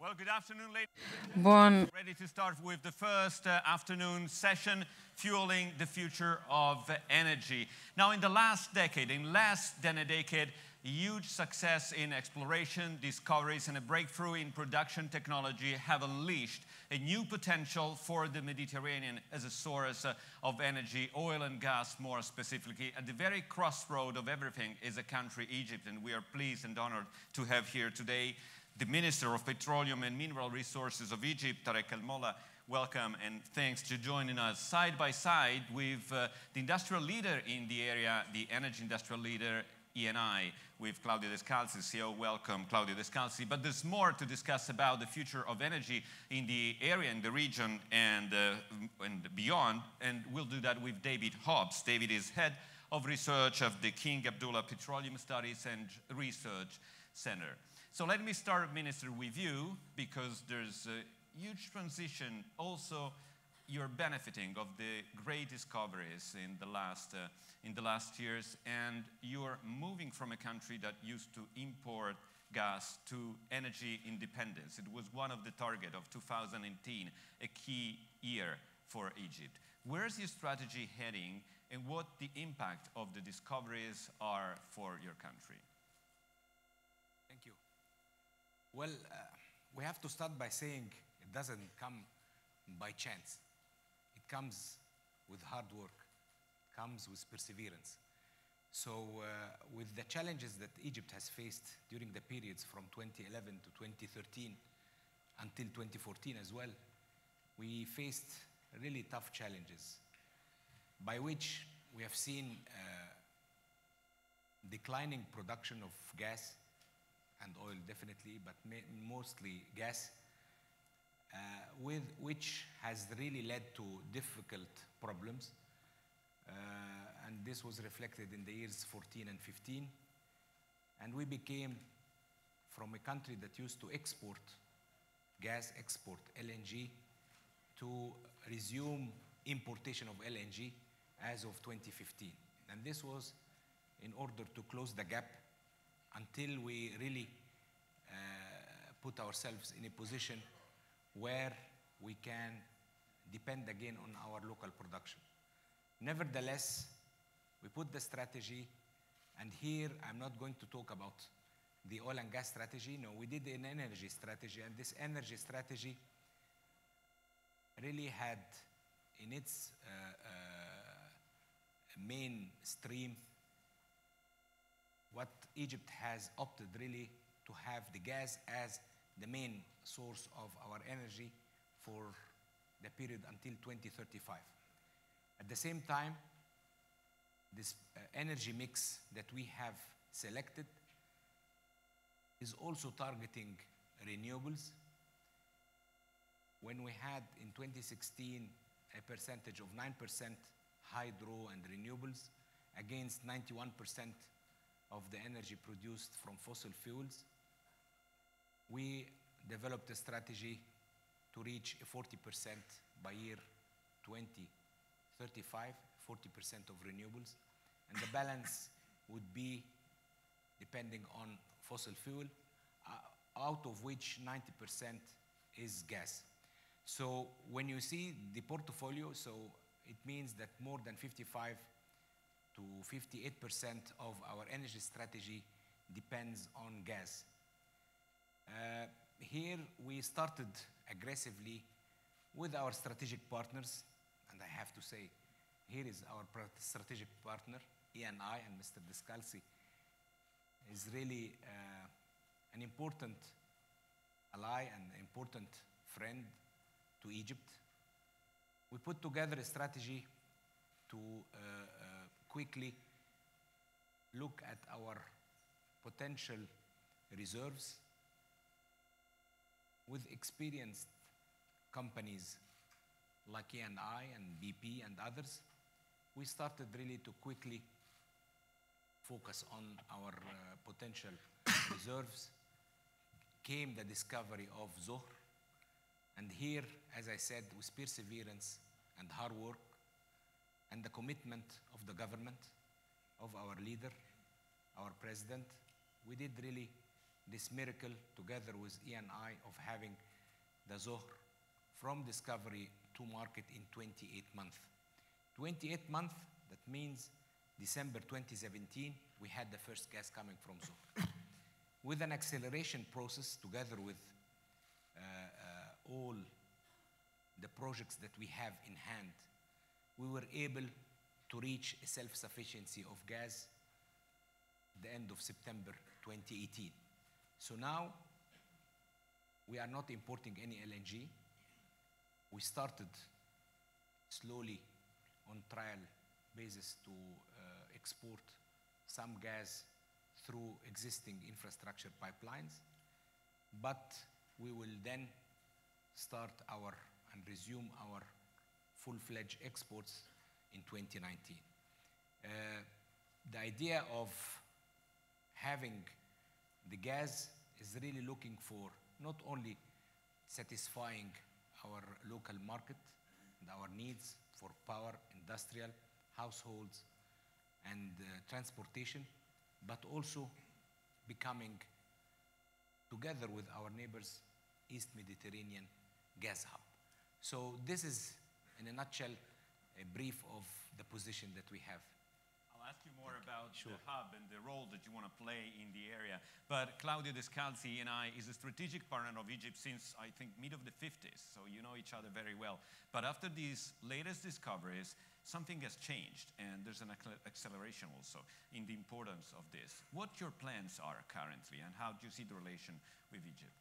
Well, good afternoon, ladies. Buon Ready to start with the first afternoon session, Fueling the Future of Energy. Now, in the last decade, in less than a decade, huge success in exploration, discoveries, and a breakthrough in production technology have unleashed a new potential for the Mediterranean as a source of energy, oil and gas more specifically. At the very crossroad of everything is a country, Egypt, and we are pleased and honored to have here today the Minister of Petroleum and Mineral Resources of Egypt, Tarek El Molla. Welcome and thanks for joining us side by side with the industrial leader in the area, the energy industrial leader, Eni, with Claudio Descalzi, CEO. Welcome, Claudio Descalzi. But there's more to discuss about the future of energy in the area, in the region, and beyond. And we'll do that with David Hobbs. David is head of research of the King Abdullah Petroleum Studies and Research Center. So let me start, Minister, with you, because there's a huge transition. Also, you're benefiting of the great discoveries in the last years, and you're moving from a country that used to import gas to energy independence. It was one of the targets of 2018, a key year for Egypt. Where's your strategy heading, and what the impact of the discoveries are for your country? Thank you. Well, we have to start by saying it doesn't come by chance. It comes with hard work, comes with perseverance. So with the challenges that Egypt has faced during the periods from 2011 to 2013 until 2014 as well, we faced really tough challenges, by which we have seen declining production of gas and oil, definitely, but mostly gas, with which has really led to difficult problems. And this was reflected in the years 14 and 15. And we became, from a country that used to export gas, export LNG, to resume importation of LNG as of 2015. And this was in order to close the gap until we really put ourselves in a position where we can depend again on our local production. Nevertheless, we put the strategy, and here I'm not going to talk about the oil and gas strategy. No, we did an energy strategy, and this energy strategy really had in its mainstream what Egypt has opted really to have the gas as the main source of our energy for the period until 2035. At the same time, this energy mix that we have selected is also targeting renewables. When we had in 2016 a percentage of 9% hydro and renewables against 91% of the energy produced from fossil fuels, we developed a strategy to reach 40% by year 2035, 40% of renewables, and the balance would be depending on fossil fuel, out of which 90% is gas. So when you see the portfolio, so it means that more than 55 to 58% of our energy strategy depends on gas. Here we started aggressively with our strategic partners, and I have to say, here is our strategic partner, Eni, and Mr. Descalzi is really an important ally and important friend to Egypt. We put together a strategy to quickly look at our potential reserves with experienced companies like Eni and BP and others. We started really to quickly focus on our potential reserves. Came the discovery of Zohr, and here, as I said, with perseverance and hard work and the commitment of the government, of our leader, our president, we did really this miracle together with Eni of having the Zohr from discovery to market in 28 months. 28 months, that means December 2017, we had the first gas coming from Zohr. With an acceleration process together with all the projects that we have in hand, we were able to reach a self-sufficiency of gas at the end of September 2018. So now we are not importing any LNG. We started slowly on trial basis to export some gas through existing infrastructure pipelines, but we will then start and resume our full-fledged exports in 2019. The idea of having the gas is really looking for not only satisfying our local market and our needs for power, industrial, households, and transportation, but also becoming, together with our neighbors, East Mediterranean gas hub. So this is, in a nutshell, a brief of the position that we have. I'll ask you more about the hub and the role that you want to play in the area. But Claudio Descalzi and I is a strategic partner of Egypt since, I think, mid of the 50s. So you know each other very well. But after these latest discoveries, something has changed. And there's an acceleration also in the importance of this. What your plans are currently and how do you see the relation with Egypt?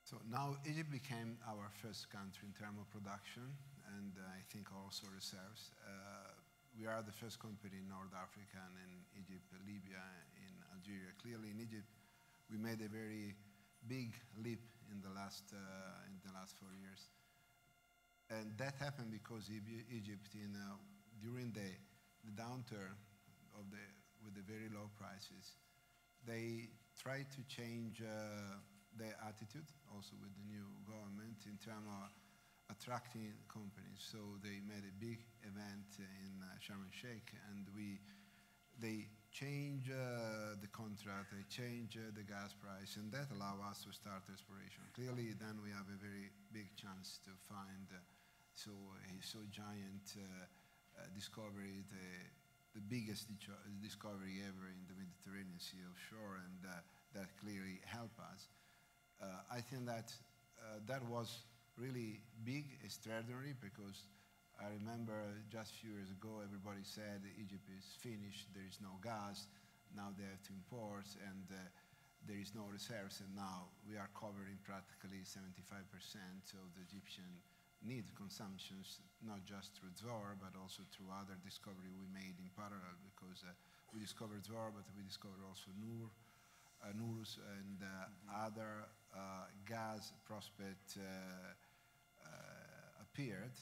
So now Egypt became our first country in terms of production and I think also reserves. We are the first company in North Africa and in Egypt, Libya, in Algeria. Clearly in Egypt, we made a very big leap in the last 4 years. And that happened because Egypt, during the downturn with the very low prices, they tried to change their attitude, also with the new government, in terms of attracting companies. So they made a big event in Sharm el-Sheikh, and they changed the contract, they changed the gas price, and that allowed us to start exploration. Clearly, then we have a very big chance to find a giant discovery, the biggest discovery ever in the Mediterranean Sea offshore, and that clearly helped us. I think that that was really big, extraordinary, because I remember just a few years ago everybody said Egypt is finished, there is no gas, now they have to import, and there is no reserves, and now we are covering practically 75% of the Egyptian need consumptions, not just through Zohr, but also through other discovery we made in parallel, because we discovered Zohr, but we discovered also Nooros and other gas prospect appeared,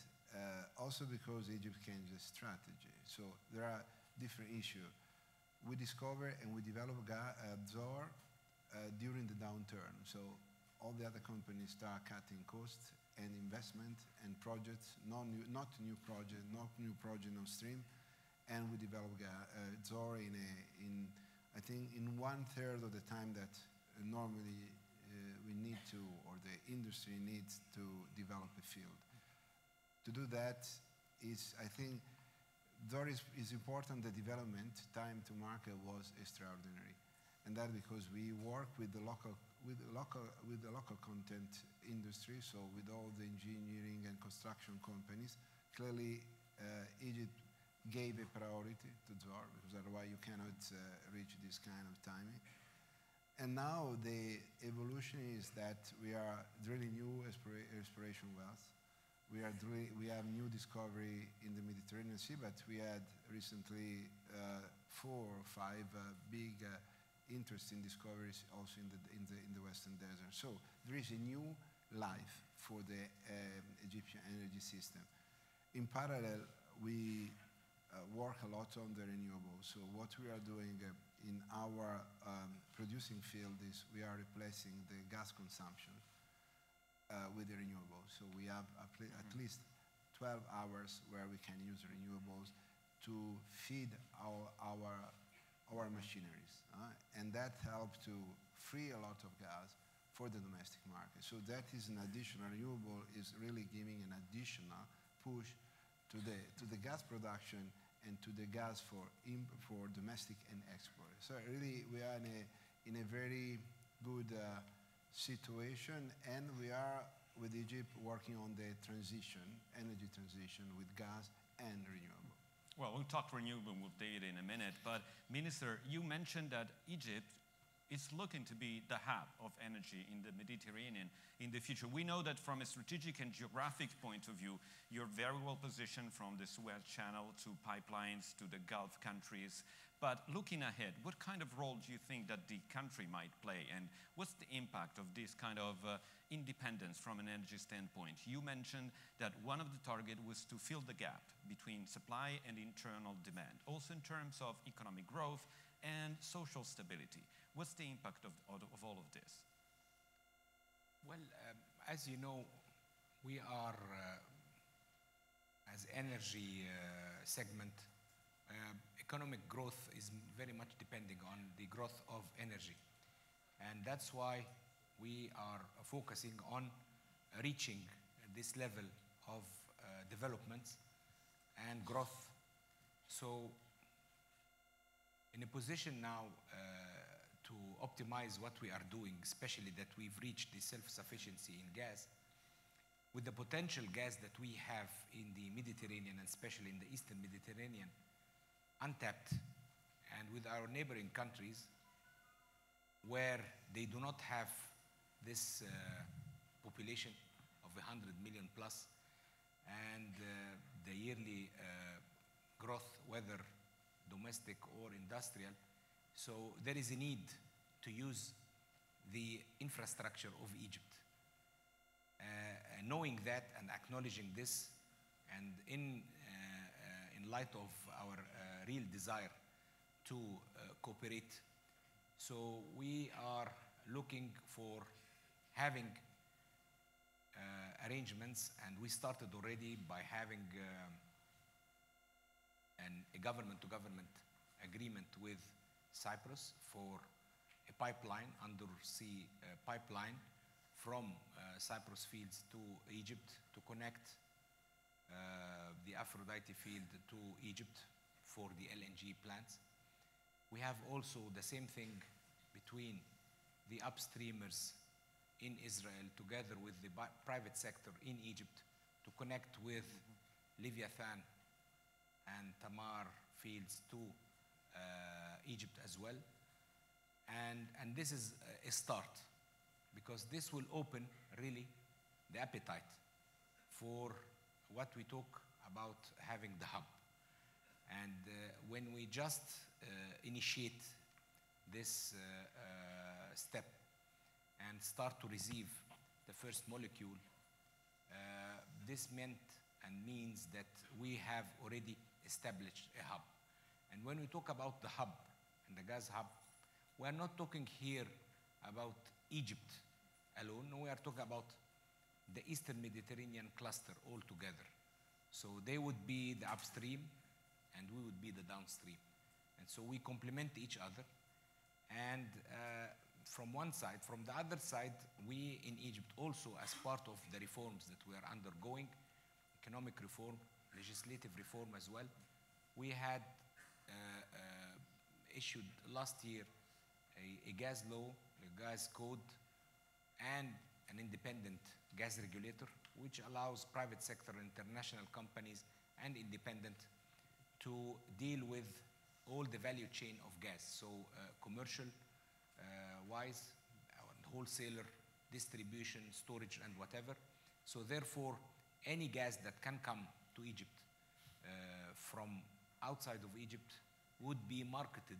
also because Egypt changed the strategy. So there are different issues. We discover and we develop Zohr during the downturn. So all the other companies start cutting costs and investment and projects, not new project on stream, and we develop Zohr I think in 1/3 of the time that normally we need to, or the industry needs to develop a field. To do that I think Zohr is important. The development time to market was extraordinary, and that because we work with the local content industry, so with all the engineering and construction companies. Clearly, Egypt gave a priority to Zohr, because otherwise you cannot reach this kind of timing. And now the evolution is that we are drilling new exploration wells. We have new discovery in the Mediterranean Sea, but we had recently 4 or 5 big interesting discoveries also in the Western Desert. So there is a new life for the Egyptian energy system. In parallel, we work a lot on the renewables. So what we are doing in our producing field is we are replacing the gas consumption with the renewables. So we have at least 12 hours where we can use renewables to feed our machineries. And that helps to free a lot of gas for the domestic market. So that is an additional renewable, is really giving an additional push to the gas production and to the gas for domestic and export. So really we are in a very good situation, and we are with Egypt working on the energy transition with gas and renewable. Well, we'll talk renewable data in a minute, but Minister, you mentioned that Egypt is looking to be the hub of energy in the Mediterranean in the future. We know that from a strategic and geographic point of view, you're very well positioned from the Suez Channel to pipelines to the Gulf countries. But looking ahead, what kind of role do you think that the country might play? And what's the impact of this kind of independence from an energy standpoint? You mentioned that one of the targets was to fill the gap between supply and internal demand, also in terms of economic growth and social stability. What's the impact of all of this? Well, as you know, we are, as energy segment, economic growth is very much depending on the growth of energy. And that's why we are focusing on reaching this level of developments and growth. So in a position now to optimize what we are doing, especially that we've reached the self-sufficiency in gas, with the potential gas that we have in the Mediterranean, and especially in the Eastern Mediterranean, untapped, and with our neighboring countries where they do not have this population of 100 million plus, and the yearly growth, whether domestic or industrial. So there is a need to use the infrastructure of Egypt. Knowing that and acknowledging this, and in light of our real desire to cooperate, so we are looking for having arrangements, and we started already by having a government-to-government agreement with Cyprus for a pipeline, undersea pipeline from Cyprus fields to Egypt to connect the Aphrodite field to Egypt for the LNG plants. We have also the same thing between the upstreamers in Israel together with the private sector in Egypt to connect with Leviathan and Tamar fields to Egypt as well. And this is a start, because this will open really the appetite for what we talk about having the hub. And when we just initiate this step and start to receive the first molecule, this meant and means that we have already established a hub. And when we talk about the hub and the gas hub, we are not talking here about Egypt alone. No, we are talking about the Eastern Mediterranean cluster altogether. So they would be the upstream and we would be the downstream. And so we complement each other. And from one side, from the other side, we in Egypt also, as part of the reforms that we are undergoing, economic reform, legislative reform as well, we had issued last year a gas law, a gas code, and an independent gas regulator, which allows private sector, international companies, and independent to deal with all the value chain of gas. So commercial wise, wholesaler, distribution, storage, and whatever. So therefore, any gas that can come to Egypt from outside of Egypt would be marketed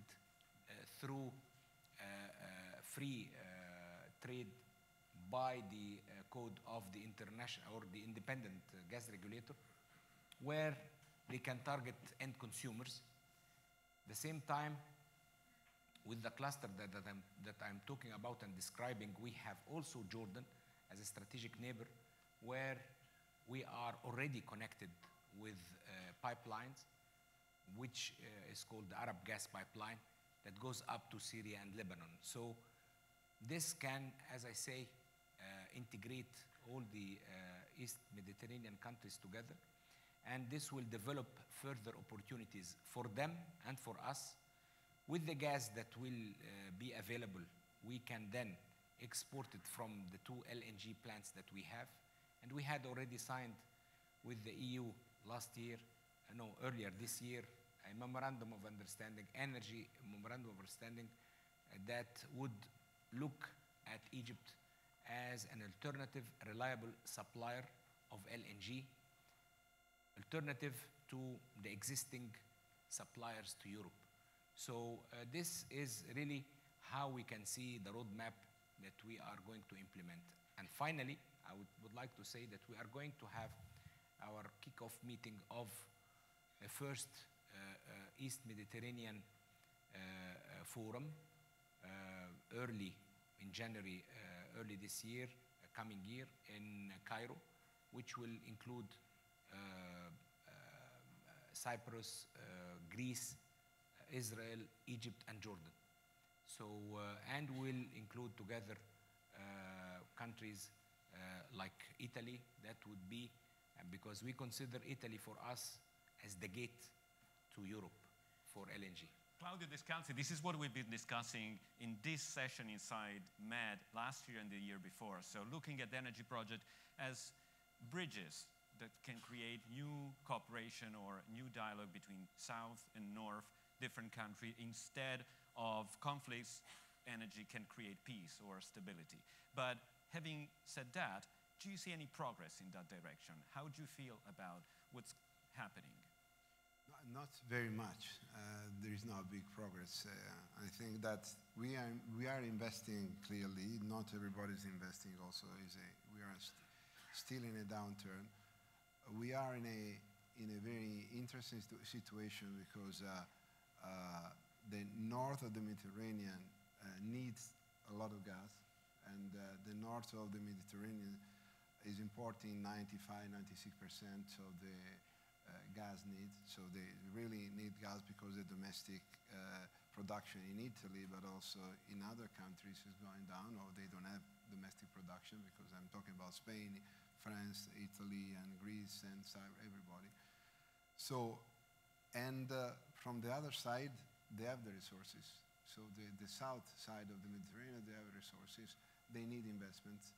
through free trade by the code of the international or the independent gas regulator, where they can target end consumers. The same time, with the cluster that I'm talking about and describing, we have also Jordan as a strategic neighbor, where we are already connected with pipelines, which is called the Arab Gas Pipeline, that goes up to Syria and Lebanon. So This can, as I say, integrate all the East Mediterranean countries together, and this will develop further opportunities for them and for us. With the gas that will be available, we can then export it from the 2 LNG plants that we have, and we had already signed with the EU earlier this year, a memorandum of understanding, energy memorandum of understanding, that would look at Egypt as an alternative, reliable supplier of LNG, alternative to the existing suppliers to Europe. So this is really how we can see the roadmap that we are going to implement. And finally, I would like to say that we are going to have our kickoff meeting of the first East Mediterranean Forum early in January, early this year, coming year, in Cairo, which will include Cyprus, Greece, Israel, Egypt, and Jordan. So, and will include together countries like Italy. That would be, because we consider Italy for us as the gate to Europe for LNG. Claudio Descalzi, this is what we've been discussing in this session inside MED last year and the year before. So looking at the energy project as bridges that can create new cooperation or new dialogue between South and North, different countries. Instead of conflicts, energy can create peace or stability. But having said that, do you see any progress in that direction? How do you feel about what's happening? Not very much. There is no big progress. I think that we are investing clearly. Not everybody is investing. Also, we are still in a downturn. We are in a very interesting situation because the north of the Mediterranean needs a lot of gas, and the north of the Mediterranean is importing 95–96% of the gas needs. So they really need gas because the domestic production in Italy, but also in other countries, is going down, or they don't have domestic production, because I'm talking about Spain, France, Italy, and Greece, and everybody. So, and from the other side, they have the resources. So the south side of the Mediterranean, they have resources. They need investments.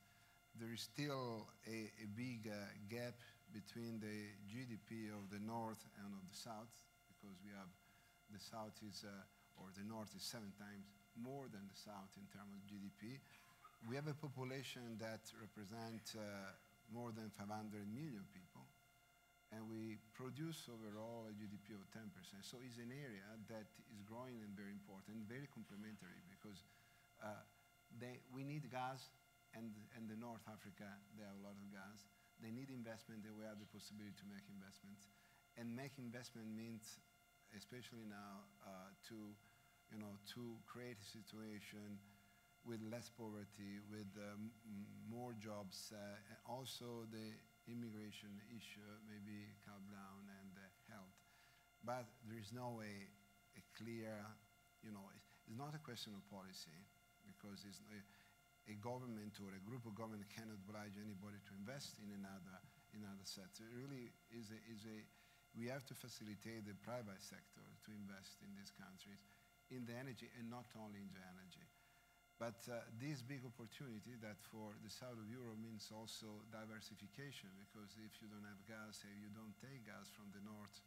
There is still a big gap between the GDP of the north and of the south, because we have the south is, or the north is 7 times more than the south in terms of GDP. We have a population that represents more than 500 million people, and we produce overall a GDP of 10%. So it's an area that is growing and very important, very complementary, because we need gas, and the North Africa, they have a lot of gas. They need investment, and we have the possibility to make investments. And make investment means, especially now, to create a situation with less poverty, with more jobs, and also the immigration issue maybe calm down, and health. But there is no a clear, it's not a question of policy, because it's a government or a group of government cannot oblige anybody to invest in another sector. It really is we have to facilitate the private sector to invest in these countries in the energy, and not only in the energy. But this big opportunity that for the south of Europe means also diversification, because if you don't have gas, if you don't take gas from the north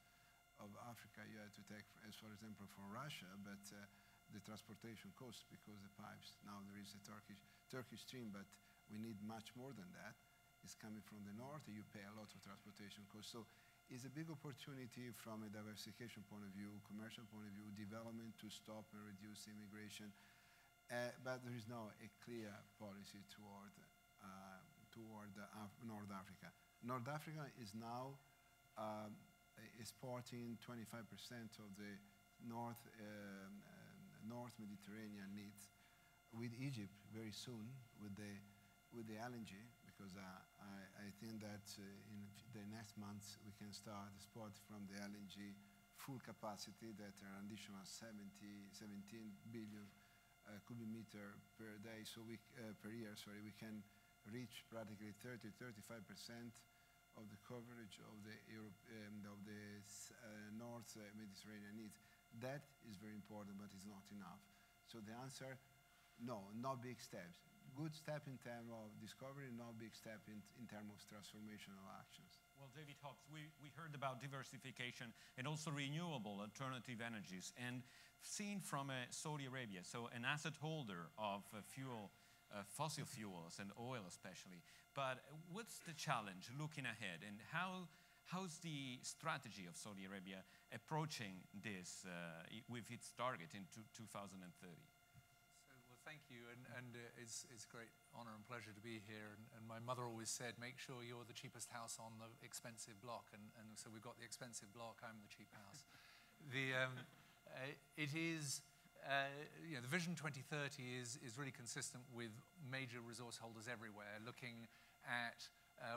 of Africa, you have to take, as for example, from Russia, but the transportation cost, because the pipes, now there is a Turkish stream, but we need much more than that. It's coming from the north, you pay a lot of transportation costs. So it's a big opportunity from a diversification point of view, commercial point of view, development to stop and reduce immigration. But there is no a clear policy toward North Africa. North Africa is now exporting 25% of the North Mediterranean needs, with Egypt very soon with the LNG, because I think that in the next months we can start export from the LNG full capacity, that are additional 17 billion cubic meter per day, so per year, sorry, we can reach practically 30-35% of the coverage of the North Mediterranean needs. That is very important, but it's not enough. So the answer, no, not big steps. Good step in terms of discovery, not big step in terms of transformational actions. Well, David Hobbs, we heard about diversification and also renewable alternative energies. And seen from Saudi Arabia, so an asset holder of fossil fuels and oil especially. But what's the challenge looking ahead, and how's the strategy of Saudi Arabia approaching this with its target in 2030? Well, thank you, and it's a great honor and pleasure to be here. And my mother always said, make sure you're the cheapest house on the expensive block. And so we've got the expensive block, I'm the cheap house. It is, the Vision 2030 is really consistent with major resource holders everywhere, looking at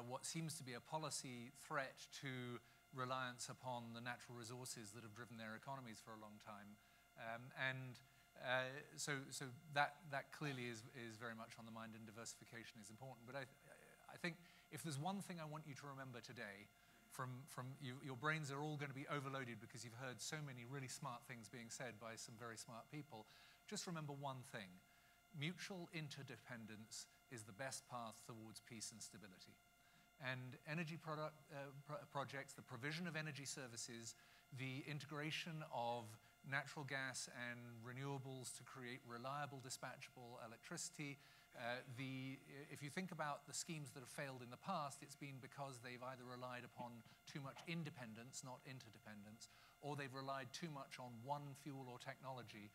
what seems to be a policy threat to reliance upon the natural resources that have driven their economies for a long time. So that clearly is very much on the mind, and diversification is important. But I think if there's one thing I want you to remember today, from you, your brains are all going to be overloaded because you've heard so many really smart things being said by some very smart people. Just remember one thing: mutual interdependence is the best path towards peace and stability. And energy projects, the provision of energy services, the integration of natural gas and renewables to create reliable, dispatchable electricity. If you think about the schemes that have failed in the past, it's been because they've either relied upon too much independence, not interdependence, or they've relied too much on one fuel or technology.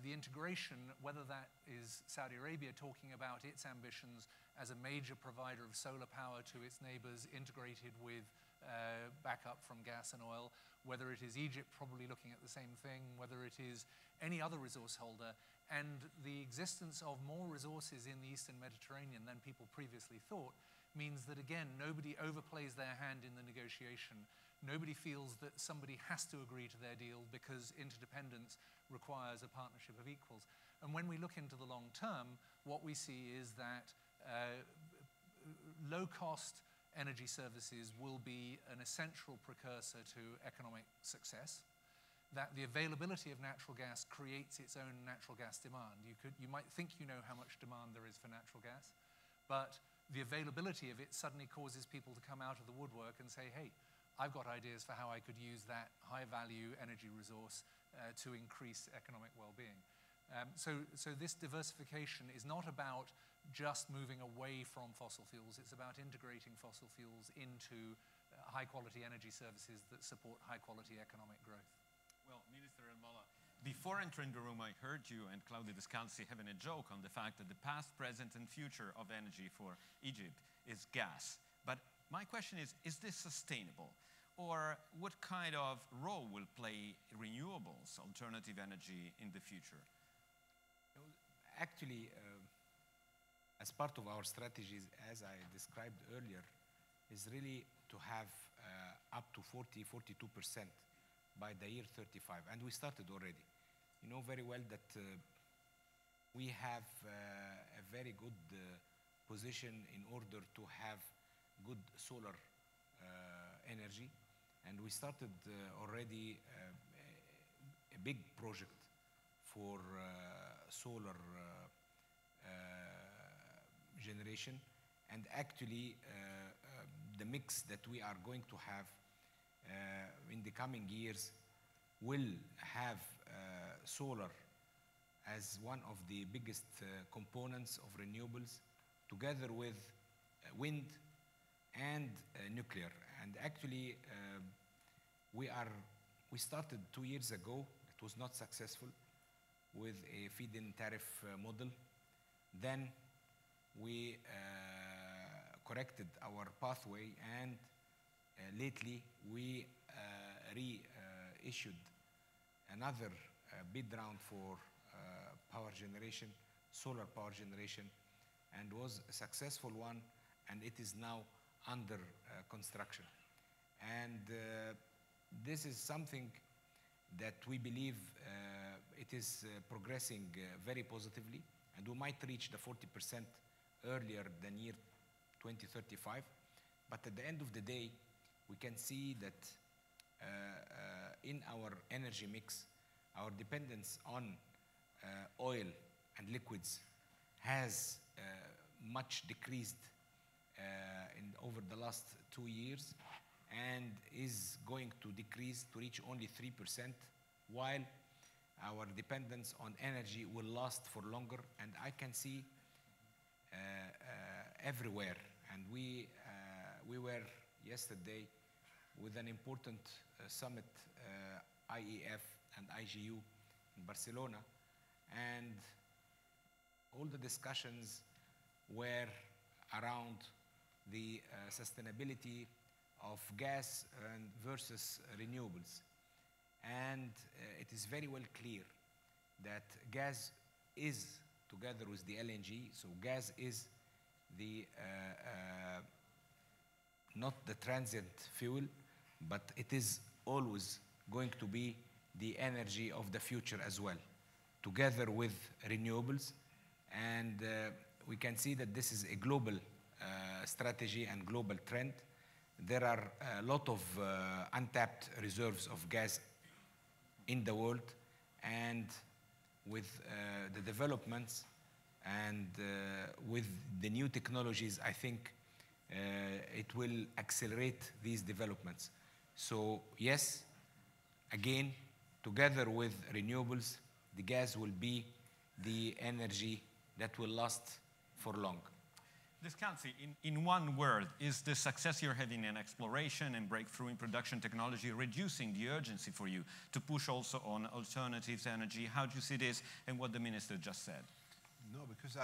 The integration, whether that is Saudi Arabia talking about its ambitions as a major provider of solar power to its neighbors, integrated with backup from gas and oil, whether it is Egypt probably looking at the same thing, whether it is any other resource holder, and the existence of more resources in the Eastern Mediterranean than people previously thought means that, again, nobody overplays their hand in the negotiation. Nobody feels that somebody has to agree to their deal because interdependence requires a partnership of equals. And when we look into the long term, what we see is that low-cost energy services will be an essential precursor to economic success, that the availability of natural gas creates its own natural gas demand. You might think you know how much demand there is for natural gas, but the availability of it suddenly causes people to come out of the woodwork and say, hey, I've got ideas for how I could use that high-value energy resource to increase economic well-being. So this diversification is not about just moving away from fossil fuels. It's about integrating fossil fuels into high-quality energy services that support high-quality economic growth. Well, Minister El-Mallah, before entering the room, I heard you and Claudio Descalzi having a joke on the fact that the past, present, and future of energy for Egypt is gas. But my question is this sustainable? Or what kind of role will play renewables, alternative energy, in the future? Actually, as part of our strategies, as I described earlier, is really to have up to 42% by the year 35. And we started already. You know very well that we have a very good position in order to have good solar energy. And we started already a big project for solar generation. And actually, the mix that we are going to have in the coming years will have solar as one of the biggest components of renewables, together with wind and nuclear. And actually, we started 2 years ago. It was not successful with a feed-in tariff model. Then we corrected our pathway, and lately we reissued another bid round for power generation, solar power generation, and was a successful one, and it is now under construction. And this is something that we believe it is progressing very positively, and we might reach the 40% earlier than year 2035. But at the end of the day, we can see that in our energy mix, our dependence on oil and liquids has much decreased over the last 2 years, and is going to decrease to reach only 3%, while our dependence on energy will last for longer. And I can see everywhere, and we were yesterday with an important summit, IEF and IGU in Barcelona, and all the discussions were around the sustainability of gas and versus renewables. And it is very well clear that gas is, together with the LNG, so gas is the not the transient fuel, but it is always going to be the energy of the future as well, together with renewables. And we can see that this is a global strategy and global trend. There are a lot of untapped reserves of gas in the world, and with the developments and with the new technologies, I think it will accelerate these developments. So yes, again, together with renewables, the gas will be the energy that will last for long. Descalzi, in one word, is the success you're having in exploration and breakthrough in production technology reducing the urgency for you to push also on alternatives energy? How do you see this and what the minister just said? No, because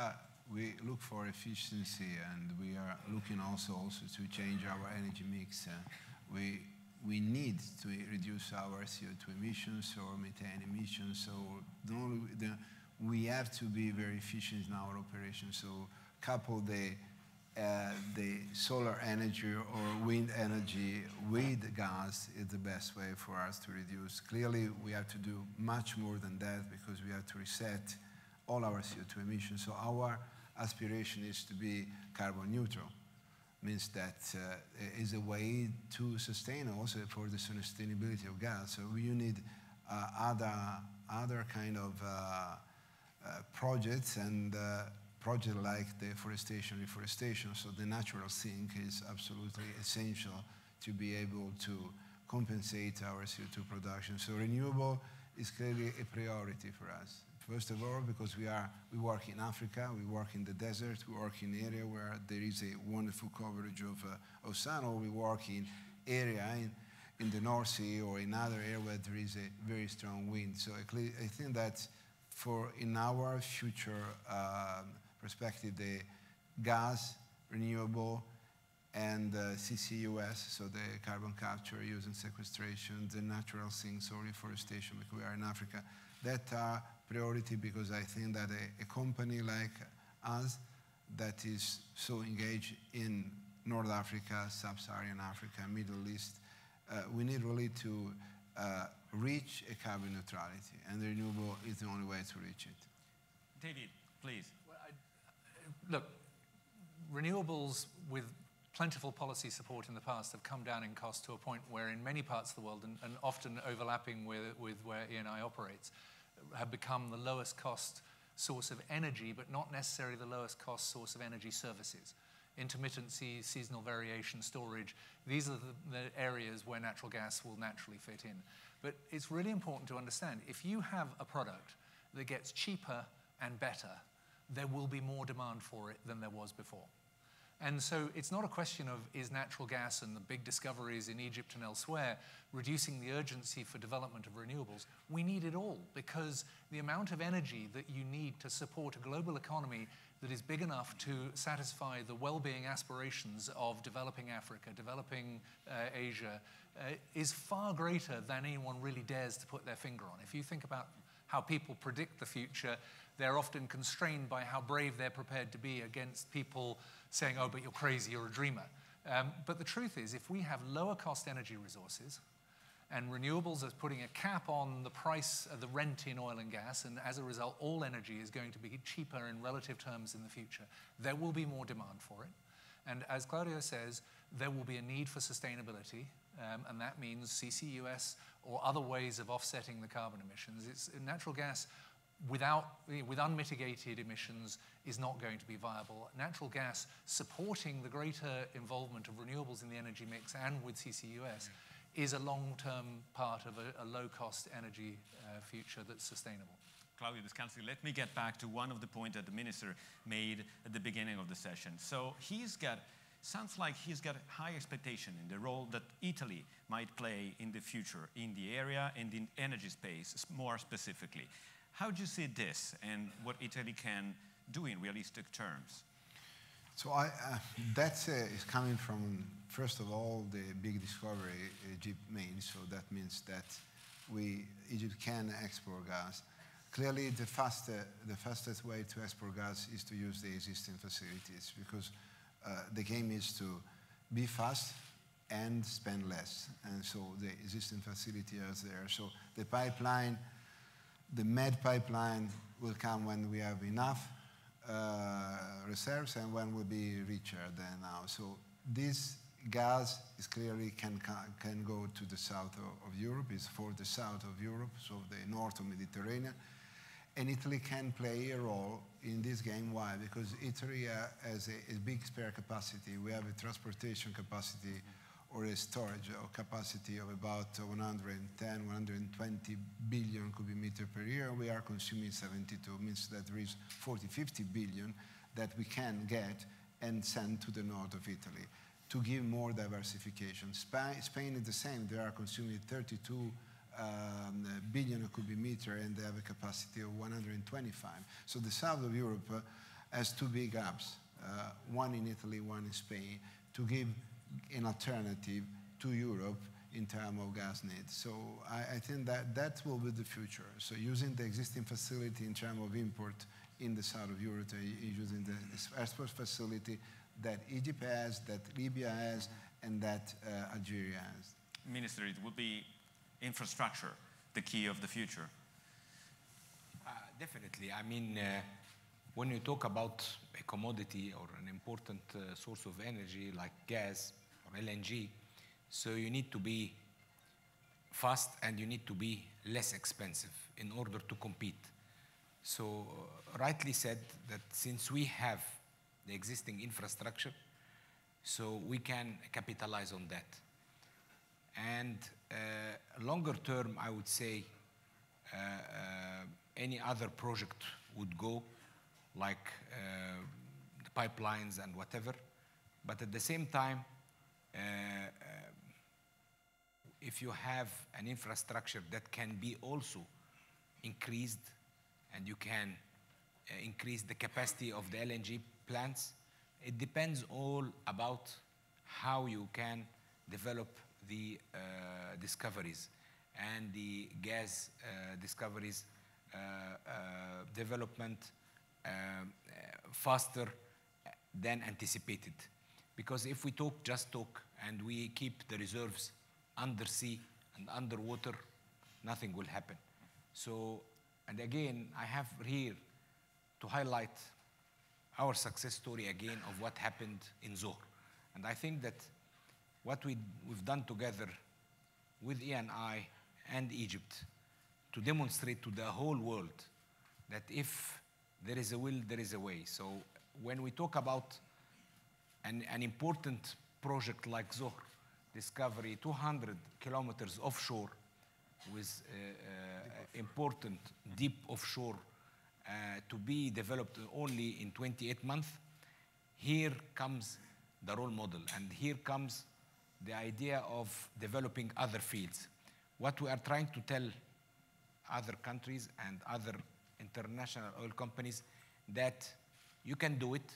we look for efficiency, and we are looking also to change our energy mix. We need to reduce our CO2 emissions or methane emissions. So we have to be very efficient in our operations. So couple the solar energy or wind energy with gas is the best way for us to reduce. Clearly, we have to do much more than that, because we have to reset all our CO2 emissions. So our aspiration is to be carbon neutral. Means that is a way to sustain also for the sustainability of gas. So you need other kind of projects, and project like the reforestation. So the natural sink is absolutely essential to be able to compensate our CO2 production. So renewable is clearly a priority for us. First of all, because we work in Africa, we work in the desert, we work in area where there is a wonderful coverage of sun, or we work in area in the North Sea or in other area where there is a very strong wind. So I think that in our future perspective, the gas, renewable, and CCUS, so the carbon capture, use and sequestration, the natural sinks or reforestation, because we are in Africa, that are priority, because I think that a company like us that is so engaged in North Africa, Sub-Saharan Africa, Middle East, we need really to reach a carbon neutrality, and the renewable is the only way to reach it. David, please. Well, look, renewables with plentiful policy support in the past have come down in cost to a point where in many parts of the world, and often overlapping with where ENI operates, have become the lowest cost source of energy, but not necessarily the lowest cost source of energy services. Intermittency, seasonal variation, storage, these are the areas where natural gas will naturally fit in. But it's really important to understand, if you have a product that gets cheaper and better, there will be more demand for it than there was before. And so it's not a question of, is natural gas and the big discoveries in Egypt and elsewhere reducing the urgency for development of renewables? We need it all, because the amount of energy that you need to support a global economy that is big enough to satisfy the well-being aspirations of developing Africa, developing Asia, is far greater than anyone really dares to put their finger on. If you think about how people predict the future, they're often constrained by how brave they're prepared to be against people saying, oh, but you're crazy, you're a dreamer. But the truth is, if we have lower cost energy resources, And renewables is putting a cap on the price of the rent in oil and gas, and as a result, all energy is going to be cheaper in relative terms in the future. There will be more demand for it. And as Claudio says, there will be a need for sustainability, and that means CCUS or other ways of offsetting the carbon emissions. It's natural gas with unmitigated emissions is not going to be viable. Natural gas supporting the greater involvement of renewables in the energy mix and with CCUS is a long-term part of a low-cost energy future that's sustainable. Claudio Descalzi, let me get back to one of the points that the minister made at the beginning of the session. So sounds like he's got high expectation in the role that Italy might play in the future in the area and in energy space, more specifically. How do you see this and what Italy can do in realistic terms? So that is coming from, first of all, the big discovery Egypt made. So that means that Egypt can export gas. Clearly, the fastest way to export gas is to use the existing facilities, because the game is to be fast and spend less. And so the existing facility is there. So the pipeline, the Med pipeline, will come when we have enough reserves and when we'll be richer than now. So this gas is clearly can go to the south of Europe, is for the south of Europe, so the north of Mediterranean. And Italy can play a role in this game. Why? Because Italy has a big spare capacity. We have a transportation capacity or a storage capacity of about 110, 120 billion cubic meter per year. We are consuming 72, means that there is 40, 50 billion that we can get and send to the north of Italy to give more diversification. Spain is the same. They are consuming 32 billion cubic meter and they have a capacity of 125. So the south of Europe has two big hubs, one in Italy, one in Spain, to give an alternative to Europe in terms of gas needs. So I think that will be the future. So using the existing facility in terms of import in the south of Europe, using the export facility that Egypt has, that Libya has, and that Algeria has. Minister, it would be infrastructure the key of the future? Definitely. I mean, when you talk about a commodity or an important source of energy like gas or LNG, so you need to be fast and you need to be less expensive in order to compete. So rightly said that since we have the existing infrastructure, so we can capitalize on that. And longer term, I would say any other project would go, like the pipelines and whatever. But at the same time, if you have an infrastructure that can be also increased and you can increase the capacity of the LNG plants, it depends all about how you can develop the discoveries and the gas discoveries development faster than anticipated. Because if we just talk and we keep the reserves under sea and underwater, nothing will happen. So, and again, I have here to highlight our success story again of what happened in Zohr. And I think that what we've done together with ENI and Egypt to demonstrate to the whole world that if there is a will, there is a way. So when we talk about an important project like Zohr, discovery 200 kilometers offshore with important deep offshore to be developed only in 28 months, here comes the role model, and here comes the idea of developing other fields. What we are trying to tell other countries and other international oil companies, that you can do it,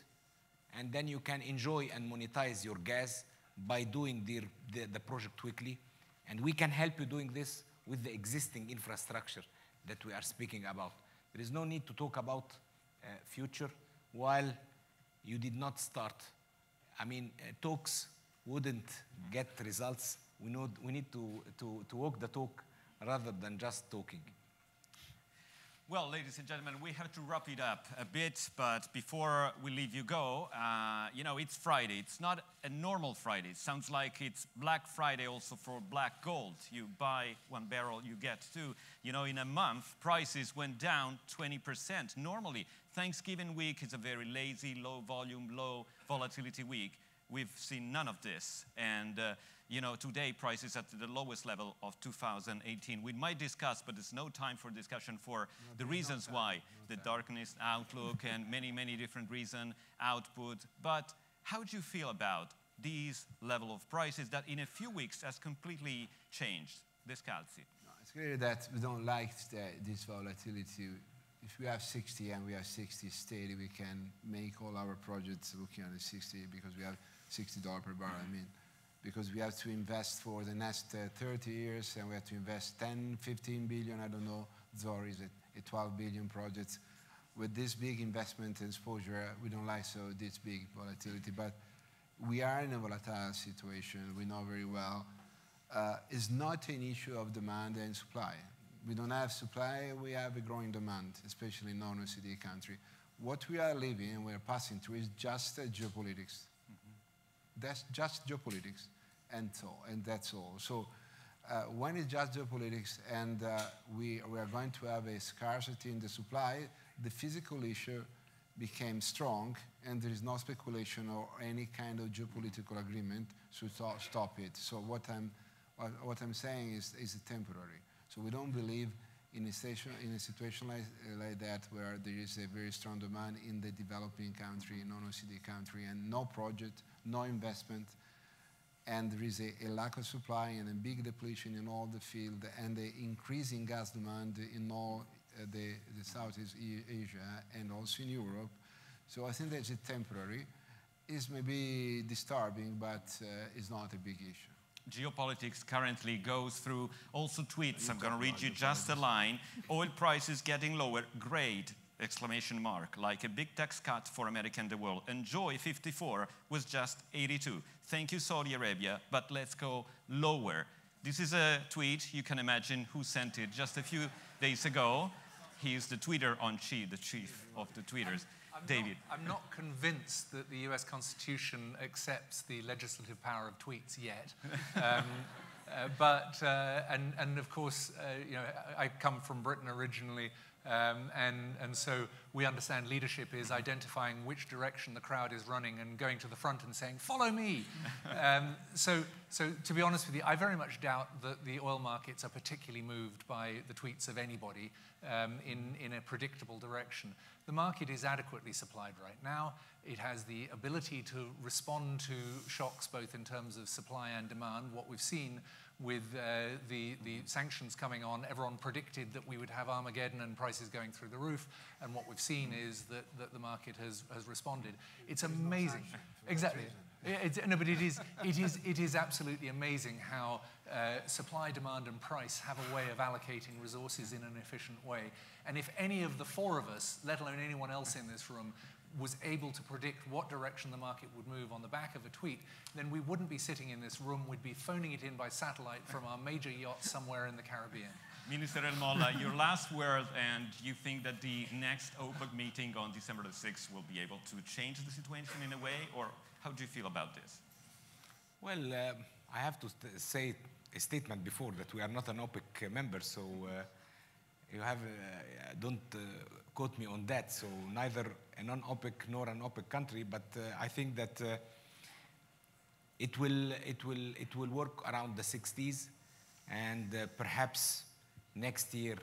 and then you can enjoy and monetize your gas by doing the project quickly. And we can help you doing this with the existing infrastructure that we are speaking about. There is no need to talk about future while you did not start. I mean, talks wouldn't get results we need to walk the talk rather than just talking. Well, ladies and gentlemen, we have to wrap it up a bit, but before we leave you go, you know, it's Friday. It's not a normal Friday. It sounds like it's Black Friday also for black gold. You buy 1 barrel, you get 2. You know, in a month, prices went down 20%. Normally, Thanksgiving week is a very lazy, low volume, low volatility week. We've seen none of this. And, you know, today prices at the lowest level of 2018. We might discuss, but there's no time for discussion for the reasons why. The darkness outlook and many, many different reasons, output. But how do you feel about these level of prices that in a few weeks has completely changed? Descalzi. No, it's clear that we don't like this volatility. If we have 60 and we have 60 steady, we can make all our projects looking at the 60 because we have $60 per barrel, I mean. Because we have to invest for the next 30 years and we have to invest 10, 15 billion, I don't know. Zohr is a 12 billion project. With this big investment and exposure, we don't like this big volatility, but we are in a volatile situation, we know very well. It's not an issue of demand and supply. We don't have supply, we have a growing demand, especially in non-OECD country. What we are living and we're passing through is just geopolitics. That's just geopolitics, and that's all. So when it's just geopolitics and we are going to have a scarcity in the supply, the physical issue became strong, and there is no speculation or any kind of geopolitical agreement to stop it. So what I'm saying is temporary. So we don't believe in a situation like that where there is a very strong demand in the developing country, non-OECD country, and no project, no investment, and there is a lack of supply and a big depletion in all the field, and the increasing gas demand in all the Southeast Asia and also in Europe. So I think that's temporary. It's maybe disturbing, but it's not a big issue. Geopolitics currently goes through also tweets. I'm going to read you just a line. Oil prices getting lower, great, exclamation mark, like a big tax cut for America and the world. Enjoy 54 was just 82. Thank you, Saudi Arabia, but let's go lower. This is a tweet, you can imagine who sent it just a few days ago. He is the tweeter-on-chief, the chief of the tweeters. David. I'm not convinced that the US Constitution accepts the legislative power of tweets yet. And of course, you know, I come from Britain originally, and so we understand leadership is identifying which direction the crowd is running and going to the front and saying, follow me. So to be honest with you, I very much doubt that the oil markets are particularly moved by the tweets of anybody in a predictable direction. The market is adequately supplied right now. It has the ability to respond to shocks both in terms of supply and demand. What we've seen with the sanctions coming on, everyone predicted that we would have Armageddon and prices going through the roof, and what we've seen is that the market has responded. It's amazing. Exactly. No, but it is absolutely amazing how supply, demand, and price have a way of allocating resources in an efficient way. And if any of the four of us, let alone anyone else in this room, was able to predict what direction the market would move on the back of a tweet, then we wouldn't be sitting in this room. We'd be phoning it in by satellite from our major yacht somewhere in the Caribbean. Minister El Molla, your last word, and you think that the next OPEC meeting on December the 6th will be able to change the situation in a way, or how do you feel about this? Well, I have to say a statement before that we are not an OPEC member, so you have don't quote me on that. So neither a non-OPEC nor an OPEC country, but I think that it will work around the 60s, and perhaps next year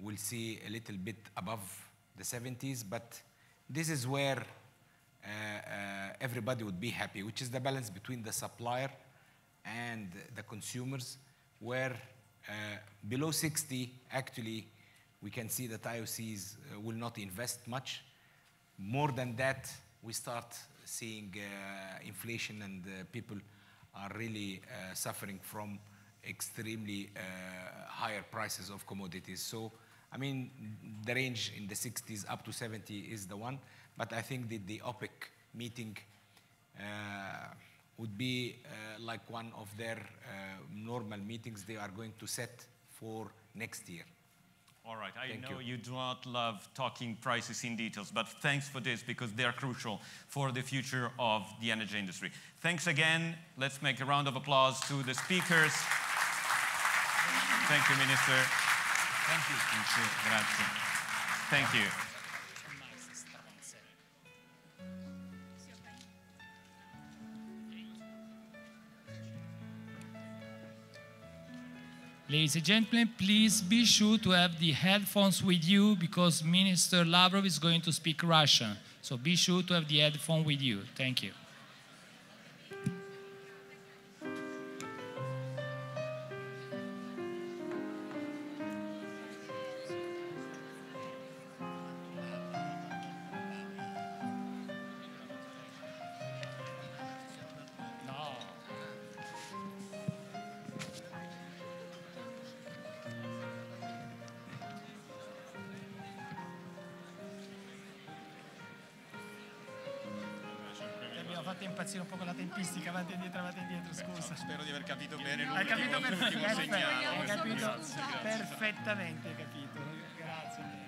we'll see a little bit above the 70s. But this is where everybody would be happy, which is the balance between the supplier and the consumers, where below 60, actually, we can see that IOCs will not invest much. More than that, we start seeing inflation, and people are really suffering from extremely higher prices of commodities. So, I mean, the range in the 60s up to 70 is the one. But I think that the OPEC meeting would be like one of their normal meetings they are going to set for next year. All right, I Thank know you. you do not love talking prices in details, but thanks for this because they are crucial for the future of the energy industry. Thanks again. Let's make a round of applause to the speakers. Thank you, Minister. Thank you. Thank you. Grazie. Thank you. Ladies and gentlemen, please be sure to have the headphones with you because Minister Lavrov is going to speak Russian. So be sure to have the headphone with you. Thank you. Abbiamo fatto impazzire un po' con la tempistica, avanti e indietro, scusa. Spero di aver capito bene Hai capito l'ultimo segnale. hai capito perfettamente, hai capito. Grazie a te.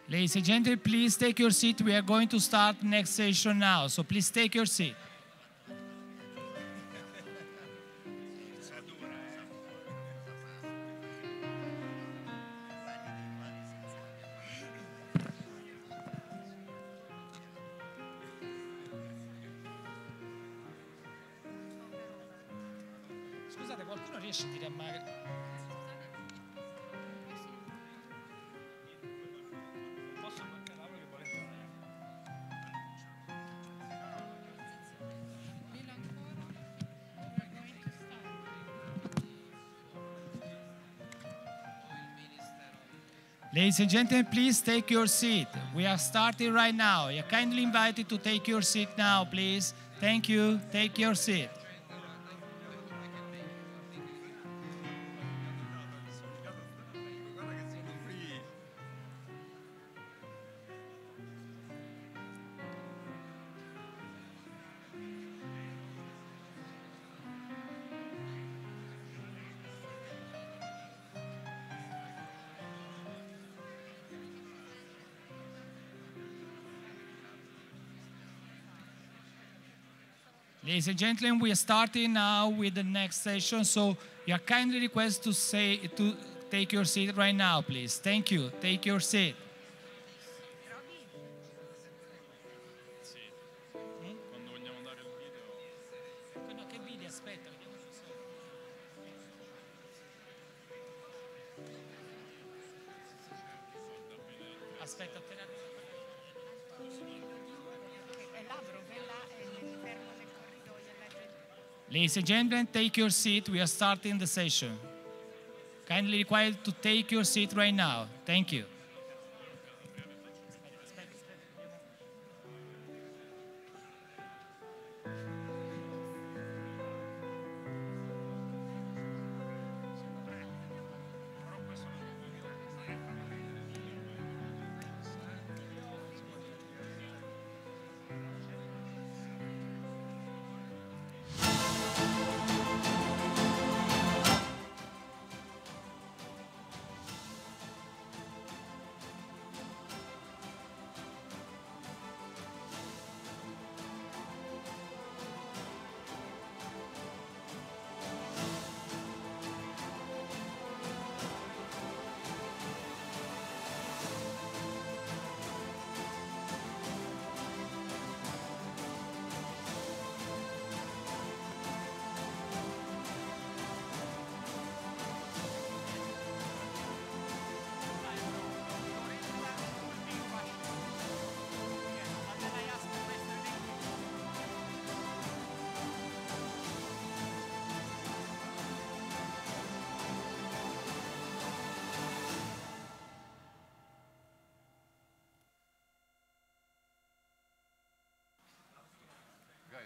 Ladies and gentlemen, please take your seat. We are going to start next session now. So please take your seat. Scusate, qualcuno riesce a dire a Mario? Posso mancare Laura che vuole entrare? Ladies and gentlemen, please take your seat. We are starting right now. You're kindly invited to take your seat now, please. Thank you. Take your seat. Ladies and gentlemen, we are starting now with the next session. So you are kindly requested to take your seat right now, please. Thank you. Take your seat. Quando vogliamo dare il video. No, che video? Aspetta, vediamo se so. Aspetta, appena. Ladies and gentlemen, take your seat. We are starting the session. Kindly required to take your seat right now. Thank you.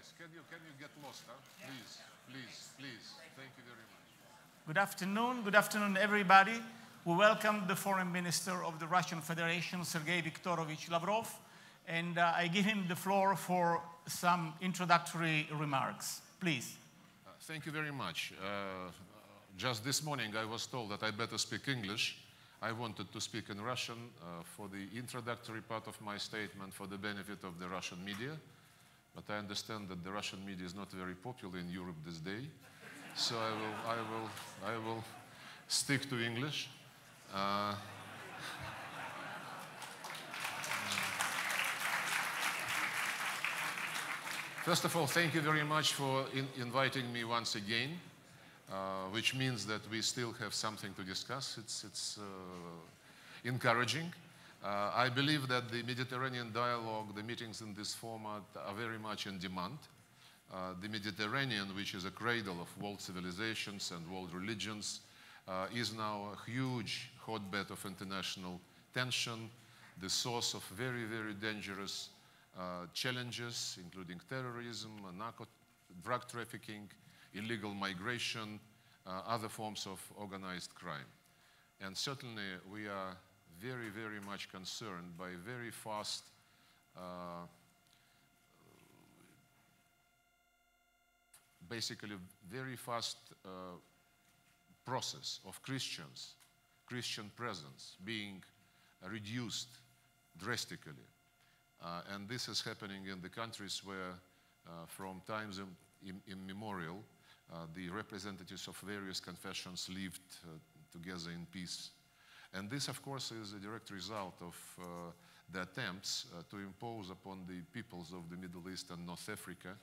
Yes, can you get lost, huh? Please, please, please. Thank you very much. Good afternoon, everybody. We welcome the Foreign Minister of the Russian Federation, Sergei Viktorovich Lavrov, and I give him the floor for some introductory remarks. Please. Thank you very much. Just this morning I was told that I better speak English. I wanted to speak in Russian for the introductory part of my statement for the benefit of the Russian media, but I understand that the Russian media is not very popular in Europe this day, so I will stick to English. First of all, thank you very much for inviting me once again, which means that we still have something to discuss. It's encouraging. I believe that the Mediterranean dialogue, the meetings in this format are very much in demand. The Mediterranean, which is a cradle of world civilizations and world religions, is now a huge hotbed of international tension, the source of very, very dangerous challenges, including terrorism, drug trafficking, illegal migration, other forms of organized crime. And certainly we are very, very much concerned by very fast basically very fast process of Christian presence being reduced drastically. And this is happening in the countries where from times immemorial the representatives of various confessions lived together in peace. And this, of course, is a direct result of the attempts to impose upon the peoples of the Middle East and North Africa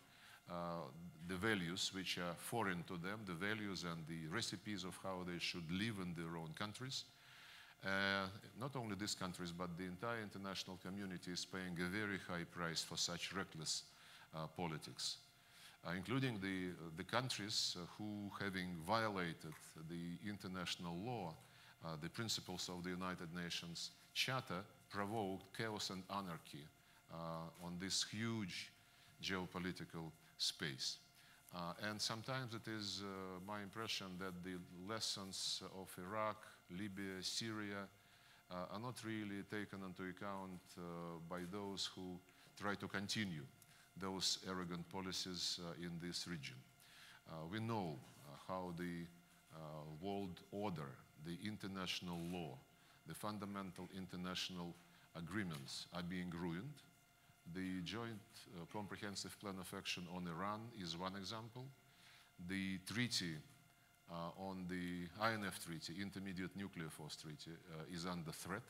the values which are foreign to them, the values and the recipes of how they should live in their own countries. Not only these countries, but the entire international community is paying a very high price for such reckless politics, including the countries who, having violated the international law, the principles of the United Nations Charter, provoked chaos and anarchy on this huge geopolitical space. And sometimes it is my impression that the lessons of Iraq, Libya, Syria are not really taken into account by those who try to continue those arrogant policies in this region. We know how the world order, the international law, the fundamental international agreements are being ruined. The Joint Comprehensive Plan of Action on Iran is one example. The treaty on the INF Treaty, Intermediate Nuclear Force Treaty, is under threat.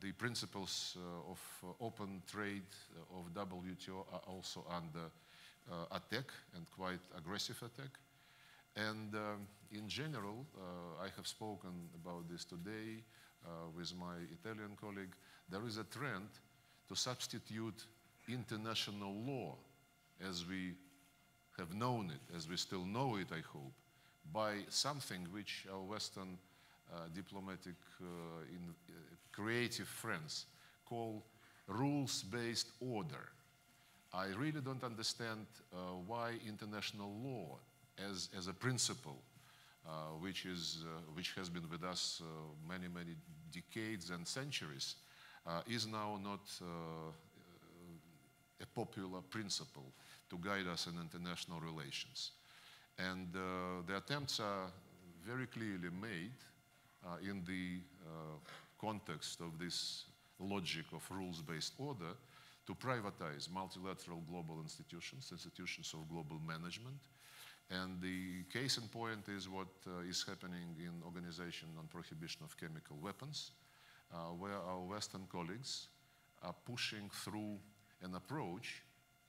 The principles of open trade of WTO are also under attack, and quite aggressive attack. And in general, I have spoken about this today with my Italian colleague, there is a trend to substitute international law as we have known it, as we still know it, I hope, by something which our Western diplomatic creative friends call rules-based order. I really don't understand why international law as a principle, which has been with us many decades and centuries, is now not a popular principle to guide us in international relations. And the attempts are very clearly made in the context of this logic of rules-based order to privatize multilateral global institutions of global management. And the case in point is what is happening in Organization on Prohibition of Chemical Weapons, where our Western colleagues are pushing through an approach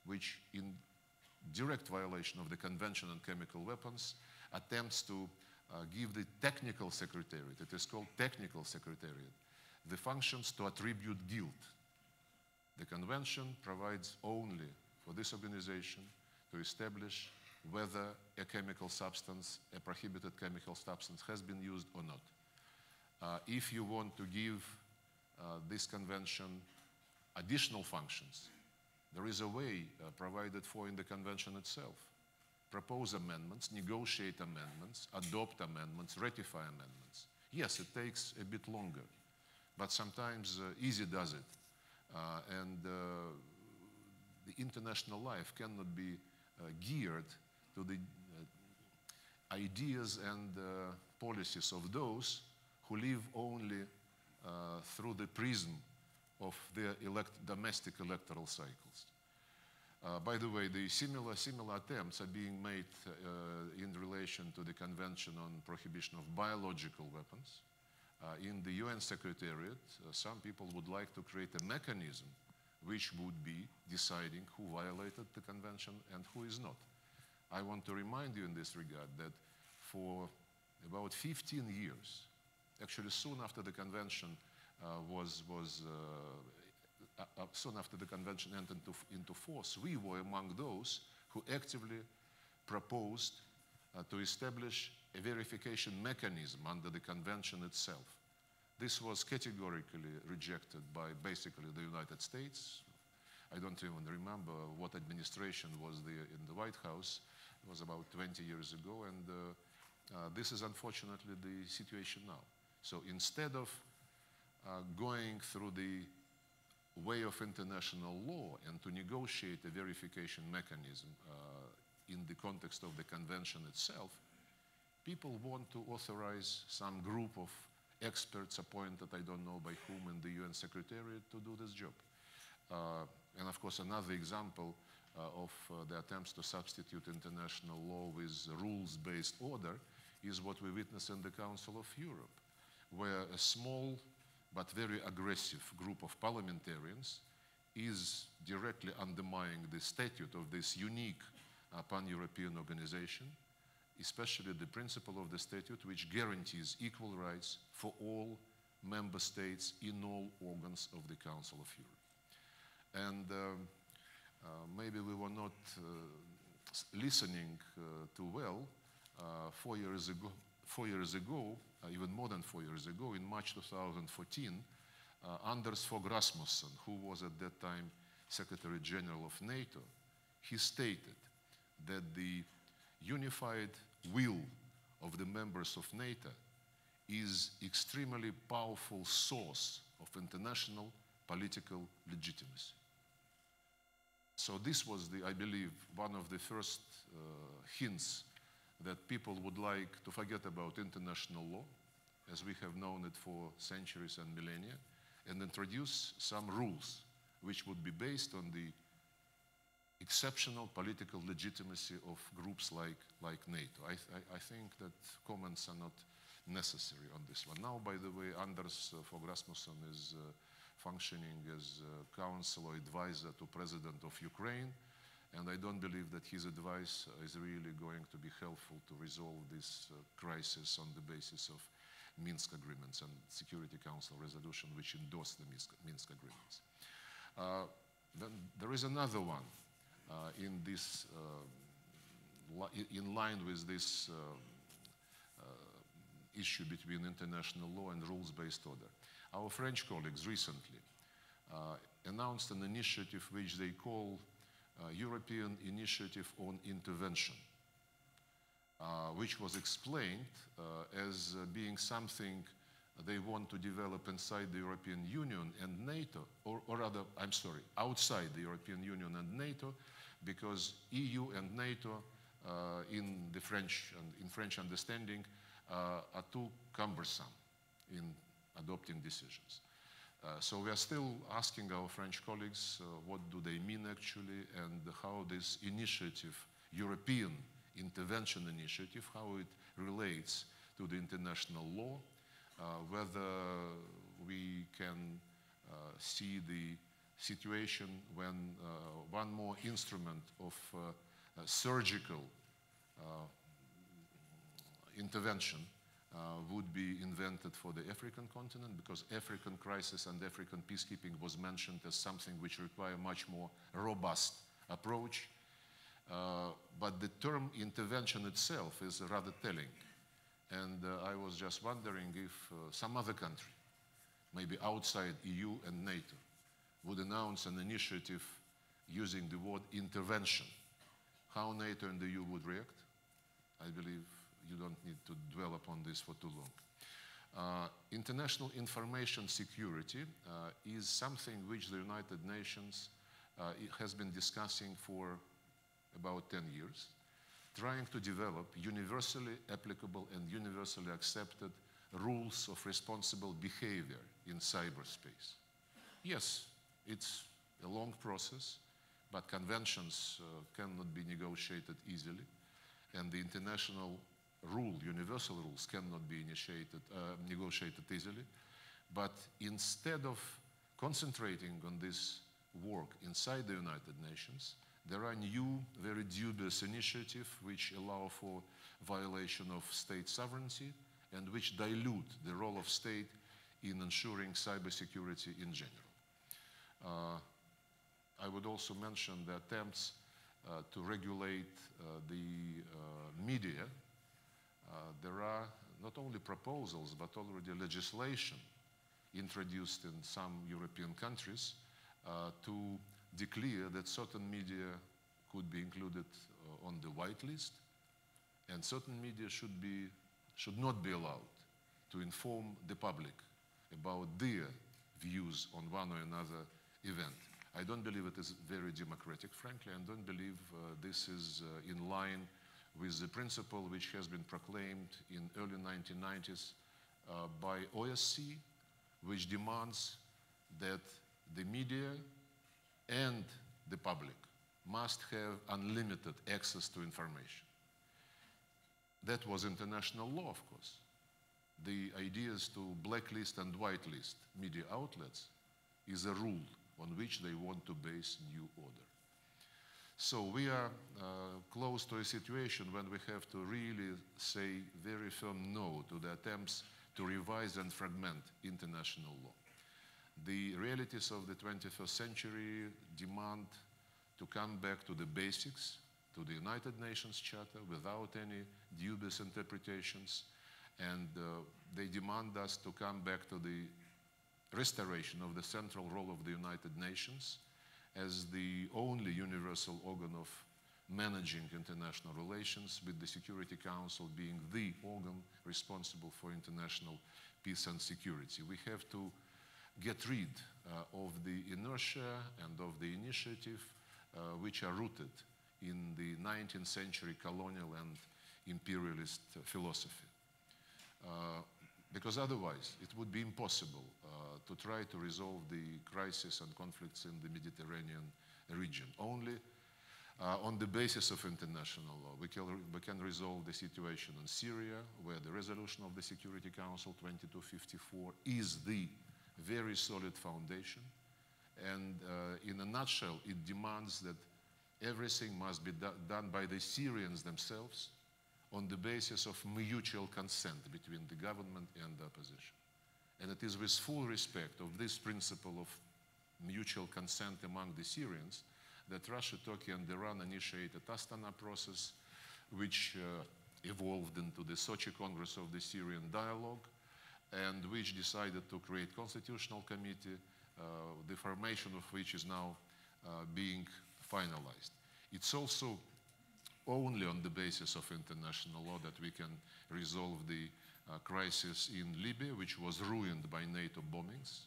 which, in direct violation of the Convention on Chemical Weapons, attempts to give the technical secretariat, it is called technical secretariat, the functions to attribute guilt. The Convention provides only for this organization to establish whether a chemical substance, a prohibited chemical substance, has been used or not. If you want to give this convention additional functions, there is a way provided for in the convention itself. Propose amendments, negotiate amendments, adopt amendments, ratify amendments. Yes, it takes a bit longer, but sometimes easy does it. The international life cannot be geared to the ideas and policies of those who live only through the prism of their domestic electoral cycles. By the way, the similar attempts are being made in relation to the Convention on Prohibition of Biological Weapons. In the UN Secretariat, some people would like to create a mechanism which would be deciding who violated the convention and who is not. I want to remind you in this regard that for about 15 years, actually soon after the convention soon after the convention entered into force, we were among those who actively proposed to establish a verification mechanism under the convention itself. This was categorically rejected by basically the United States. I don't even remember what administration was there in the White House. It was about 20 years ago, and this is unfortunately the situation now. So instead of going through the way of international law and to negotiate a verification mechanism in the context of the convention itself, people want to authorize some group of experts appointed, I don't know by whom, in the UN Secretariat to do this job. And of course, another example of the attempts to substitute international law with rules-based order is what we witness in the Council of Europe, where a small but very aggressive group of parliamentarians is directly undermining the statute of this unique pan-European organization, especially the principle of the statute which guarantees equal rights for all member states in all organs of the Council of Europe. And maybe we were not listening too well 4 years ago, even more than 4 years ago, in March 2014, Anders Fogh Rasmussen, who was at that time Secretary General of NATO, he stated that the unified will of the members of NATO is extremely powerful source of international political legitimacy. So this was, I believe, one of the first hints that people would like to forget about international law, as we have known it for centuries and millennia, and introduce some rules which would be based on the exceptional political legitimacy of groups like NATO. I think that comments are not necessary on this one. Now, by the way, Anders Fogh Rasmussen is functioning as counsel or advisor to President of Ukraine, and I don't believe that his advice is really going to be helpful to resolve this crisis on the basis of Minsk agreements and Security Council resolution which endorsed the Minsk agreements. Then there is another one in line with this issue between international law and rules-based order. Our French colleagues recently announced an initiative which they call European Initiative on Intervention, which was explained as being something they want to develop inside the European Union and NATO, or rather, I'm sorry, outside the European Union and NATO, because EU and NATO in French understanding are too cumbersome in adopting decisions. So we are still asking our French colleagues what do they mean actually, and how this initiative, European intervention initiative, how it relates to the international law, whether we can see the situation when one more instrument of surgical intervention would be invented for the African continent, because African crisis and African peacekeeping was mentioned as something which require much more robust approach. But the term intervention itself is rather telling. And I was just wondering if some other country, maybe outside EU and NATO, would announce an initiative using the word intervention. How NATO and the EU would react, I believe you don't need to dwell upon this for too long. International information security is something which the United Nations has been discussing for about 10 years, trying to develop universally applicable and universally accepted rules of responsible behavior in cyberspace. Yes, it's a long process, but conventions cannot be negotiated easily, and the international universal rules cannot be negotiated easily. But instead of concentrating on this work inside the United Nations, there are new, very dubious initiatives which allow for violation of state sovereignty and which dilute the role of state in ensuring cybersecurity in general. I would also mention the attempts to regulate the media. There are not only proposals but already legislation introduced in some European countries to declare that certain media could be included on the white list, and certain media should not be allowed to inform the public about their views on one or another event. I don't believe it is very democratic, frankly, and don't believe this is in line with the principle which has been proclaimed in early 1990s by OSCE, which demands that the media and the public must have unlimited access to information. That was international law, of course. The ideas to blacklist and whitelist media outlets is a rule on which they want to base new order. So we are close to a situation when we have to really say very firm no to the attempts to revise and fragment international law. The realities of the 21st century demand to come back to the basics, to the United Nations Charter without any dubious interpretations, and they demand us to come back to the restoration of the central role of the United Nations as the only universal organ of managing international relations, with the Security Council being the organ responsible for international peace and security. We have to get rid of the inertia and of the initiative which are rooted in the 19th century colonial and imperialist philosophy. Because otherwise it would be impossible to try to resolve the crisis and conflicts in the Mediterranean region. Only on the basis of international law we can resolve the situation in Syria, where the resolution of the Security Council 2254 is the very solid foundation. And in a nutshell, it demands that everything must be done by the Syrians themselves on the basis of mutual consent between the government and the opposition. And it is with full respect of this principle of mutual consent among the Syrians that Russia, Turkey, and Iran initiated Astana process, which evolved into the Sochi Congress of the Syrian Dialogue, and which decided to create constitutional committee, the formation of which is now being finalized. It's also only on the basis of international law that we can resolve the crisis in Libya, which was ruined by NATO bombings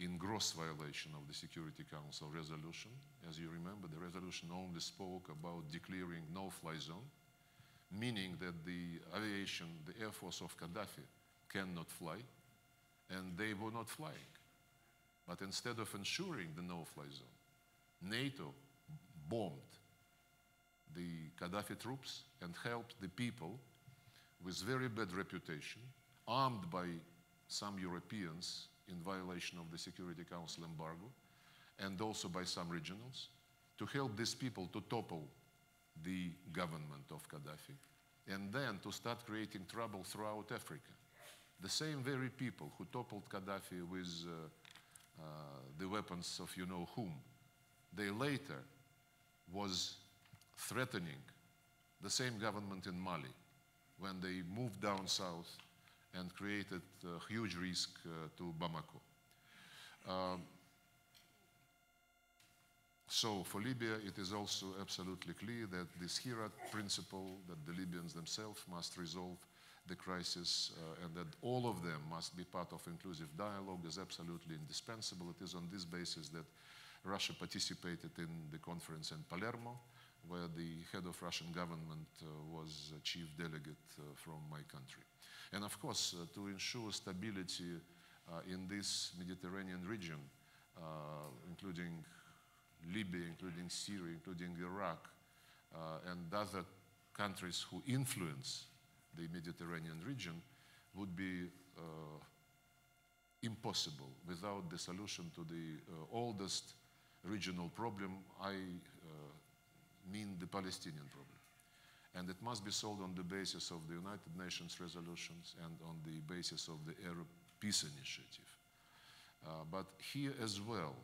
in gross violation of the Security Council resolution. As you remember, the resolution only spoke about declaring no-fly zone, meaning that the aviation, the air force of Gaddafi cannot fly, and they were not flying. But instead of ensuring the no-fly zone, NATO bombed the Gaddafi troops and helped the people with very bad reputation, armed by some Europeans in violation of the Security Council embargo, and also by some regionals, to help these people to topple the government of Gaddafi, and then to start creating trouble throughout Africa. The same very people who toppled Gaddafi with the weapons of you-know-whom, they later was threatening the same government in Mali when they moved down south and created a huge risk to Bamako. So for Libya, it is also absolutely clear that this Herat principle, that the Libyans themselves must resolve the crisis and that all of them must be part of inclusive dialogue, is absolutely indispensable. It is on this basis that Russia participated in the conference in Palermo, where the head of Russian government was chief delegate from my country. And of course, to ensure stability in this Mediterranean region, including Libya, including Syria, including Iraq, and other countries who influence the Mediterranean region, would be impossible without the solution to the oldest regional problem, I mean the Palestinian problem. And it must be solved on the basis of the United Nations resolutions and on the basis of the Arab Peace Initiative. But here as well,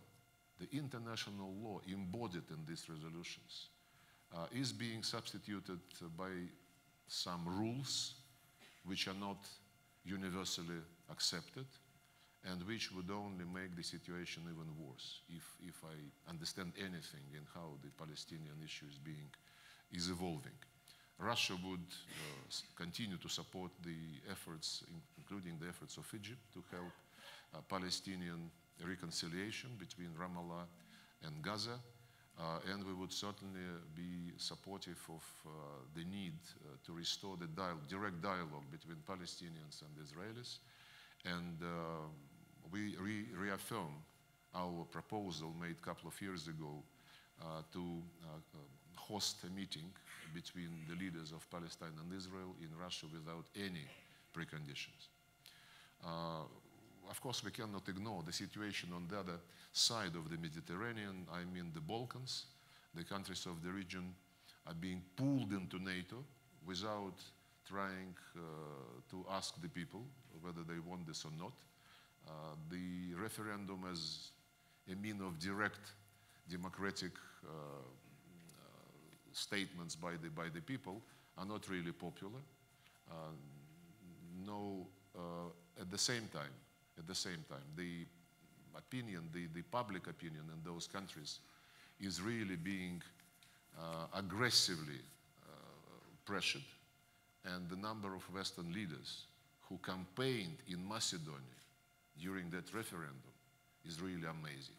the international law embodied in these resolutions is being substituted by some rules which are not universally accepted and which would only make the situation even worse if I understand anything in how the Palestinian issue is evolving. Russia would continue to support the efforts, including the efforts of Egypt, to help Palestinian reconciliation between Ramallah and Gaza, and we would certainly be supportive of the need to restore the direct dialogue between Palestinians and Israelis, and we reaffirm our proposal made a couple of years ago to host a meeting between the leaders of Palestine and Israel in Russia without any preconditions. Of course, we cannot ignore the situation on the other side of the Mediterranean. I mean the Balkans. The countries of the region are being pulled into NATO without trying to ask the people whether they want this or not. The referendum as a means of direct democratic statements by the people are not really popular. At the same time, the public opinion in those countries is really being aggressively pressured, and the number of Western leaders who campaigned in Macedonia during that referendum is really amazing.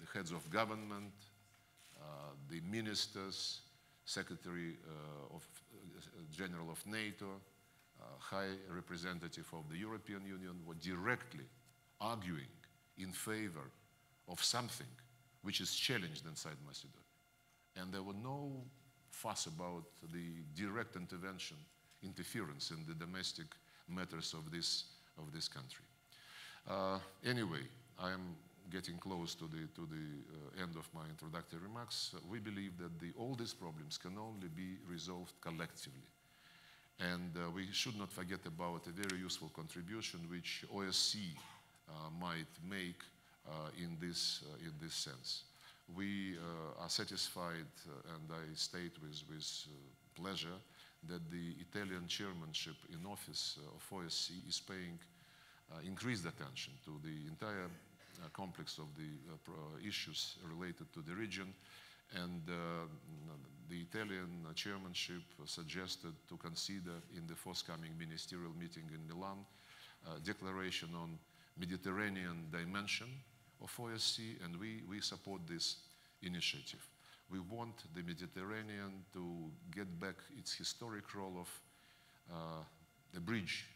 The heads of government, the ministers, Secretary General of NATO, High Representative of the European Union were directly arguing in favor of something which is challenged inside Macedonia. And there were no fuss about the direct interference in the domestic matters of this country. Anyway, I am getting close to the end of my introductory remarks. We believe that all these problems can only be resolved collectively. And we should not forget about a very useful contribution which OSCE might make in this sense. We are satisfied, and I state with pleasure, that the Italian chairmanship in office of OSCE is paying increased attention to the entire complex of the issues related to the region, and the Italian chairmanship suggested to consider in the forthcoming ministerial meeting in Milan a declaration on Mediterranean dimension of OSCE, and we support this initiative. We want the Mediterranean to get back its historic role of the bridge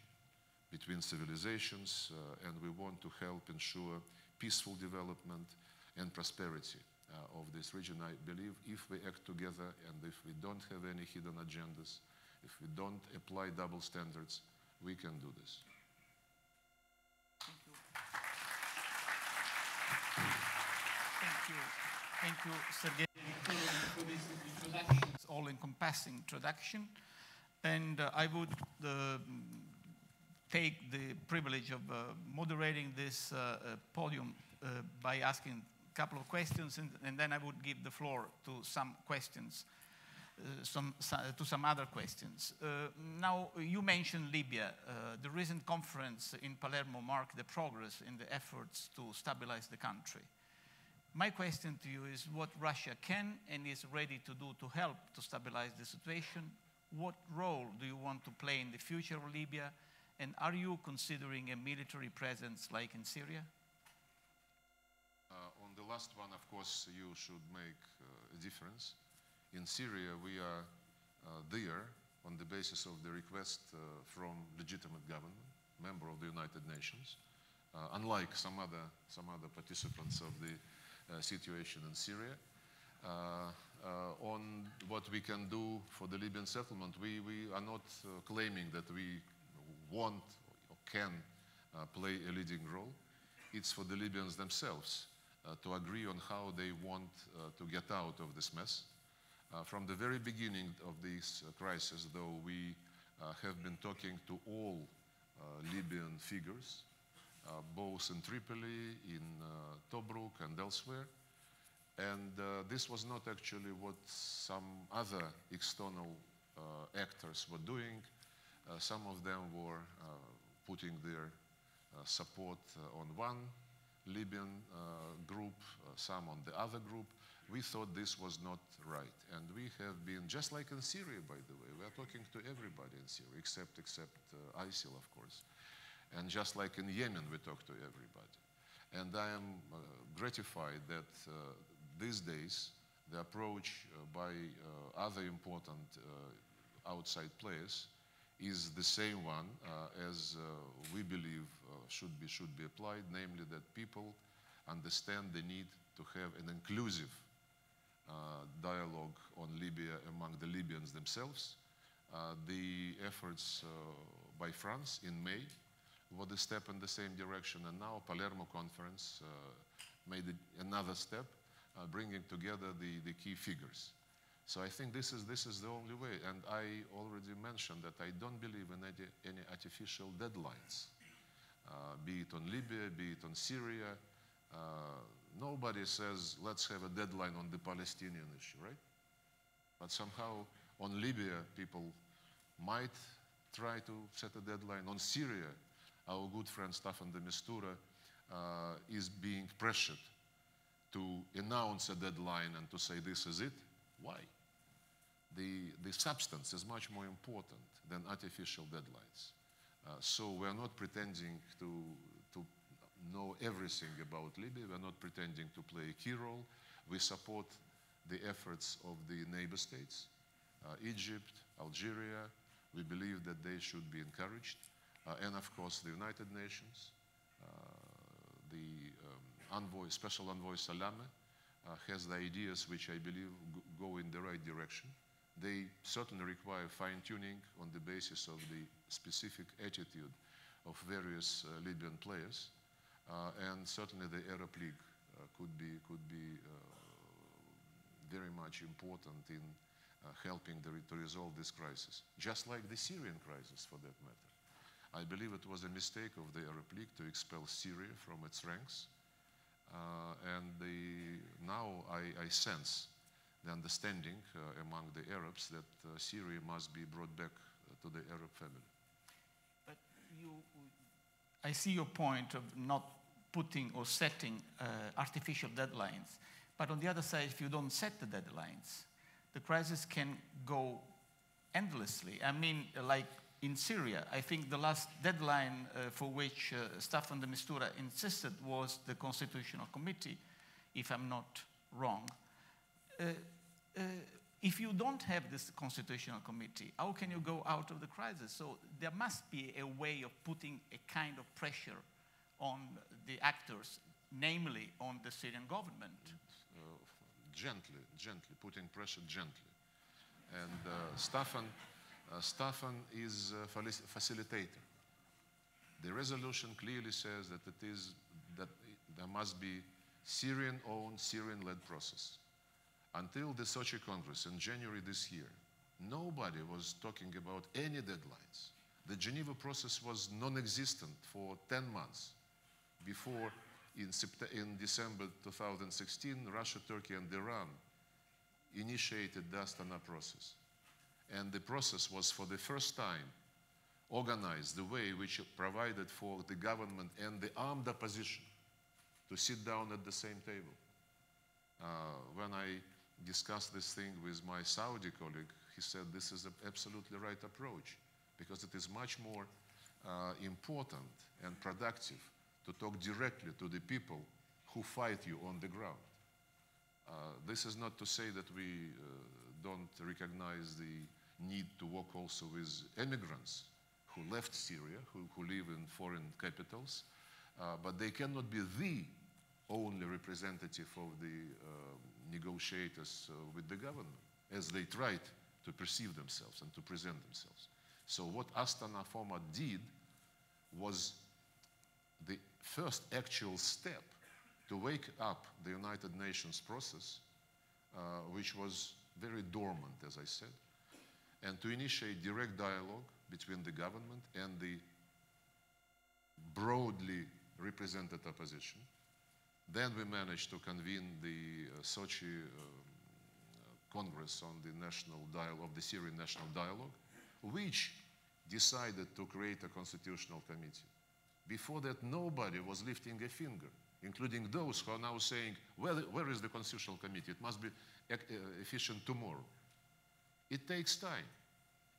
between civilizations, and we want to help ensure peaceful development and prosperity of this region. I believe if we act together and if we don't have any hidden agendas, if we don't apply double standards, we can do this. Thank you, Sergei, for this introduction. It's all-encompassing introduction. And I would take the privilege of moderating this podium by asking a couple of questions, and then I would give the floor to some questions, to some other questions. Now, you mentioned Libya. The recent conference in Palermo marked the progress in the efforts to stabilize the country. My question to you is what Russia can and is ready to do to help to stabilize the situation. What role do you want to play in the future of Libya? And are you considering a military presence like in Syria? On the last one, of course, you should make a difference. In Syria, we are there on the basis of the request from legitimate government, member of the United Nations, unlike some other participants of the situation in Syria. On what we can do for the Libyan settlement, we are not claiming that we want or can play a leading role. It's for the Libyans themselves to agree on how they want to get out of this mess. From the very beginning of this crisis, though, we have been talking to all Libyan figures, both in Tripoli, in Tobruk, and elsewhere. And this was not actually what some other external actors were doing. Some of them were putting their support on one Libyan group, some on the other group. We thought this was not right. And we have been, just like in Syria, by the way, we are talking to everybody in Syria, except ISIL, of course. And just like in Yemen, we talk to everybody. And I am gratified that these days, the approach by other important outside players is the same one as we believe should be applied, namely that people understand the need to have an inclusive dialogue on Libya among the Libyans themselves. The efforts by France in May was a step in the same direction, and now Palermo conference made another step, bringing together the key figures. So I think this is the only way, and I already mentioned that I don't believe in any artificial deadlines, be it on Libya, be it on Syria. Nobody says, let's have a deadline on the Palestinian issue, right? But somehow on Libya, people might try to set a deadline. On Syria, our good friend Staffan de Mistura is being pressured to announce a deadline and to say this is it. Why? The substance is much more important than artificial deadlines. So we're not pretending to know everything about Libya. We're not pretending to play a key role. We support the efforts of the neighbor states, Egypt, Algeria. We believe that they should be encouraged. And of course, the United Nations, the Special Envoy Salame has the ideas which I believe go in the right direction. They certainly require fine-tuning on the basis of the specific attitude of various Libyan players. And certainly the Arab League could be very much important in helping to resolve this crisis, just like the Syrian crisis for that matter. I believe it was a mistake of the Arab League to expel Syria from its ranks. And now I sense the understanding among the Arabs that Syria must be brought back to the Arab family. But I see your point of not putting or setting artificial deadlines. But on the other side, if you don't set the deadlines, the crisis can go endlessly. I mean, like in Syria, I think the last deadline for which Staffan de Mistura insisted was the Constitutional Committee, if I'm not wrong. If you don't have this Constitutional Committee, how can you go out of the crisis? So there must be a way of putting a kind of pressure on the actors, namely on the Syrian government. Gently, putting pressure gently. And Staffan is a facilitator. The resolution clearly says that there must be Syrian-owned, Syrian-led process. Until the Sochi Congress in January this year, nobody was talking about any deadlines. The Geneva process was non-existent for 10 months before, in December 2016, Russia, Turkey, and Iran initiated the Astana process. And the process was for the first time organized the way which provided for the government and the armed opposition to sit down at the same table. I discussed this thing with my Saudi colleague, he said this is an absolutely right approach, because it is much more important and productive to talk directly to the people who fight you on the ground. This is not to say that we don't recognize the need to work also with immigrants who left Syria, who live in foreign capitals, but they cannot be the only representative of the negotiators with the government, as they tried to perceive themselves and to present themselves. So what Astana format did was the first actual step to wake up the United Nations process, which was very dormant, as I said, and to initiate direct dialogue between the government and the broadly represented opposition. Then we managed to convene the Sochi Congress on the national dialogue, of the Syrian National Dialogue, which decided to create a constitutional committee. Before that, nobody was lifting a finger, including those who are now saying, well, where is the constitutional committee? It must be efficient tomorrow. It takes time.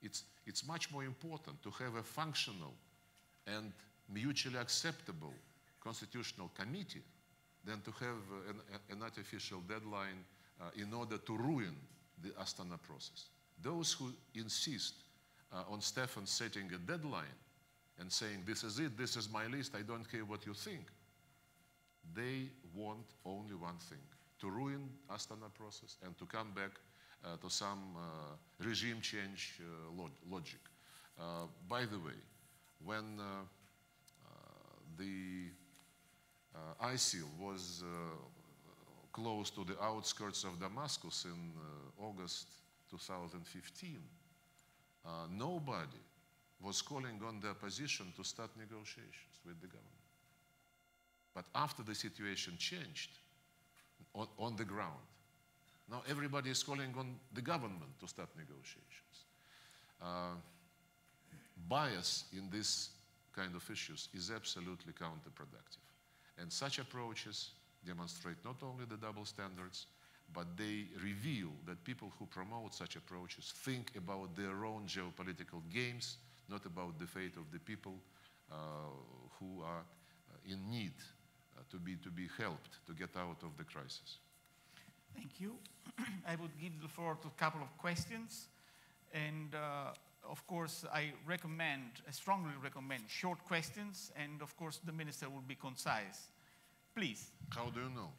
It's much more important to have a functional and mutually acceptable constitutional committee than to have an artificial deadline in order to ruin the Astana process. Those who insist on Stefan setting a deadline and saying, this is it, this is my list, I don't care what you think, they want only one thing, to ruin Astana process and to come back to some regime change logic. By the way, when the ISIL was close to the outskirts of Damascus in August 2015, nobody was calling on the opposition to start negotiations with the government. But after the situation changed on the ground, now everybody is calling on the government to start negotiations. Bias in this kind of issues is absolutely counterproductive. And such approaches demonstrate not only the double standards, but they reveal that people who promote such approaches think about their own geopolitical games, not about the fate of the people who are in need to be helped to get out of the crisis. Thank you. I would give the floor to a couple of questions. And of course, I strongly recommend short questions. And of course, the minister will be concise. Please. How do you know?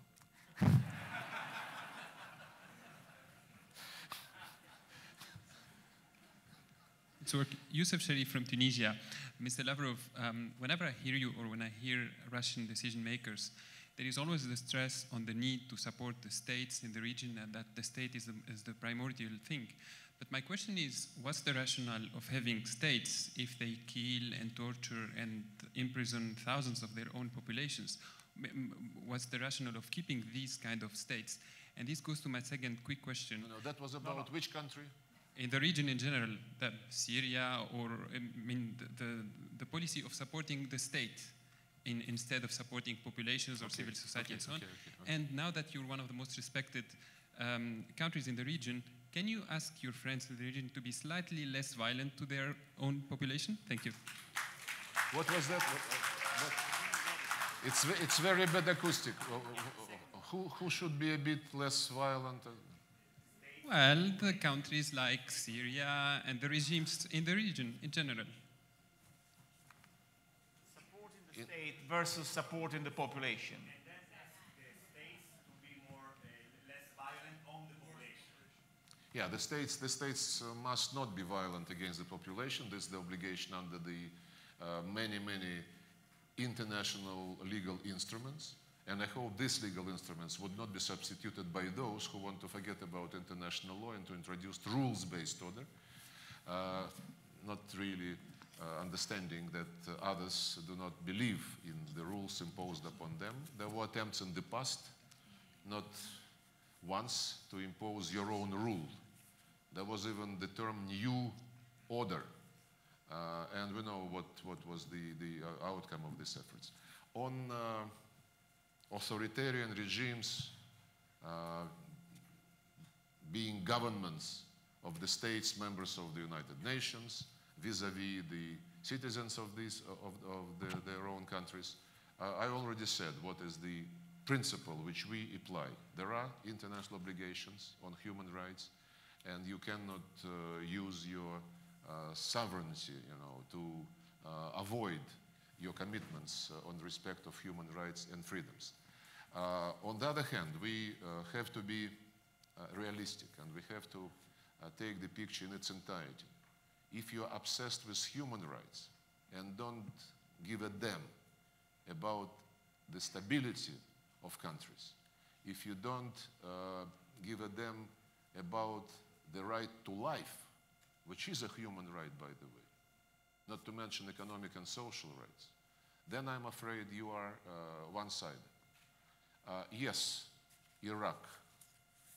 So, Youssef Sharif from Tunisia. Mr. Lavrov, whenever I hear you or when I hear Russian decision makers, there is always the stress on the need to support the states in the region and that the state is the primordial thing. But my question is, what's the rationale of having states if they kill and torture and imprison thousands of their own populations? What's the rationale of keeping these kind of states? And this goes to my second quick question. No, that was about which country? In the region in general, that Syria, or I mean, the policy of supporting the state instead of supporting populations or civil society and so on. And now that you're one of the most respected countries in the region, can you ask your friends in the region to be slightly less violent to their own population? Thank you. What was that? It's very bad acoustic. Who should be a bit less violent? Well, the countries like Syria and the regimes in the region in general. Supporting the state versus supporting the population. Yeah, the states must not be violent against the population. This is the obligation under the many international legal instruments. And I hope these legal instruments would not be substituted by those who want to forget about international law and to introduce rules-based order, not really understanding that others do not believe in the rules imposed upon them. There were attempts in the past, not once, to impose your own rule. There was even the term new order, and we know what was the outcome of these efforts. On authoritarian regimes, governments of the states members of the United Nations vis-à-vis the citizens of their own countries. I already said what is the principle which we apply. There are international obligations on human rights, and you cannot use your sovereignty, to avoid your commitments on respect of human rights and freedoms. On the other hand, we have to be realistic, and we have to take the picture in its entirety. If you're obsessed with human rights and don't give a damn about the stability of countries, if you don't give a damn about the right to life, which is a human right, by the way, not to mention economic and social rights, then I'm afraid you are one-sided. Yes, Iraq,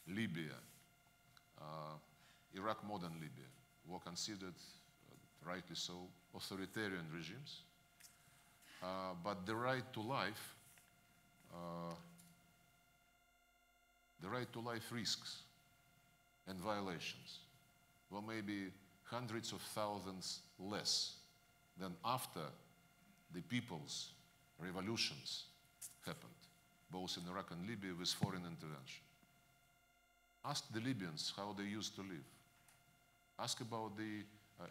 Libya, Iraq more than Libya, were considered, rightly so, authoritarian regimes. But the right to life risks and violations were maybe hundreds of thousands less than after the people's revolutions happened, both in Iraq and Libya, with foreign intervention. Ask the Libyans how they used to live. Ask about the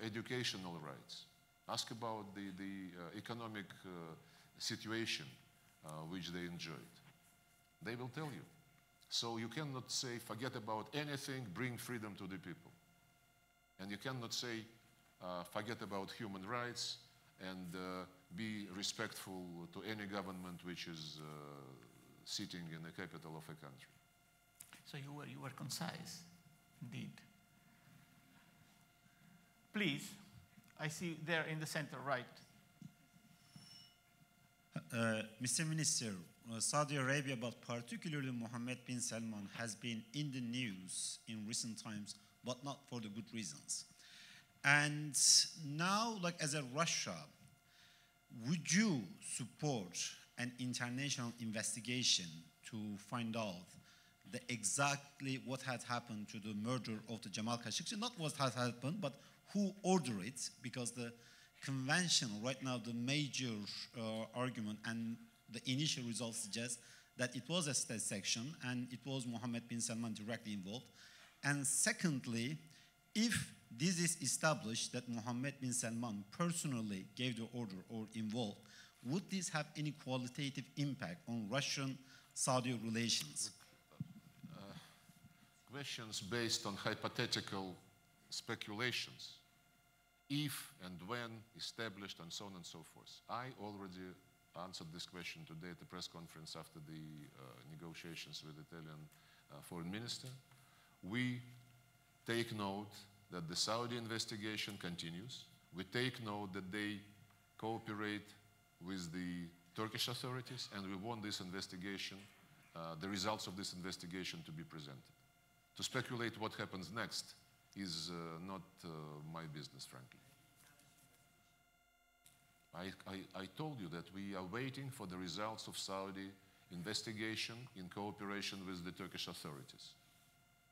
educational rights. Ask about the economic situation which they enjoyed. They will tell you. So you cannot say, forget about anything, bring freedom to the people. And you cannot say, forget about human rights and be respectful to any government which is sitting in the capital of a country. So you were concise, indeed. Please, I see there in the center, right. Mr. Minister, Saudi Arabia, but particularly Mohammed bin Salman, has been in the news in recent times, but not for the good reasons. And now, like as a Russia, would you support an international investigation to find out exactly what had happened to the murder of the Jamal Khashoggi? Not what had happened, but who ordered it, because the convention right now, the major argument and the initial results suggest that it was a state section and it was Mohammed bin Salman directly involved. And secondly, if this is established that Mohammed bin Salman personally gave the order or involved, would this have any qualitative impact on Russian-Saudi relations? Questions based on hypothetical speculations, if and when established, and so on and so forth. I already answered this question today at the press conference after the negotiations with the Italian foreign minister. We take note that the Saudi investigation continues. We take note that they cooperate with the Turkish authorities, and we want this investigation, the results of this investigation, to be presented. To speculate what happens next is not my business, frankly. I told you that we are waiting for the results of Saudi investigation in cooperation with the Turkish authorities.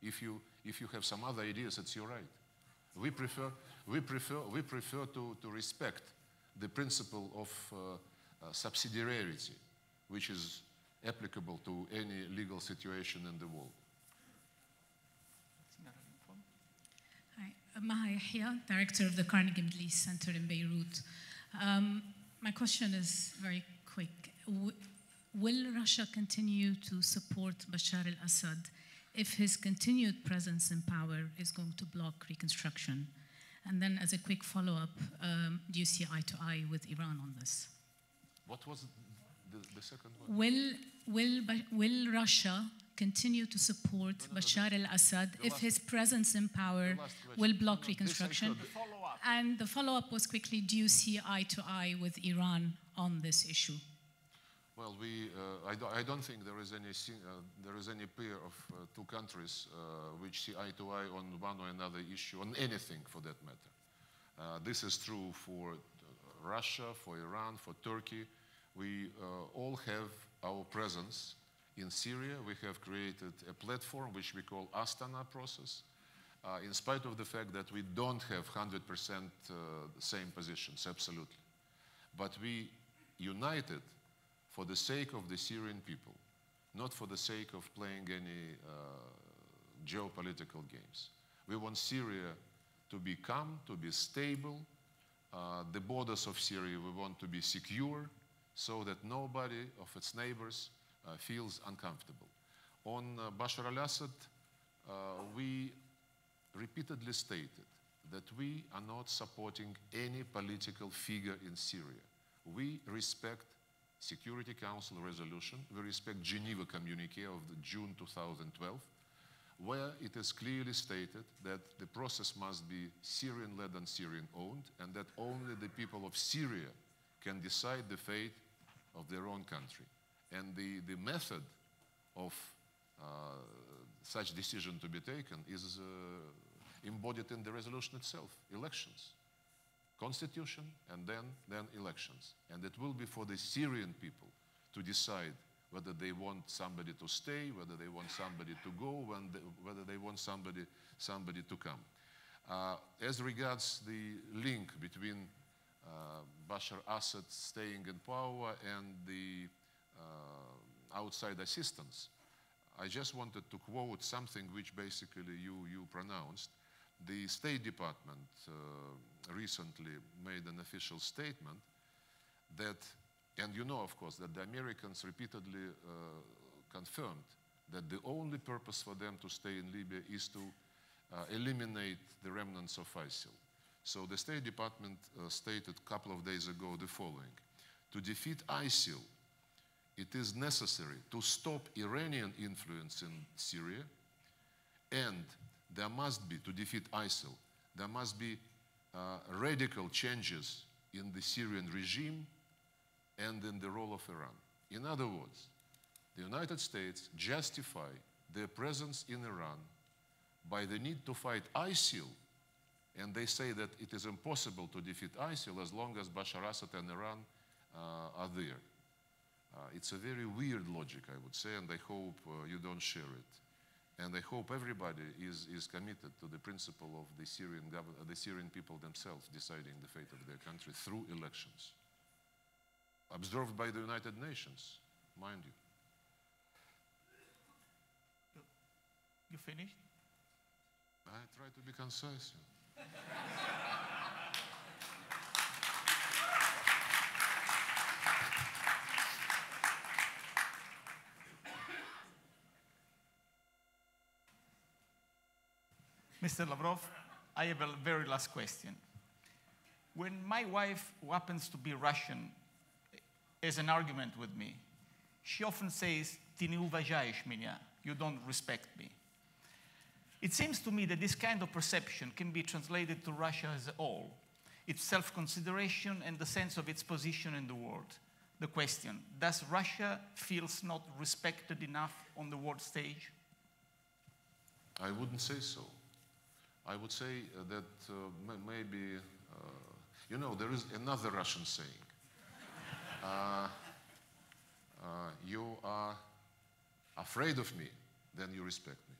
If you have some other ideas, it's your right. We prefer to respect the principle of subsidiarity, which is applicable to any legal situation in the world. Hi, Maha Yahya, Director of the Carnegie Middle East Center in Beirut. My question is very quick. Will Russia continue to support Bashar al-Assad if his continued presence in power is going to block reconstruction? And then as a quick follow-up, do you see eye to eye with Iran on this? What was the second one? Will Russia continue to support Bashar al-Assad if his presence in power will block reconstruction? And the follow-up was quickly, do you see eye to eye with Iran on this issue? Well, I don't think there is any pair of two countries which see eye to eye on one or another issue, on anything for that matter. This is true for Russia, for Iran, for Turkey. We all have our presence in Syria. We have created a platform which we call Astana process. in spite of the fact that we don't have 100% the same positions, absolutely. But we united for the sake of the Syrian people, not for the sake of playing any geopolitical games. We want Syria to be calm, to be stable. The borders of Syria we want to be secure so that nobody of its neighbors feels uncomfortable. On Bashar al-Assad, we repeatedly stated that we are not supporting any political figure in Syria. We respect Security Council resolution, we respect Geneva Communique of June 2012, where it is clearly stated that the process must be Syrian-led and Syrian-owned, and that only the people of Syria can decide the fate of their own country. And the method of such decision to be taken is embodied in the resolution itself: elections, constitution, and then elections. And it will be for the Syrian people to decide whether they want somebody to stay, whether they want somebody to go, whether they want somebody to come. As regards the link between Bashar Assad staying in power and the outside assistance, I just wanted to quote something which basically you pronounced. The State Department recently made an official statement that, and you know, of course, that the Americans repeatedly confirmed that the only purpose for them to stay in Libya is to eliminate the remnants of ISIL. So the State Department stated a couple of days ago the following: to defeat ISIL, it is necessary to stop Iranian influence in Syria, and there must be, to defeat ISIL, there must be radical changes in the Syrian regime and in the role of Iran. In other words, the United States justify their presence in Iran by the need to fight ISIL, and they say that it is impossible to defeat ISIL as long as Bashar Assad and Iran are there. It's a very weird logic, I would say, and I hope you don't share it. And I hope everybody is committed to the principle of the Syrian people themselves deciding the fate of their country through elections, observed by the United Nations, mind you. You finished? I try to be concise. Mr. Lavrov, I have a very last question. When my wife, who happens to be Russian, has an argument with me, she often says, "Ty neuvažaješ меня," you don't respect me. It seems to me that this kind of perception can be translated to Russia as a whole, its self-consideration and the sense of its position in the world. The question, does Russia feel not respected enough on the world stage? I wouldn't say so. I would say that maybe, you know, there is another Russian saying. You are afraid of me, then you respect me.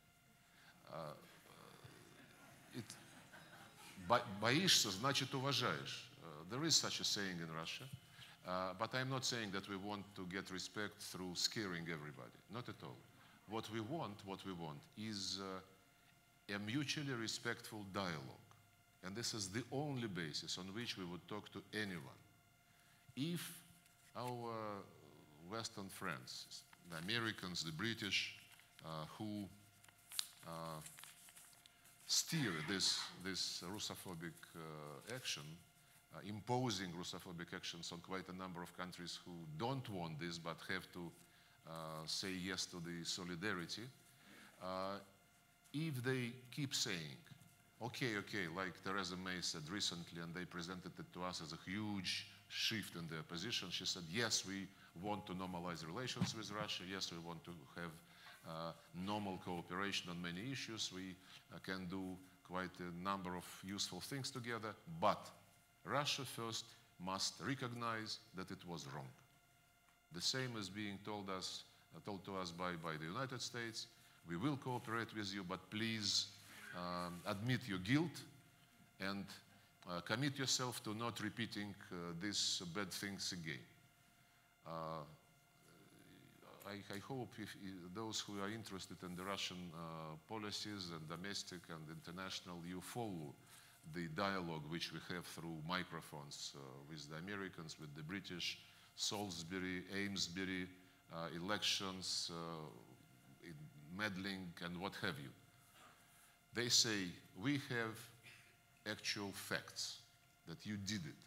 Боишься, значит уважаешь. There is such a saying in Russia, but I'm not saying that we want to get respect through scaring everybody. Not at all. What we want is a mutually respectful dialogue. And this is the only basis on which we would talk to anyone. If our Western friends, the Americans, the British, who steer this Russophobic action, imposing Russophobic actions on quite a number of countries who don't want this but have to say yes to the solidarity, if they keep saying, okay, like Theresa May said recently, and they presented it to us as a huge shift in their position. She said, yes, we want to normalize relations with Russia. Yes, we want to have normal cooperation on many issues. We can do quite a number of useful things together. But Russia first must recognize that it was wrong. The same is being told to us by the United States. We will cooperate with you, but please admit your guilt and commit yourself to not repeating these bad things again. I hope if those who are interested in the Russian policies and domestic and international, you follow the dialogue which we have through microphones with the Americans, with the British, Salisbury, Amesbury, elections, meddling, and what have you. They say, we have actual facts that you did it.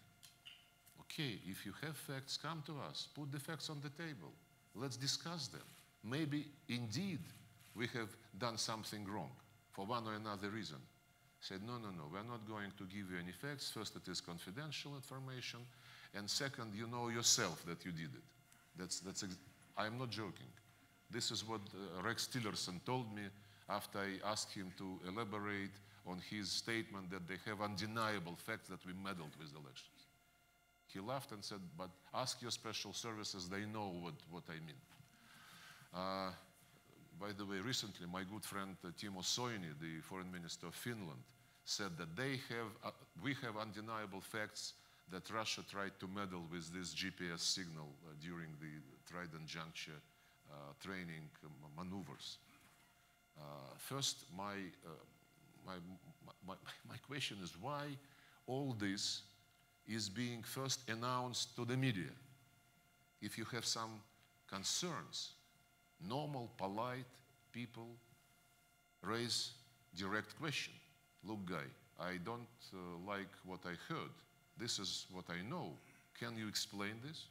Okay, if you have facts, come to us. Put the facts on the table. Let's discuss them. Maybe indeed we have done something wrong for one or another reason. Said, no, we're not going to give you any facts. First, it is confidential information. And second, you know yourself that you did it. I'm not joking. This is what Rex Tillerson told me after I asked him to elaborate on his statement that they have undeniable facts that we meddled with elections. He laughed and said, but ask your special services, they know what I mean. By the way, recently my good friend Timo Soini, the foreign minister of Finland, said that we have undeniable facts that Russia tried to meddle with this GPS signal during the Trident Juncture training maneuvers. First, my question is why all this is being first announced to the media. If you have some concerns, normal, polite people raise direct question. Look, guy, I don't like what I heard. This is what I know. Can you explain this?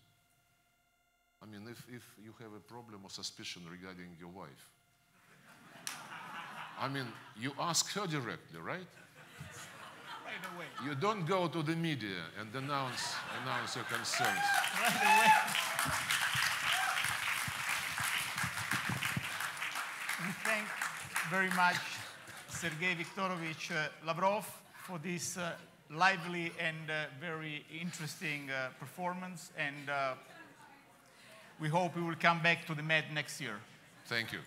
I mean, if you have a problem or suspicion regarding your wife, I mean, you ask her directly, right? Right away. You don't go to the media and announce your concerns. Right away. We thank very much Sergei Viktorovich Lavrov for this lively and very interesting performance, and we hope we will come back to the Med next year. Thank you.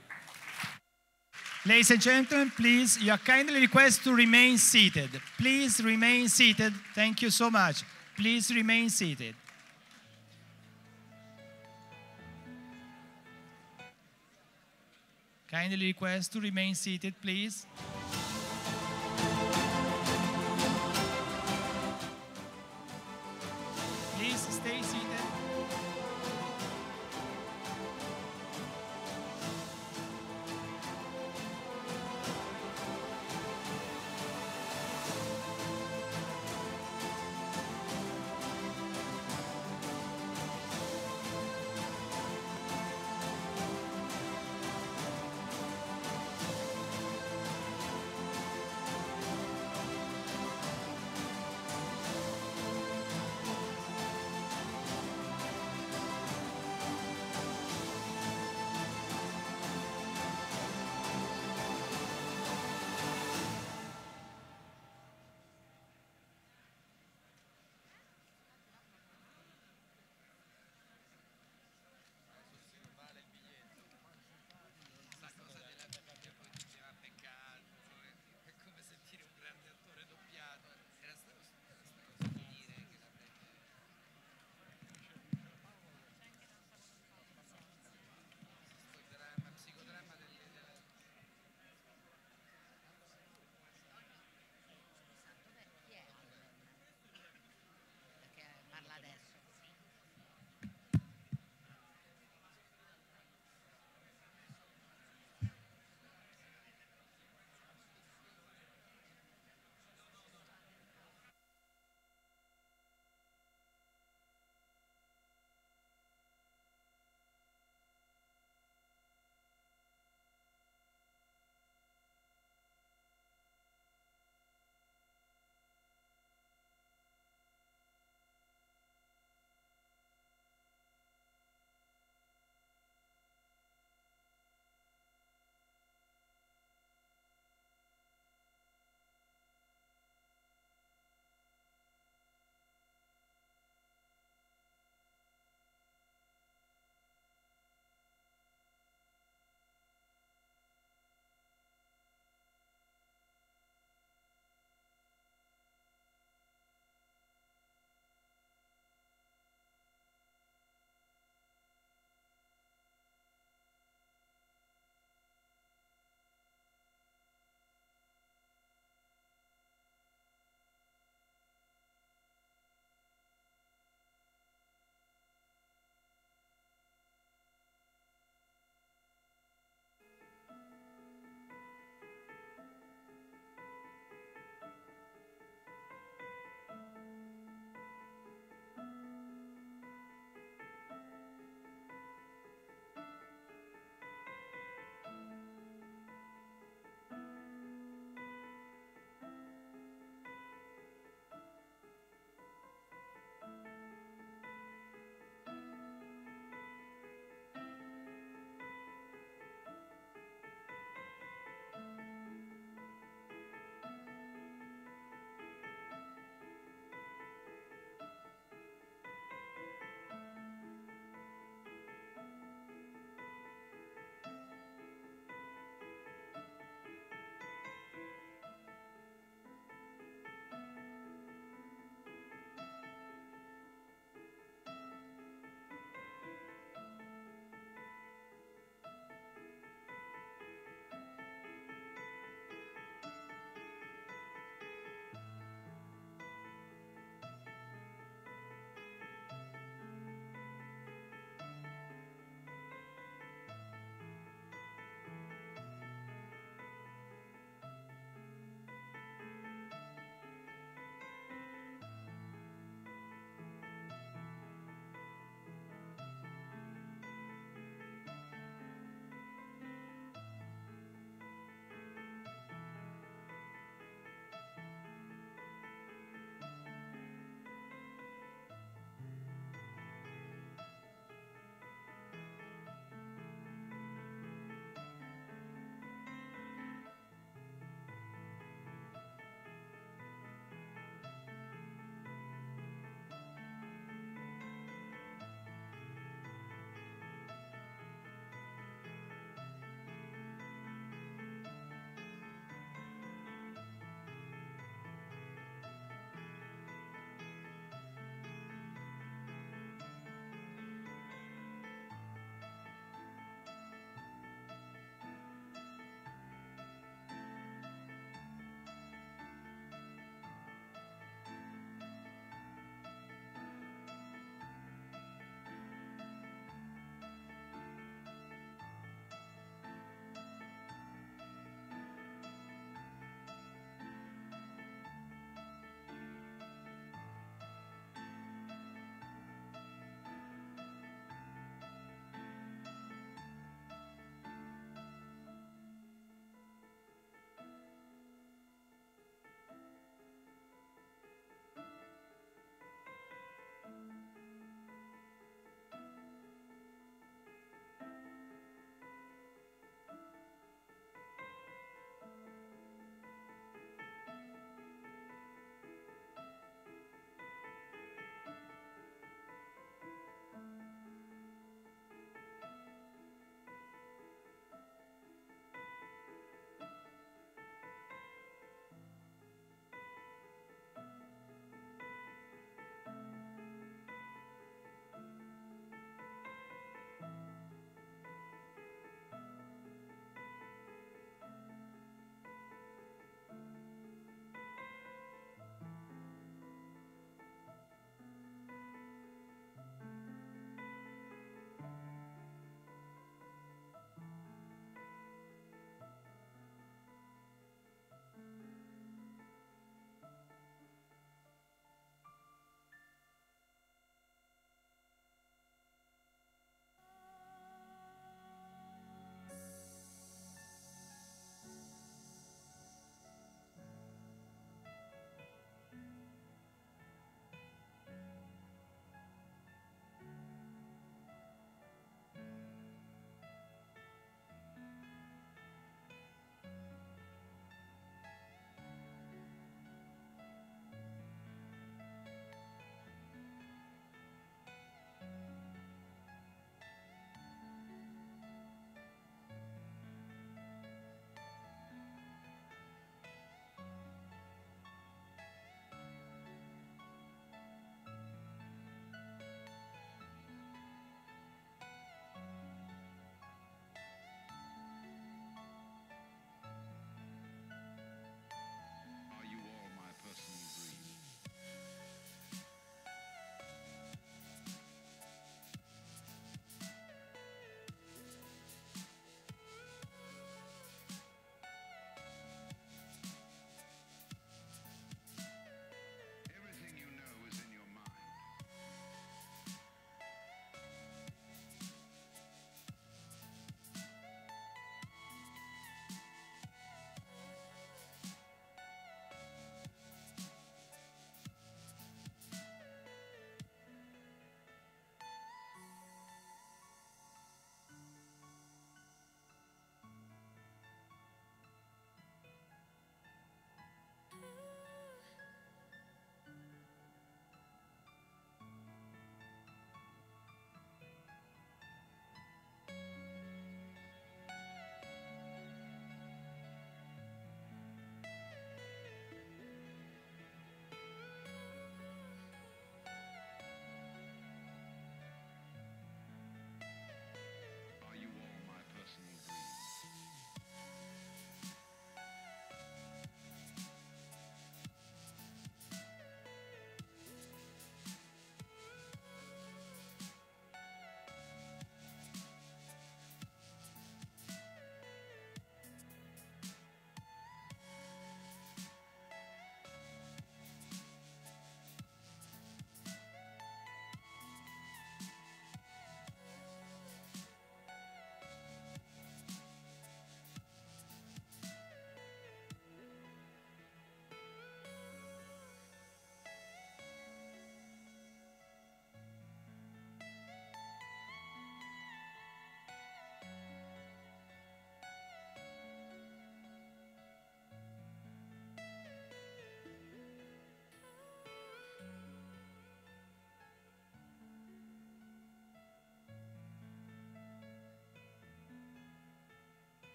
Ladies and gentlemen, please, you are kindly requested to remain seated. Please remain seated. Thank you so much. Please remain seated. Kindly request to remain seated, please. Please stay seated.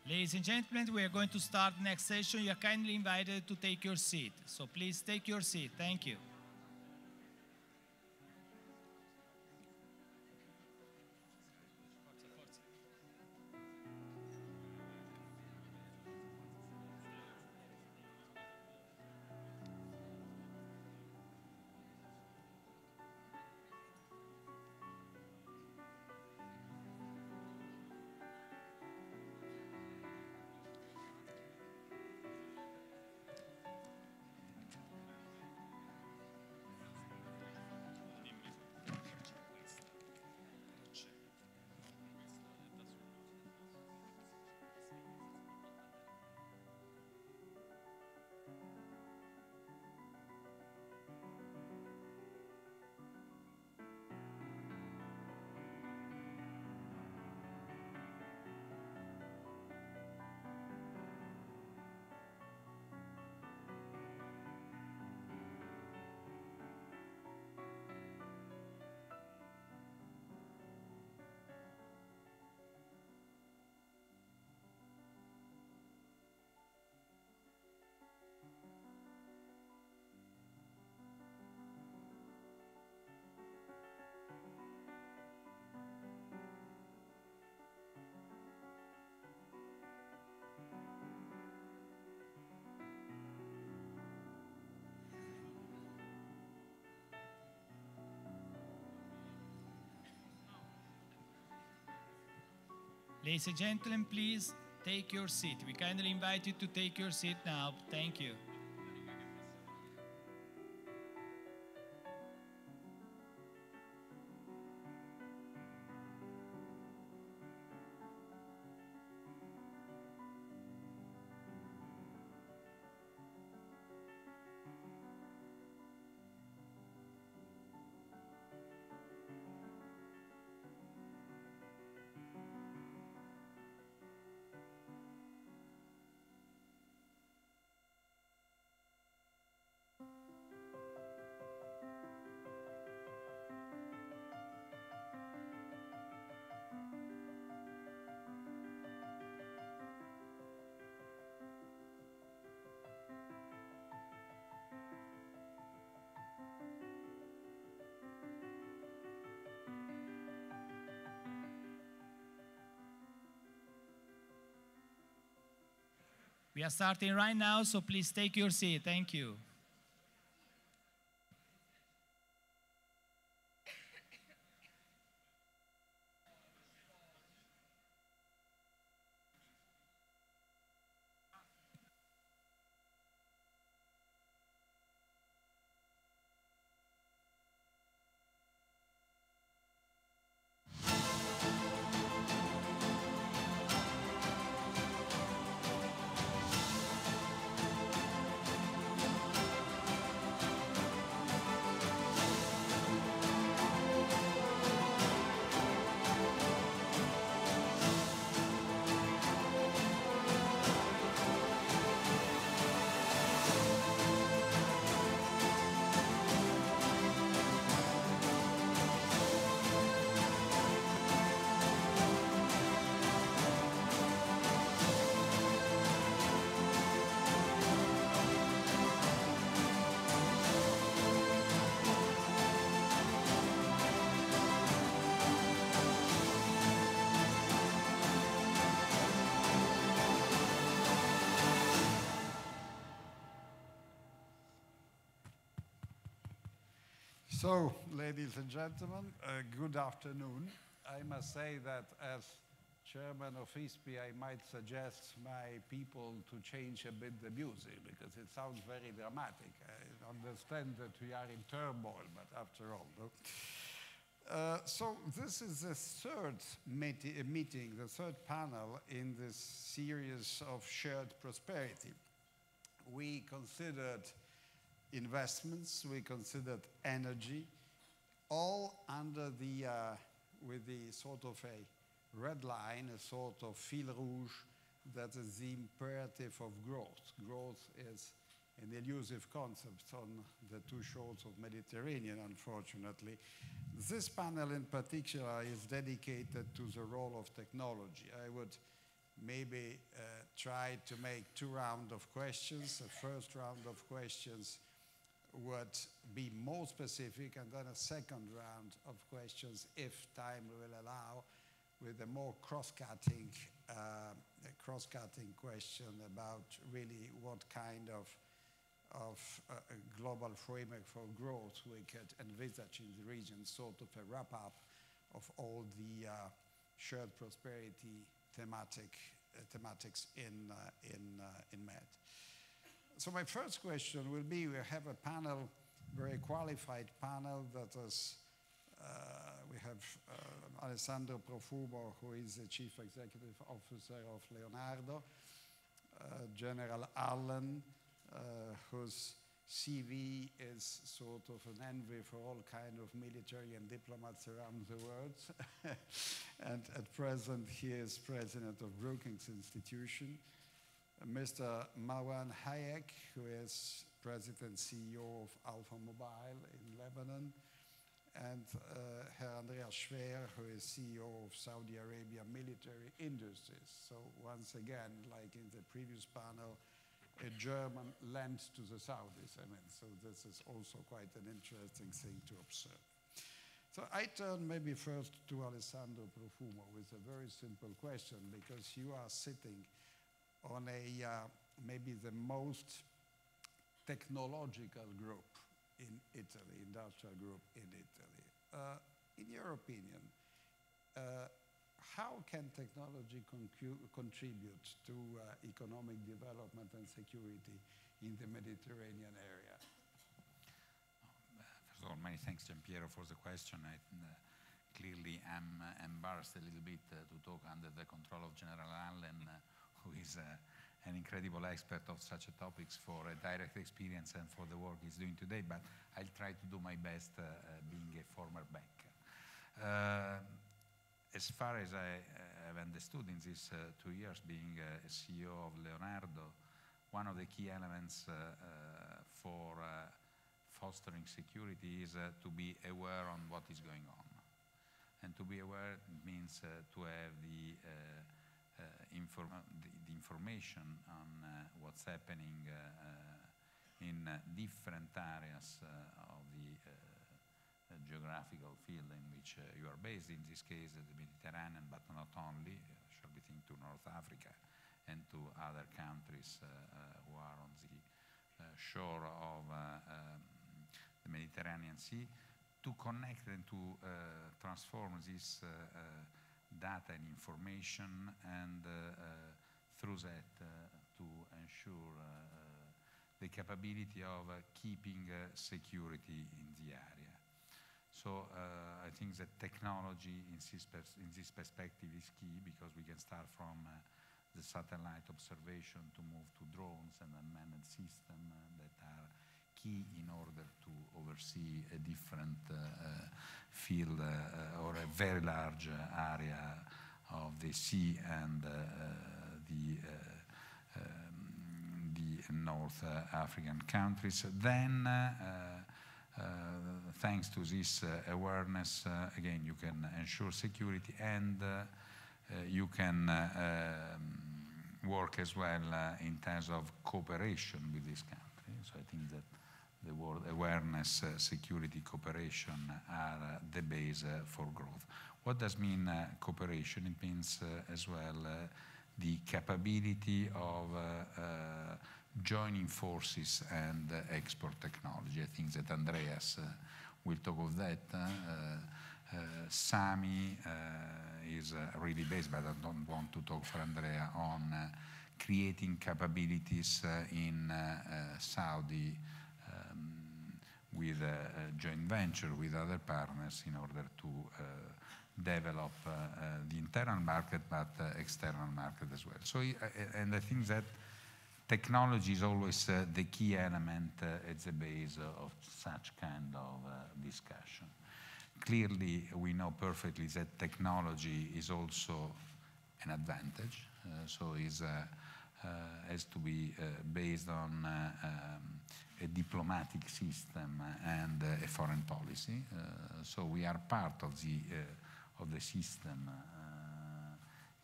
Ladies and gentlemen, we are going to start the next session. You are kindly invited to take your seat. So please take your seat. Thank you. Ladies and gentlemen, please take your seat. We kindly invite you to take your seat now. Thank you. We are starting right now, so please take your seat. Thank you. So, ladies and gentlemen, good afternoon. I must say that as chairman of ISPI, I might suggest my people to change a bit the music because it sounds very dramatic. I understand that we are in turmoil, but after all, no? So this is the third meeting, the third panel in this series of shared prosperity. We considered investments, we considered energy, all under the, with the sort of a red line, a sort of fil rouge, that is the imperative of growth. Growth is an elusive concept on the two shores of Mediterranean, unfortunately. This panel in particular is dedicated to the role of technology. I would maybe try to make 2 rounds of questions. The first round of questions would be more specific, and then a second round of questions, if time will allow, with a more cross-cutting question about really what kind of global framework for growth we could envisage in the region, sort of a wrap-up of all the shared prosperity thematics in MED. So my first question will be, we have a panel, very qualified panel that is, we have Alessandro Profumo, who is the Chief Executive Officer of Leonardo, General Allen, whose CV is sort of an envy for all kind of military and diplomats around the world. And at present, he is president of Brookings Institution. Mr. Marwan Hayek, who is president CEO of Alpha Mobile in Lebanon. And Herr Andreas Schwer, who is CEO of Saudi Arabia Military Industries. So once again, like in the previous panel, a German lent to the Saudis. I mean, so this is also quite an interesting thing to observe. So I turn maybe first to Alessandro Profumo with a very simple question, because you are sitting on a maybe the most technological group in Italy, industrial group in Italy. In your opinion, how can technology contribute to economic development and security in the Mediterranean area? First of all, many thanks, Giampiero, for the question. I clearly am embarrassed a little bit to talk under the control of General Allen, who is an incredible expert of such topics for a direct experience and for the work he's doing today, but I'll try to do my best being a former banker. As far as I have understood in these 2 years being a CEO of Leonardo, one of the key elements for fostering security is to be aware on what is going on. And to be aware means to have the information on what's happening in different areas of the geographical field in which you are based, in this case the Mediterranean, but not only, shall we think to North Africa and to other countries who are on the shore of the Mediterranean Sea, to connect and to transform this data and information, and through that to ensure the capability of keeping security in the area. So I think that technology in this perspective is key, because we can start from the satellite observation to move to drones and unmanned systems that are key in order to oversee a different field or a very large area of the sea and the North African countries. Then, thanks to this awareness, again, you can ensure security, and you can work as well in terms of cooperation with this country. So I think that the word awareness, security, cooperation are the base for growth. What does mean cooperation? It means as well the capability of joining forces and export technology. I think that Andreas will talk of that. SAMI is really based, but I don't want to talk for Andrea, on creating capabilities in Saudi with a joint venture with other partners in order to develop the internal market, but external market as well. So, and I think that technology is always the key element at the base of such kind of discussion. Clearly, we know perfectly that technology is also an advantage, so is has to be based on a diplomatic system and a foreign policy. So we are part of the system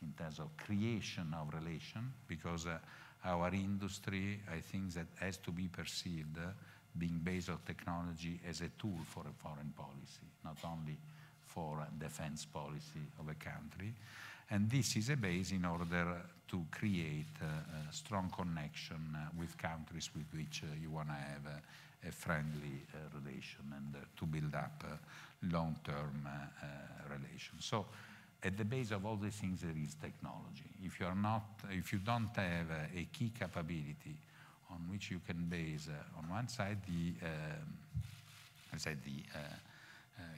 in terms of creation of relation, because our industry, I think, that has to be perceived being based on technology as a tool for a foreign policy, not only for defense policy of a country. And this is a base in order to create a strong connection with countries with which you want to have a friendly relation and to build up long-term relations. So at the base of all these things there is technology. If you don't have a key capability on which you can base on one side the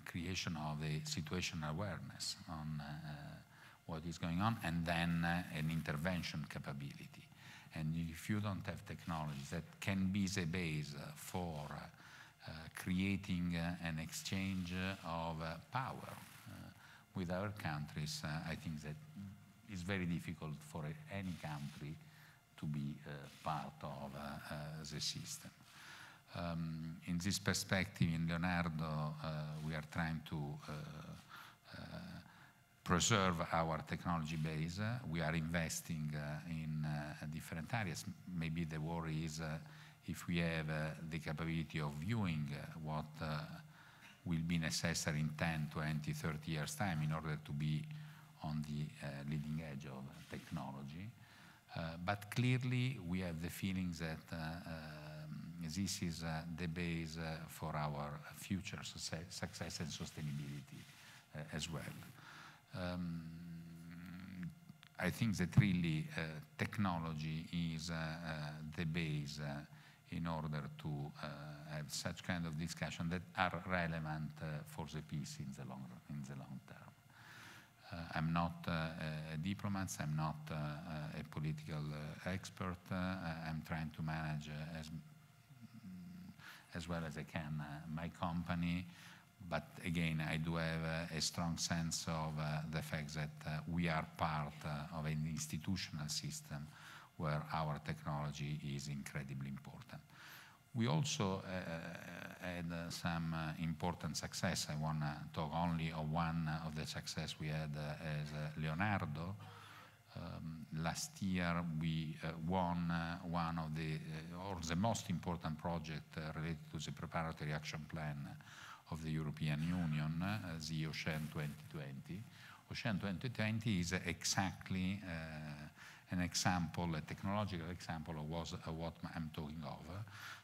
creation of a situational awareness on what is going on, and then an intervention capability. And if you don't have technologies that can be the base for creating an exchange of power with other countries, I think that it's very difficult for any country to be part of the system. In this perspective, in Leonardo, we are trying to preserve our technology base. We are investing in different areas. Maybe the worry is if we have the capability of viewing what will be necessary in 10, 20, 30 years' time in order to be on the leading edge of technology. But clearly, we have the feeling that this is the base for our future success and sustainability as well. I think that really technology is the base in order to have such kind of discussion that are relevant for the peace in the long term. I'm not a diplomat, I'm not a political expert. I'm trying to manage as well as I can my company. But again, I do have a strong sense of the fact that we are part of an institutional system where our technology is incredibly important. We also had some important success. I want to talk only of one of the success we had as Leonardo. Last year we won one of the most important project related to the preparatory action plan of the European Union, the Ocean 2020. Ocean 2020 is exactly an example, a technological example of what I'm talking of.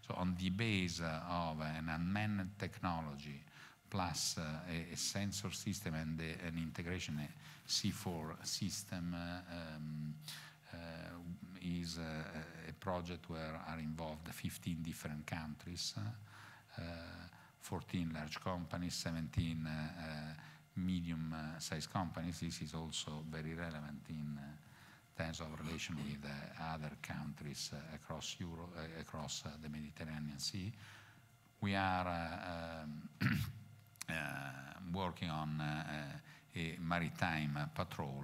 So on the base of an unmanned technology plus a sensor system and an integration, a C4 system is a project where are involved 15 different countries, 14 large companies, 17 medium-sized companies. This is also very relevant in terms of relation with other countries across Europe, across the Mediterranean Sea. We are working on a maritime patrol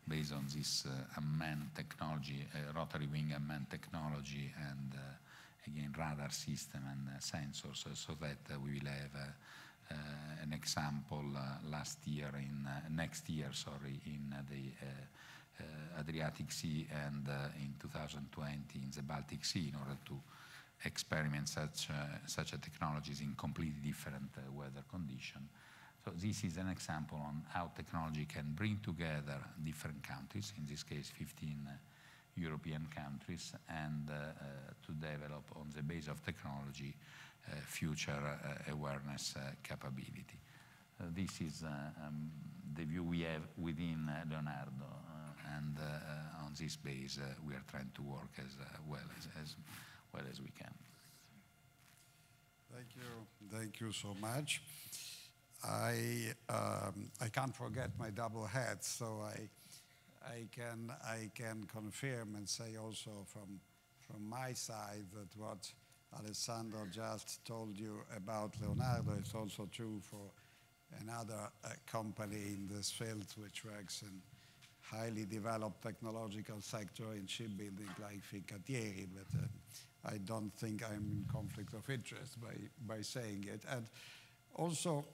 based on this unmanned technology, rotary wing unmanned technology, and again, radar system and sensors, so that we will have an example next year, in the Adriatic Sea, and in 2020 in the Baltic Sea, in order to experiment such a technologies in completely different weather conditions. So this is an example on how technology can bring together different countries, in this case 15 European countries, and to develop on the base of technology future awareness capability. This is the view we have within Leonardo, and on this base we are trying to work as well as we can. Thank you so much. I can't forget my double hat, so I can confirm and say also from my side that what Alessandro just told you about Leonardo is also true for another company in this field which works in highly developed technological sector in shipbuilding like Fincantieri, but I don't think I'm in conflict of interest by saying it. And also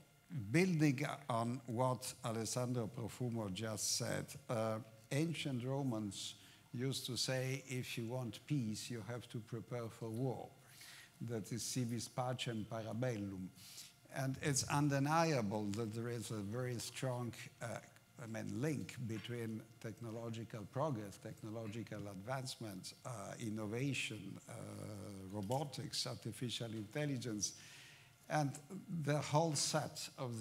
building on what Alessandro Profumo just said, ancient Romans used to say, if you want peace, you have to prepare for war. That is si vis pacem para bellum. And it's undeniable that there is a very strong link between technological progress, technological advancement, innovation, robotics, artificial intelligence, and the whole set of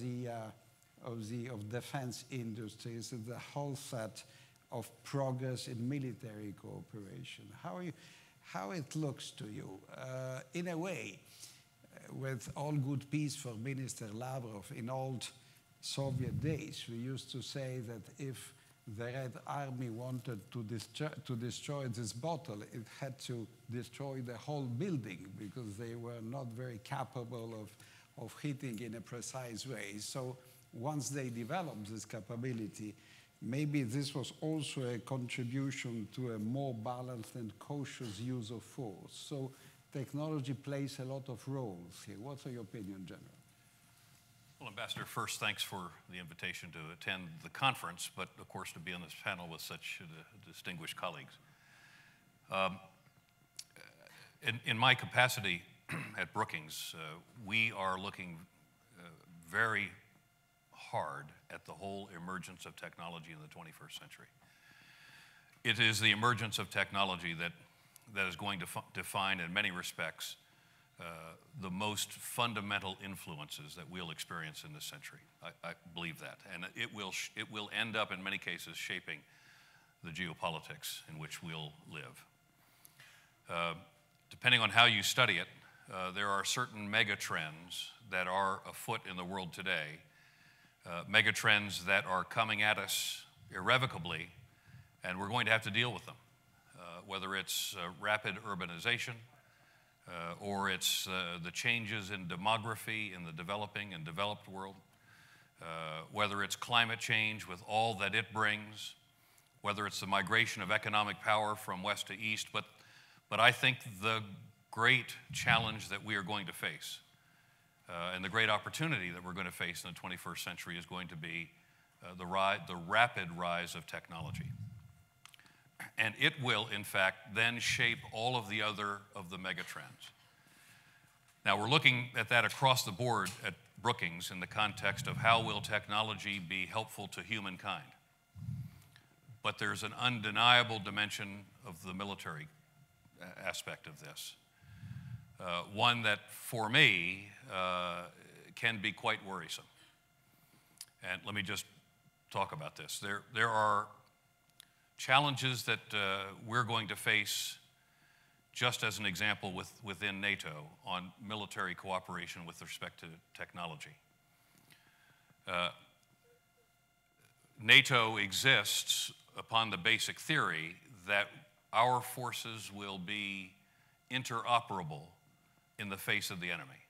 defense industries, the whole set of progress in military cooperation. How it looks to you? In a way, with all good peace for Minister Lavrov, in old Soviet days, we used to say that if the Red Army wanted to destroy this bottle, it had to destroy the whole building because they were not very capable of hitting in a precise way. So once they developed this capability, maybe this was also a contribution to a more balanced and cautious use of force. So technology plays a lot of roles here. What's your opinion, General? Well, Ambassador, first, thanks for the invitation to attend the conference, but of course to be on this panel with such distinguished colleagues. In my capacity at Brookings, we are looking very hard at the whole emergence of technology in the 21st century. It is the emergence of technology that is going to define, in many respects, the most fundamental influences that we'll experience in this century. I believe that. And it will end up, in many cases, shaping the geopolitics in which we'll live. Depending on how you study it, there are certain megatrends that are afoot in the world today, megatrends that are coming at us irrevocably, and we're going to have to deal with them, whether it's rapid urbanization, or it's the changes in demography in the developing and developed world, whether it's climate change with all that it brings, whether it's the migration of economic power from west to east, but I think the great challenge that we are going to face and the great opportunity that we're going to face in the 21st century is going to be the rapid rise of technology. And it will, in fact, then shape all of the other of the megatrends. Now, we're looking at that across the board at Brookings in the context of how will technology be helpful to humankind. But there's an undeniable dimension of the military aspect of this. One that, for me, can be quite worrisome. And let me just talk about this. There are challenges that we're going to face, just as an example within NATO, on military cooperation with respect to technology. NATO exists upon the basic theory that our forces will be interoperable in the face of the enemy.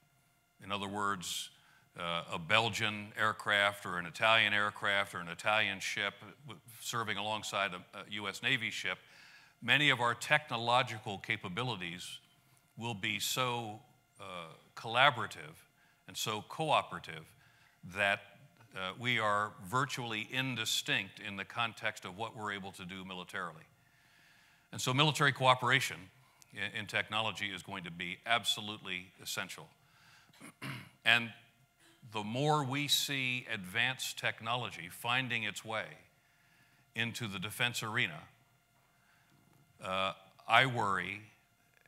In other words, a Belgian aircraft or an Italian aircraft or an Italian ship serving alongside a U.S. Navy ship, many of our technological capabilities will be so collaborative and so cooperative that we are virtually indistinct in the context of what we're able to do militarily. And so military cooperation in technology is going to be absolutely essential. And the more we see advanced technology finding its way into the defense arena, I worry,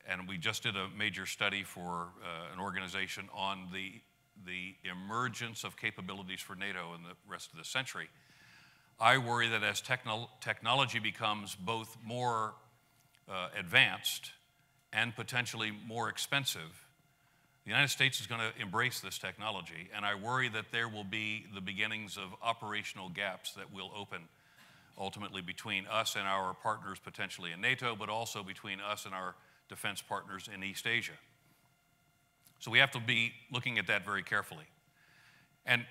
and we just did a major study for an organization on the emergence of capabilities for NATO in the rest of the century. I worry that as technology becomes both more advanced and potentially more expensive, the United States is going to embrace this technology, and I worry that there will be the beginnings of operational gaps that will open ultimately between us and our partners potentially in NATO, but also between us and our defense partners in East Asia. So we have to be looking at that very carefully. And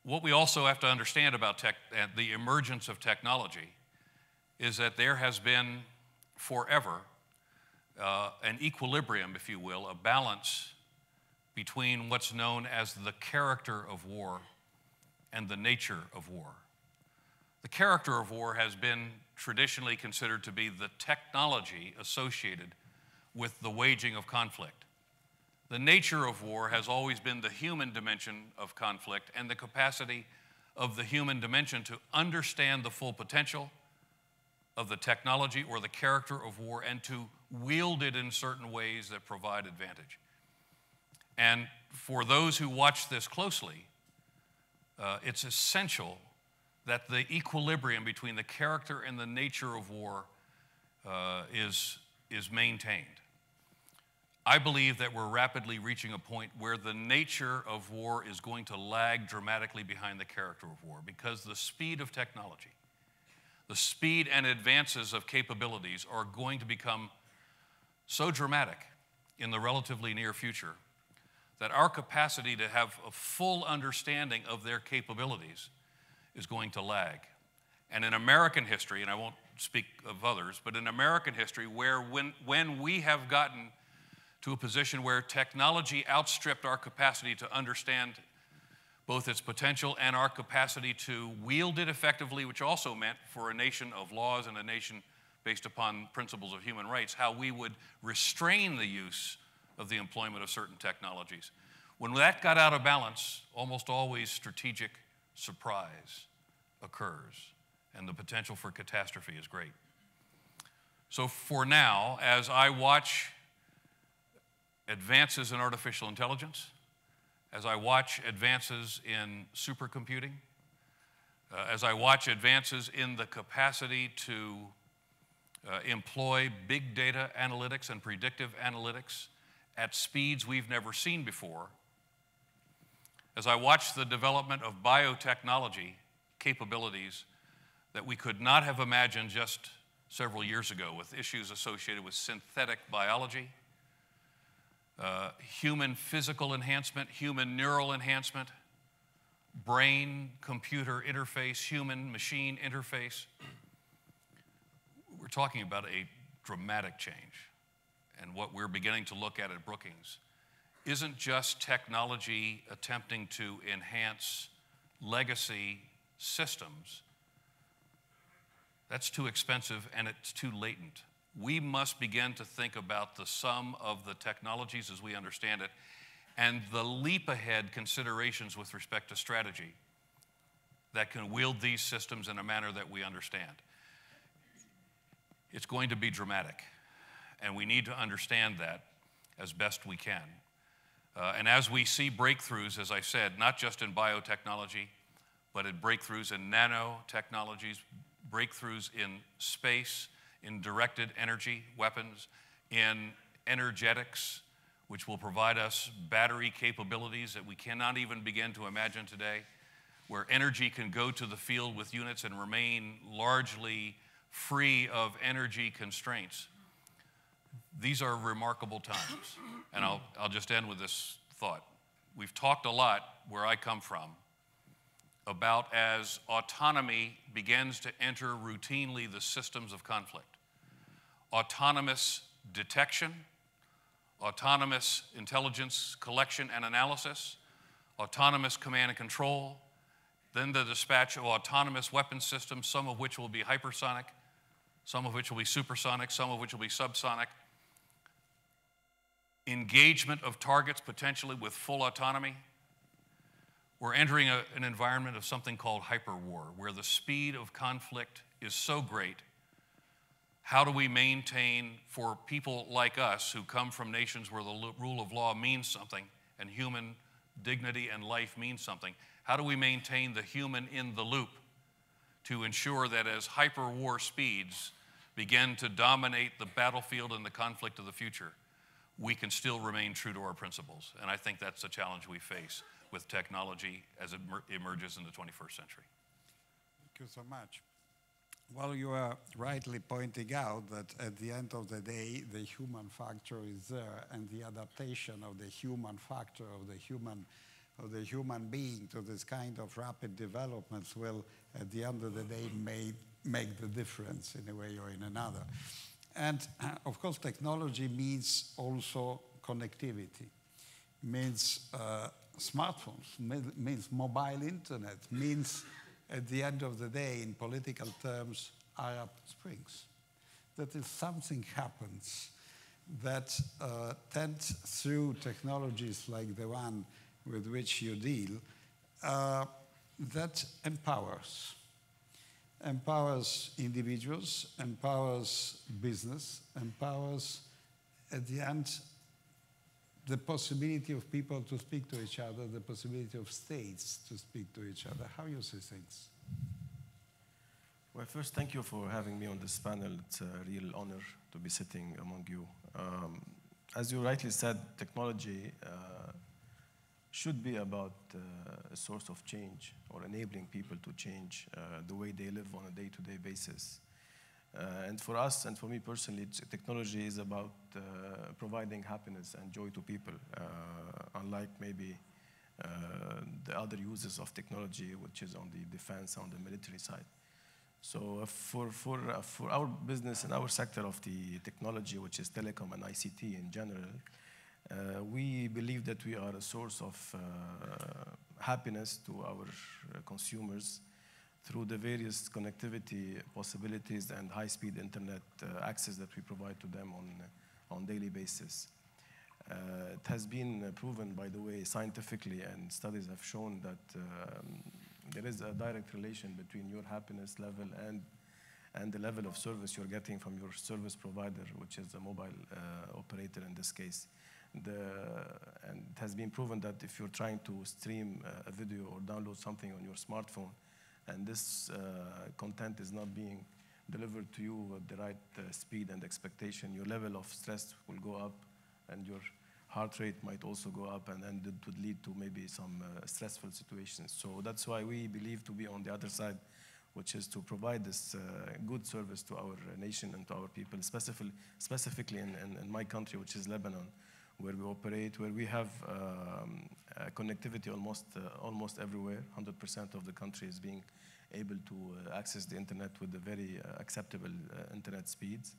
what we also have to understand about the emergence of technology is that there has been forever an equilibrium, if you will, a balance between what's known as the character of war and the nature of war. The character of war has been traditionally considered to be the technology associated with the waging of conflict. The nature of war has always been the human dimension of conflict and the capacity of the human dimension to understand the full potential of the technology or the character of war and to wield it in certain ways that provide advantage. And for those who watch this closely, it's essential that the equilibrium between the character and the nature of war is maintained. I believe that we're rapidly reaching a point where the nature of war is going to lag dramatically behind the character of war because the speed of technology, the speed and advances of capabilities are going to become so dramatic in the relatively near future that our capacity to have a full understanding of their capabilities is going to lag. And in American history, and I won't speak of others, but in American history, where when we have gotten to a position where technology outstripped our capacity to understand both its potential and our capacity to wield it effectively, which also meant for a nation of laws and a nation based upon principles of human rights, how we would restrain the use of the employment of certain technologies. When that got out of balance, almost always strategic surprise occurs, and the potential for catastrophe is great. So for now, as I watch advances in artificial intelligence, as I watch advances in supercomputing, as I watch advances in the capacity to employ big data analytics and predictive analytics at speeds we've never seen before, as I watch the development of biotechnology capabilities that we could not have imagined just several years ago with issues associated with synthetic biology, human physical enhancement, human neural enhancement, brain-computer interface, human-machine interface. We're talking about a dramatic change. And what we're beginning to look at Brookings isn't just technology attempting to enhance legacy systems. That's too expensive and it's too latent. We must begin to think about the sum of the technologies as we understand it and the leap ahead considerations with respect to strategy that can wield these systems in a manner that we understand. It's going to be dramatic, and we need to understand that as best we can. And as we see breakthroughs, as I said, not just in biotechnology, but in breakthroughs in nanotechnologies, breakthroughs in space, in directed energy weapons, in energetics, which will provide us battery capabilities that we cannot even begin to imagine today, where energy can go to the field with units and remain largely free of energy constraints. These are remarkable times. And I'll just end with this thought. We've talked a lot, where I come from, about as autonomy begins to enter routinely the systems of conflict. Autonomous detection, autonomous intelligence collection and analysis, autonomous command and control, then the dispatch of autonomous weapon systems, some of which will be hypersonic, some of which will be supersonic, some of which will be subsonic. Engagement of targets potentially with full autonomy. We're entering an environment of something called hyperwar, where the speed of conflict is so great. How do we maintain, for people like us who come from nations where the rule of law means something and human dignity and life means something, how do we maintain the human in the loop to ensure that as hyperwar speeds begin to dominate the battlefield and the conflict of the future, we can still remain true to our principles? And I think that's the challenge we face with technology as it emerges in the 21st century. Thank you so much. Well, you are rightly pointing out that at the end of the day, the human factor is there, and the adaptation of the human factor, of the human being to this kind of rapid developments will, at the end of the day, make the difference in a way or in another. And of course, technology means also connectivity, means smartphones, means mobile internet, means at the end of the day, in political terms, Arab Springs. That is something happens that tends through technologies like the one with which you deal, that empowers individuals, empowers business, empowers, at the end, the possibility of people to speak to each other, the possibility of states to speak to each other. How you see things? Well, first, thank you for having me on this panel. It's a real honor to be sitting among you. As you rightly said, technology should be about a source of change or enabling people to change the way they live on a day-to-day basis. And for us, and for me personally, technology is about providing happiness and joy to people, unlike maybe the other uses of technology, which is on the defense, on the military side. So for our business and our sector of the technology, which is telecom and ICT in general, we believe that we are a source of happiness to our consumers through the various connectivity possibilities and high-speed internet access that we provide to them on daily basis. It has been proven, by the way, scientifically, and studies have shown that there is a direct relation between your happiness level and the level of service you're getting from your service provider, which is a mobile operator in this case. And it has been proven that if you're trying to stream a video or download something on your smartphone, and this content is not being delivered to you at the right speed and expectation, your level of stress will go up, and your heart rate might also go up, and then it would lead to maybe some stressful situations. So that's why we believe to be on the other side, which is to provide this good service to our nation and to our people, specifically in my country, which is Lebanon, where we operate, where we have connectivity almost everywhere. 100% of the country is being able to access the internet with the very acceptable internet speeds.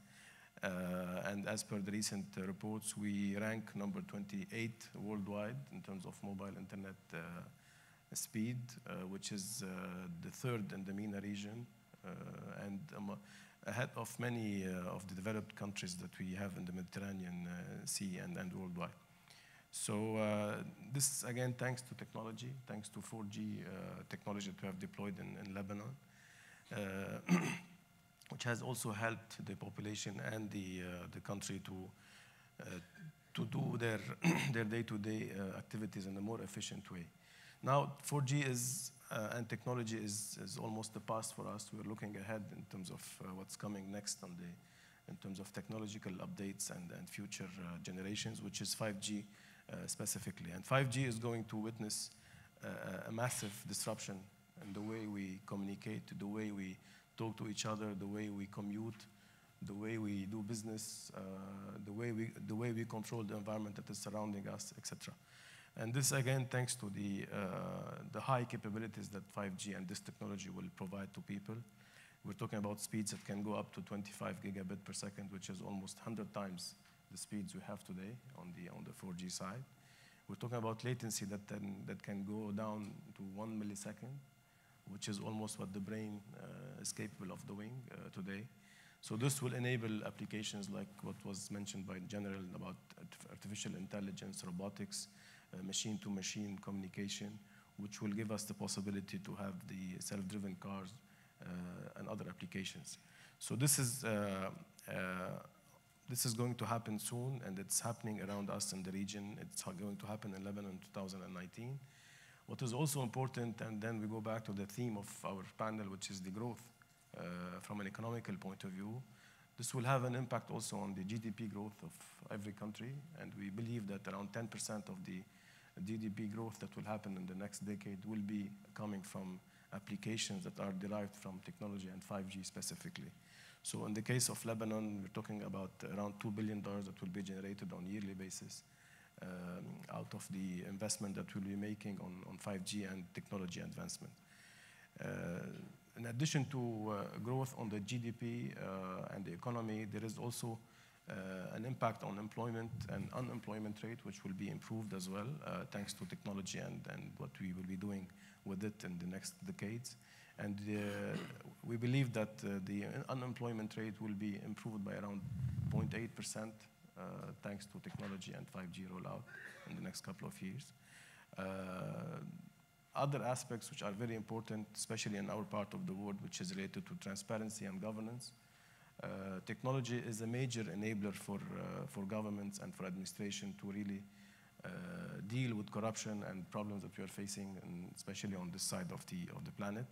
And as per the recent reports, we rank number 28 worldwide in terms of mobile internet speed, which is the third in the MENA region, and ahead of many of the developed countries that we have in the Mediterranean Sea and worldwide. So this, again, thanks to technology, thanks to 4G technology that we have deployed in Lebanon, which has also helped the population and the country to do their day-to-day activities in a more efficient way. Now, 4G and technology is almost the past for us. We're looking ahead in terms of what's coming next in terms of technological updates and future generations, which is 5G specifically. And 5G is going to witness a massive disruption in the way we communicate, the way we talk to each other, the way we commute, the way we do business, the way we control the environment that is surrounding us, etc. And this, again, thanks to the high capabilities that 5G and this technology will provide to people. We're talking about speeds that can go up to 25 gigabit per second, which is almost 100 times the speeds we have today on the 4G side. We're talking about latency that can go down to 1 millisecond, which is almost what the brain is capable of doing today. So this will enable applications like what was mentioned by General about artificial intelligence, robotics, machine-to-machine communication, which will give us the possibility to have the self-driven cars and other applications. So this is going to happen soon, and it's happening around us in the region. It's going to happen in Lebanon in 2019. What is also important, and then we go back to the theme of our panel, which is the growth from an economical point of view. This will have an impact also on the GDP growth of every country, and we believe that around 10% of the GDP growth that will happen in the next decade will be coming from applications that are derived from technology and 5G specifically. So in the case of Lebanon, we're talking about around $2 billion that will be generated on a yearly basis out of the investment that we'll be making on 5G and technology advancement. In addition to growth on the GDP and the economy, there is also an impact on employment and unemployment rate, which will be improved as well, thanks to technology and what we will be doing with it in the next decades. And we believe that the unemployment rate will be improved by around 0.8%, thanks to technology and 5G rollout in the next couple of years. Other aspects which are very important, especially in our part of the world, which is related to transparency and governance. Technology is a major enabler for governments and for administration to really deal with corruption and problems that we are facing, and especially on this side of the planet.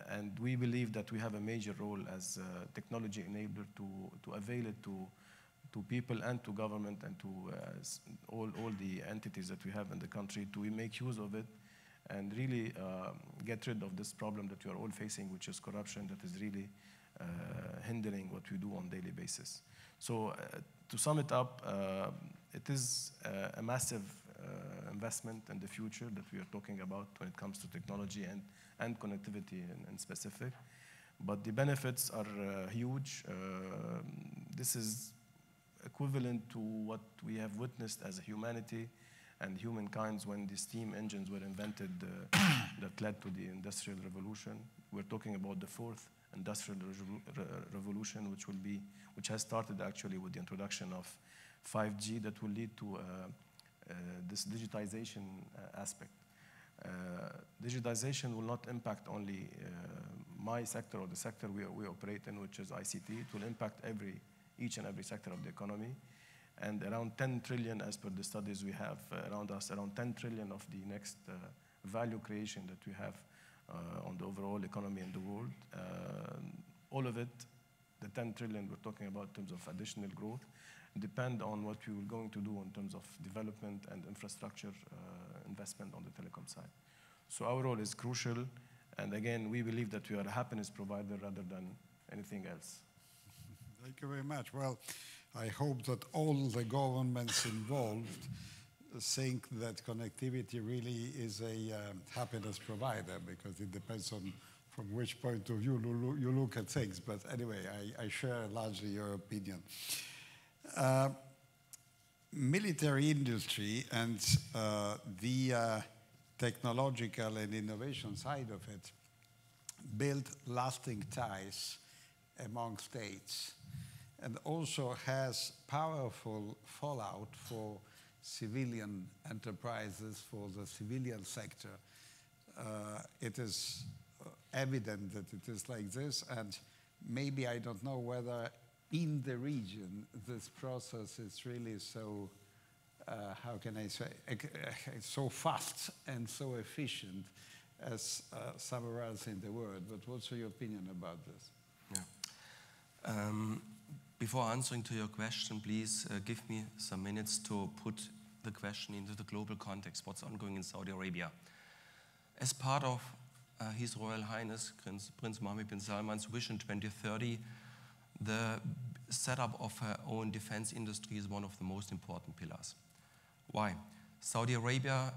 And we believe that we have a major role as a technology enabler to avail it to people and to government and to all the entities that we have in the country to make use of it and really get rid of this problem that we are all facing, which is corruption, that is really hindering what we do on a daily basis. So to sum it up, it is a massive investment in the future that we are talking about when it comes to technology and connectivity in specific. But the benefits are huge. This is equivalent to what we have witnessed as a humanity and humankind when the steam engines were invented that led to the Industrial Revolution. We're talking about the fourth Industrial Revolution, which has started actually with the introduction of 5G that will lead to this digitization aspect. Digitization will not impact only my sector or the sector we operate in, which is ICT. It will impact each and every sector of the economy. And around 10 trillion, as per the studies we have around us, around 10 trillion of the next value creation that we have on the overall economy in the world. All of it, the 10 trillion we're talking about in terms of additional growth, depend on what we are going to do in terms of development and infrastructure investment on the telecom side. So our role is crucial, and again, we believe that we are a happiness provider rather than anything else. Thank you very much. Well, I hope that all the governments involved think that connectivity really is a happiness provider, because it depends on from which point of view you look at things. But anyway, I share largely your opinion. Military industry and the technological and innovation side of it build lasting ties among states and also has powerful fallout for civilian enterprises, for the civilian sector. It is evident that it is like this, and maybe I don't know whether in the region this process is really so, how can I say, so fast and so efficient as somewhere else in the world. But what's your opinion about this? Yeah. Before answering to your question, please give me some minutes to put the question into the global context, what's ongoing in Saudi Arabia. As part of His Royal Highness Prince Mohammed bin Salman's Vision 2030, the setup of her own defense industry is one of the most important pillars. Why? Saudi Arabia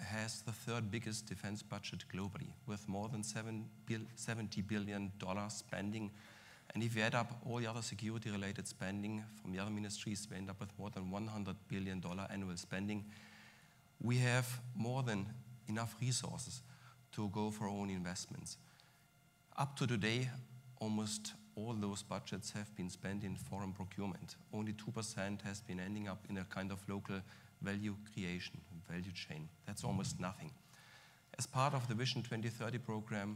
has the third biggest defense budget globally, with more than $70 billion spending. And if you add up all the other security-related spending from the other ministries, we end up with more than $100 billion annual spending. We have more than enough resources to go for our own investments. Up to today, almost all those budgets have been spent in foreign procurement. Only 2% has been ending up in a kind of local value creation, value chain. That's almost nothing. As part of the Vision 2030 program,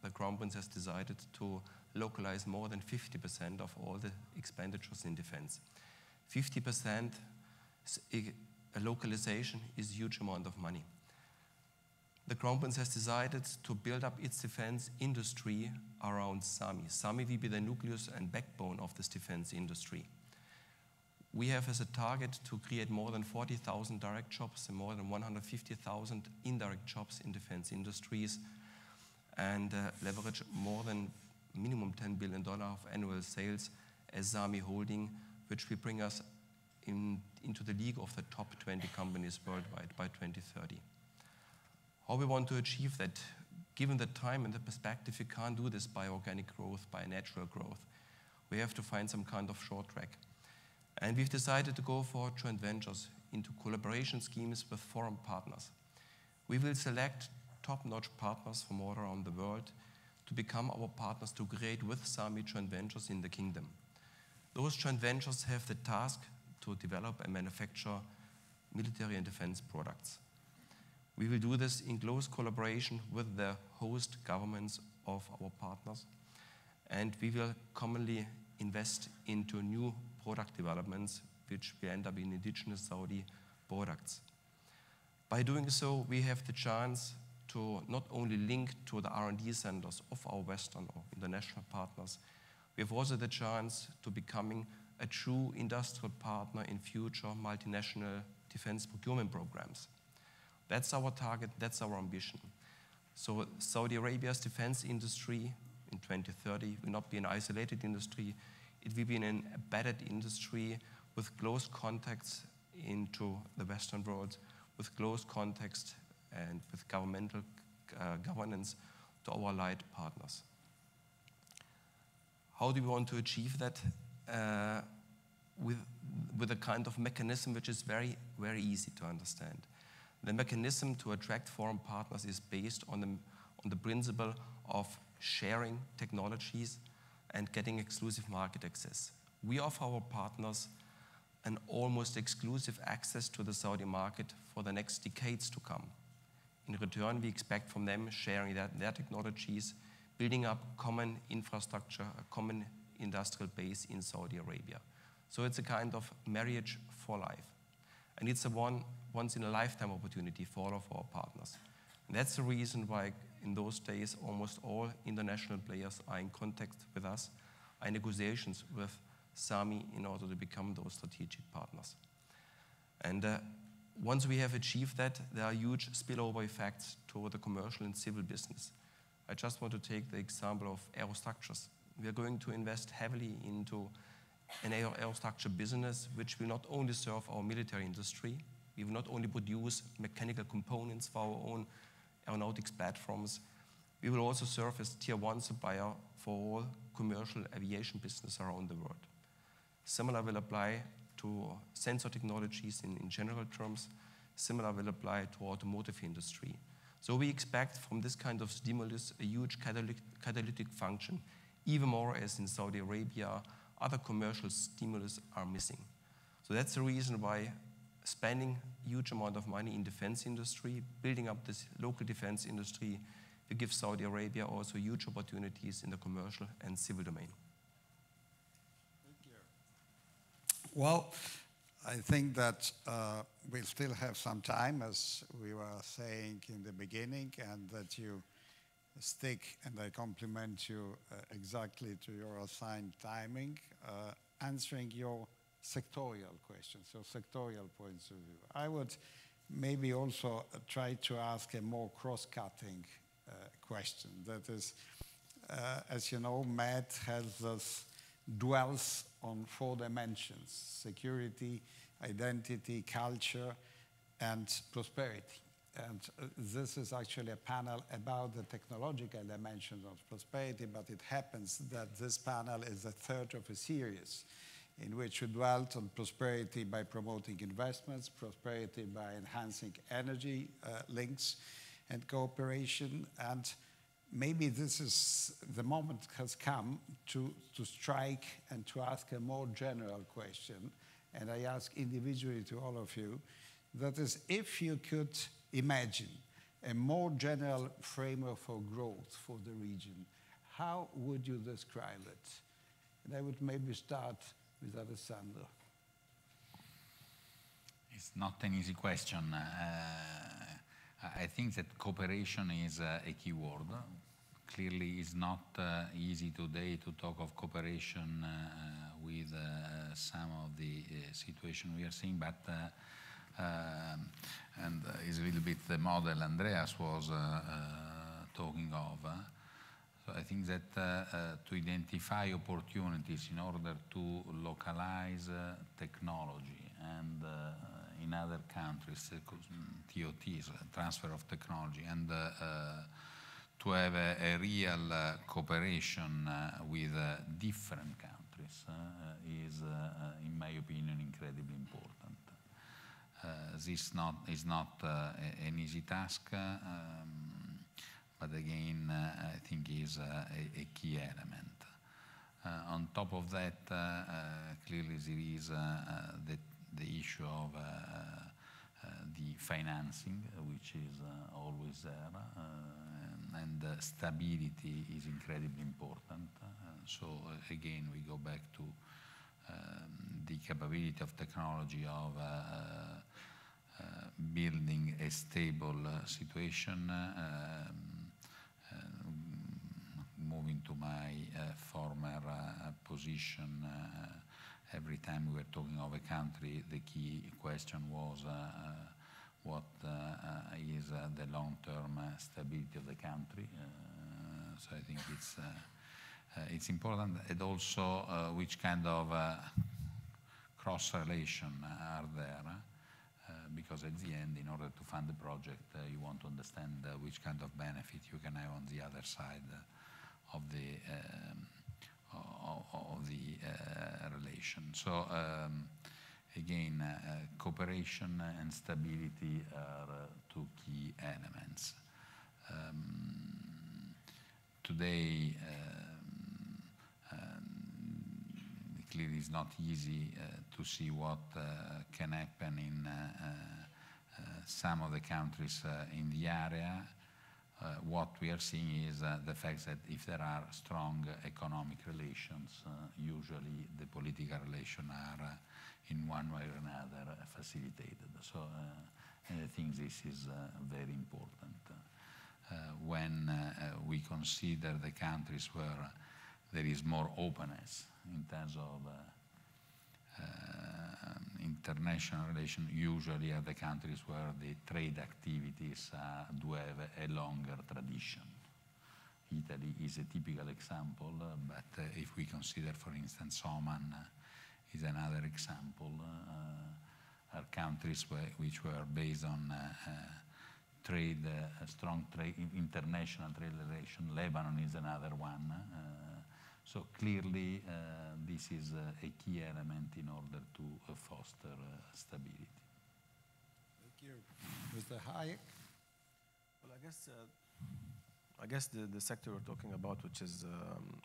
the Crown Prince has decided to localize more than 50% of all the expenditures in defense. 50% localization is a huge amount of money. The Crown Prince has decided to build up its defense industry around SAMI. SAMI will be the nucleus and backbone of this defense industry. We have as a target to create more than 40,000 direct jobs and more than 150,000 indirect jobs in defense industries, and leverage more than minimum $10 billion of annual sales as SAMI Holding, which will bring us into the league of the top 20 companies worldwide by 2030. How we want to achieve that? Given the time and the perspective, we can't do this by organic growth, by natural growth. We have to find some kind of short track. And we've decided to go for joint ventures into collaboration schemes with foreign partners. We will select top-notch partners from all around the world to become our partners to create with SAMI joint ventures in the kingdom. Those joint ventures have the task to develop and manufacture military and defense products. We will do this in close collaboration with the host governments of our partners, and we will commonly invest into new product developments which will end up in indigenous Saudi products. By doing so, we have the chance to not only link to the R&D centers of our Western or international partners, we have also the chance to becoming a true industrial partner in future multinational defense procurement programs. That's our target, that's our ambition. So Saudi Arabia's defense industry in 2030 will not be an isolated industry, it will be an embedded industry with close contacts into the Western world, with close context and with governmental governance to our allied partners. How do we want to achieve that? With a kind of mechanism which is very, very easy to understand. The mechanism to attract foreign partners is based on the principle of sharing technologies and getting exclusive market access. We offer our partners an almost exclusive access to the Saudi market for the next decades to come. In return, we expect from them sharing their technologies, building up common infrastructure, a common industrial base in Saudi Arabia. So it's a kind of marriage for life. And it's a once-in-a-lifetime opportunity for all of our partners. And that's the reason why in those days almost all international players are in contact with us, are in negotiations with SAMI in order to become those strategic partners. And once we have achieved that, there are huge spillover effects to the commercial and civil business. I just want to take the example of aerostructures. We are going to invest heavily into an aerostructure business which will not only serve our military industry, we will not only produce mechanical components for our own aeronautics platforms, we will also serve as tier one supplier for all commercial aviation business around the world. Similar will apply to sensor technologies in general terms. Similar will apply to automotive industry. So we expect from this kind of stimulus a huge catalytic function, even more as in Saudi Arabia, other commercial stimulus are missing. So that's the reason why spending huge amount of money in defense industry, building up this local defense industry, will give Saudi Arabia also huge opportunities in the commercial and civil domain. Well, I think that we still have some time, as we were saying in the beginning, and that you stick, and I compliment you exactly to your assigned timing, answering your sectorial questions, so sectorial points of view. I would maybe also try to ask a more cross-cutting question. That is, as you know, MED has this dwells on 4 dimensions: security, identity, culture, and prosperity. And this is actually a panel about the technological dimensions of prosperity, but it happens that this panel is the third of a series in which we dwelt on prosperity by promoting investments, prosperity by enhancing energy links and cooperation, and maybe this is the moment has come to strike and to ask a more general question, and I ask individually to all of you, that is, if you could imagine a more general framework for growth for the region, how would you describe it? And I would maybe start with Alessandro. It's not an easy question. I think that cooperation is a key word. Clearly, it's not easy today to talk of cooperation with some of the situation we are seeing, but and is a little bit the model Andreas was talking of. So I think that to identify opportunities in order to localize technology and in other countries, TOTs, transfer of technology, and to have a real cooperation with different countries is, in my opinion, incredibly important. This is not an easy task, but again, I think is a key element. On top of that, clearly there is the issue of the financing, which is always there, and stability is incredibly important. So again, we go back to the capability of technology of building a stable situation. Moving to my former position, every time we were talking of a country, the key question was what is the long-term stability of the country. So I think it's important, and also which kind of cross-relation are there, because at the end, in order to fund the project, you want to understand which kind of benefit you can have on the other side of the relation. So again, cooperation and stability are two key elements. Today, clearly it's not easy to see what can happen in some of the countries in the area. What we are seeing is the fact that if there are strong economic relations, usually the political relations are in one way or another facilitated. So, and I think this is very important. When we consider the countries where there is more openness in terms of international relations, usually are the countries where the trade activities do have a longer tradition. Italy is a typical example, but if we consider, for instance, Oman is another example, are countries which were based on trade, strong trade, international trade relations. Lebanon is another one. So clearly, this is a key element in order to foster stability. Thank you. Mr. Hayek? Well, I guess the sector we're talking about, which is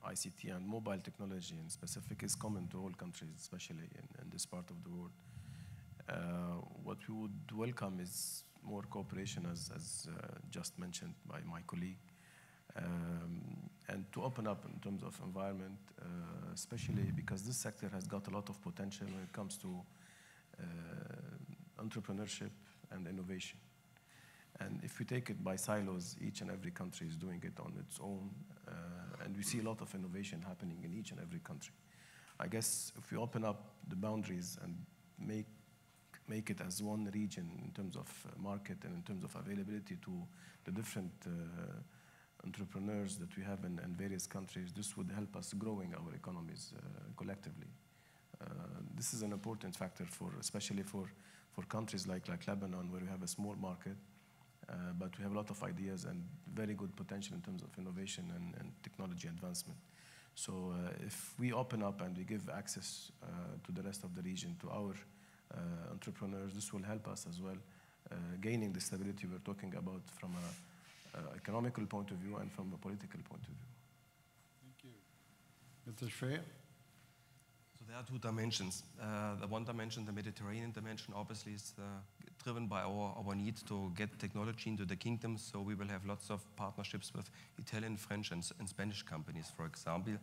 ICT and mobile technology in specific, is common to all countries, especially in this part of the world. What we would welcome is more cooperation, as just mentioned by my colleague. And to open up in terms of environment, especially because this sector has got a lot of potential when it comes to entrepreneurship and innovation. And if we take it by silos, each and every country is doing it on its own, and we see a lot of innovation happening in each and every country. I guess if we open up the boundaries and make it as one region in terms of market and in terms of availability to the different entrepreneurs that we have in various countries, this would help us growing our economies collectively. This is an important factor especially for countries like Lebanon, where we have a small market, but we have a lot of ideas and very good potential in terms of innovation and technology advancement. So if we open up and we give access to the rest of the region, to our entrepreneurs, this will help us as well, gaining the stability we're talking about from an economical point of view and from a political point of view. Thank you. Mr. Schwer? So there are two dimensions. The one dimension, the Mediterranean dimension, obviously is driven by our need to get technology into the kingdom. So we will have lots of partnerships with Italian, French, and Spanish companies, for example.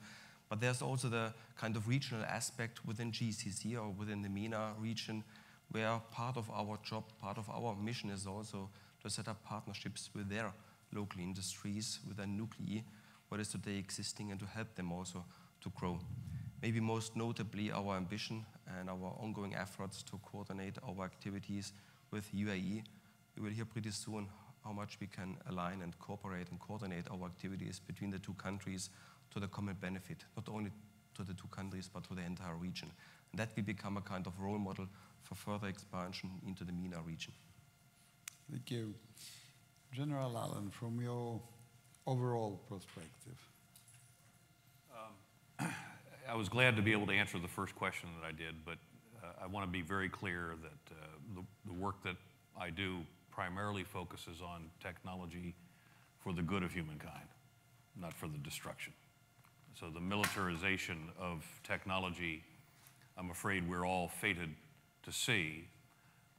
But there's also the kind of regional aspect within GCC or within the MENA region, where part of our job, part of our mission is also to set up partnerships with their local industries, with their nuclei, what is today existing, and to help them also to grow. Maybe most notably our ambition and our ongoing efforts to coordinate our activities with UAE. You will hear pretty soon how much we can align and cooperate and coordinate our activities between the two countries to the common benefit, not only to the two countries, but to the entire region. And that we become a kind of role model for further expansion into the MENA region. Thank you. General Allen, from your overall perspective. I was glad to be able to answer the first question that I did, but I want to be very clear that the work that I do primarily focuses on technology for the good of humankind, not for the destruction. So the militarization of technology, I'm afraid we're all fated to see,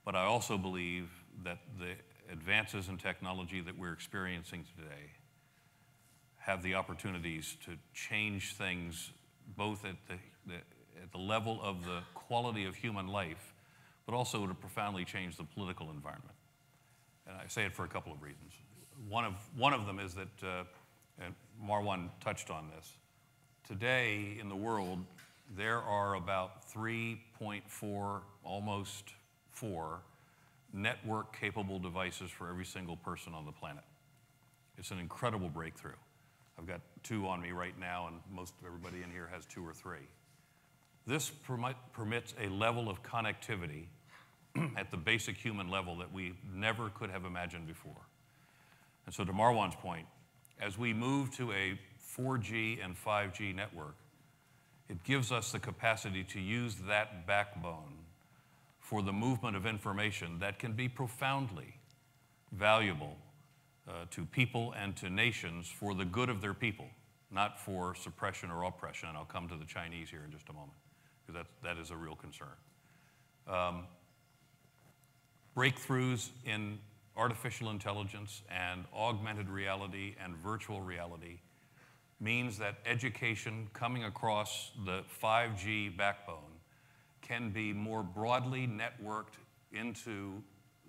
but I also believe that the advances in technology that we're experiencing today have the opportunities to change things both at the level of the quality of human life, but also to profoundly change the political environment. And I say it for a couple of reasons. One of them is that, and Marwan touched on this, today in the world, there are about 3.4, almost 4, network-capable devices for every single person on the planet. It's an incredible breakthrough. I've got 2 on me right now, and most everybody in here has 2 or 3. This permits a level of connectivity at the basic human level that we never could have imagined before. And so to Marwan's point, as we move to a 4G and 5G network, it gives us the capacity to use that backbone for the movement of information that can be profoundly valuable to people and to nations for the good of their people, not for suppression or oppression. And I'll come to the Chinese here in just a moment, because that is a real concern. Breakthroughs in artificial intelligence and augmented reality and virtual reality means that education coming across the 5G backbone can be more broadly networked into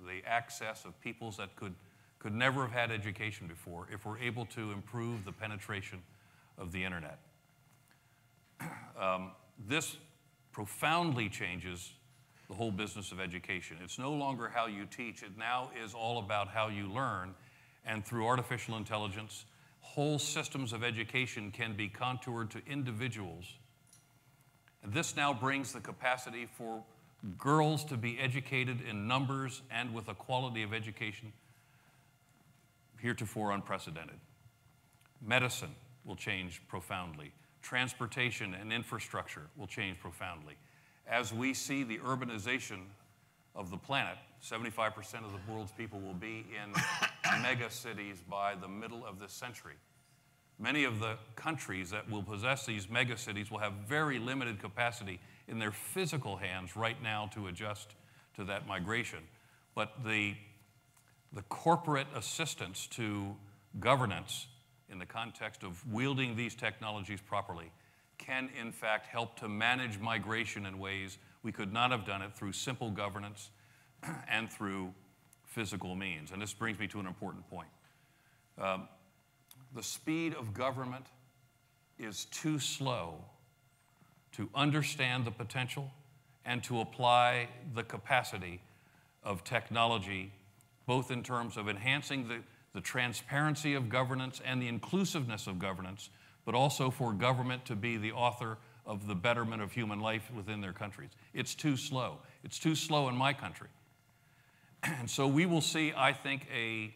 the access of peoples that could never have had education before if we're able to improve the penetration of the internet. This profoundly changes the whole business of education. It's no longer how you teach. It now is all about how you learn. And through artificial intelligence, whole systems of education can be contoured to individuals. And this now brings the capacity for girls to be educated in numbers and with a quality of education heretofore unprecedented. Medicine will change profoundly. Transportation and infrastructure will change profoundly. As we see the urbanization of the planet, 75% of the world's people will be in mega cities by the middle of this century. Many of the countries that will possess these mega cities will have very limited capacity in their physical hands right now to adjust to that migration. But the corporate assistance to governance in the context of wielding these technologies properly can in fact help to manage migration in ways we could not have done it through simple governance and through physical means. And this brings me to an important point. The speed of government is too slow to understand the potential and to apply the capacity of technology, both in terms of enhancing the transparency of governance and the inclusiveness of governance, but also for government to be the author of the betterment of human life within their countries. It's too slow. It's too slow in my country. And so we will see, I think, a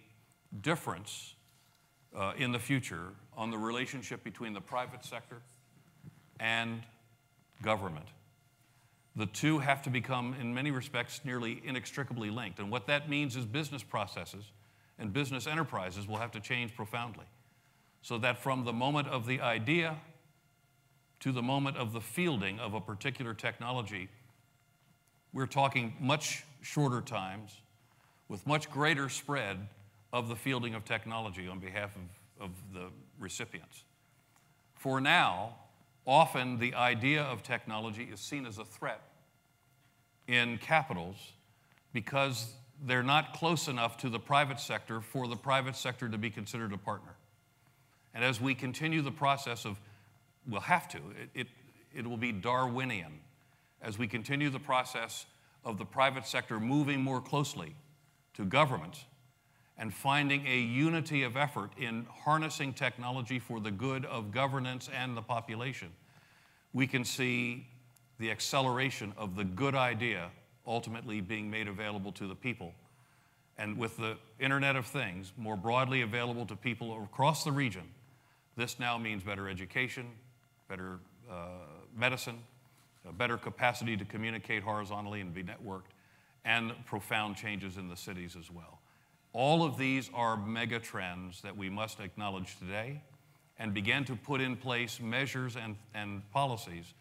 difference in the future on the relationship between the private sector and government. The two have to become, in many respects, nearly inextricably linked. And what that means is business processes and business enterprises will have to change profoundly, so that from the moment of the idea to the moment of the fielding of a particular technology, we're talking much shorter times with much greater spread of the fielding of technology on behalf of the recipients. For now, often the idea of technology is seen as a threat in capitals because they're not close enough to the private sector for the private sector to be considered a partner. And as we continue the process of, we'll have to, it will be Darwinian, as we continue the process of the private sector moving more closely to government and finding a unity of effort in harnessing technology for the good of governance and the population, we can see the acceleration of the good idea ultimately being made available to the people. And with the Internet of Things more broadly available to people across the region, this now means better education, better medicine, a better capacity to communicate horizontally and be networked, and profound changes in the cities as well. All of these are mega trends that we must acknowledge today and begin to put in place measures and policies,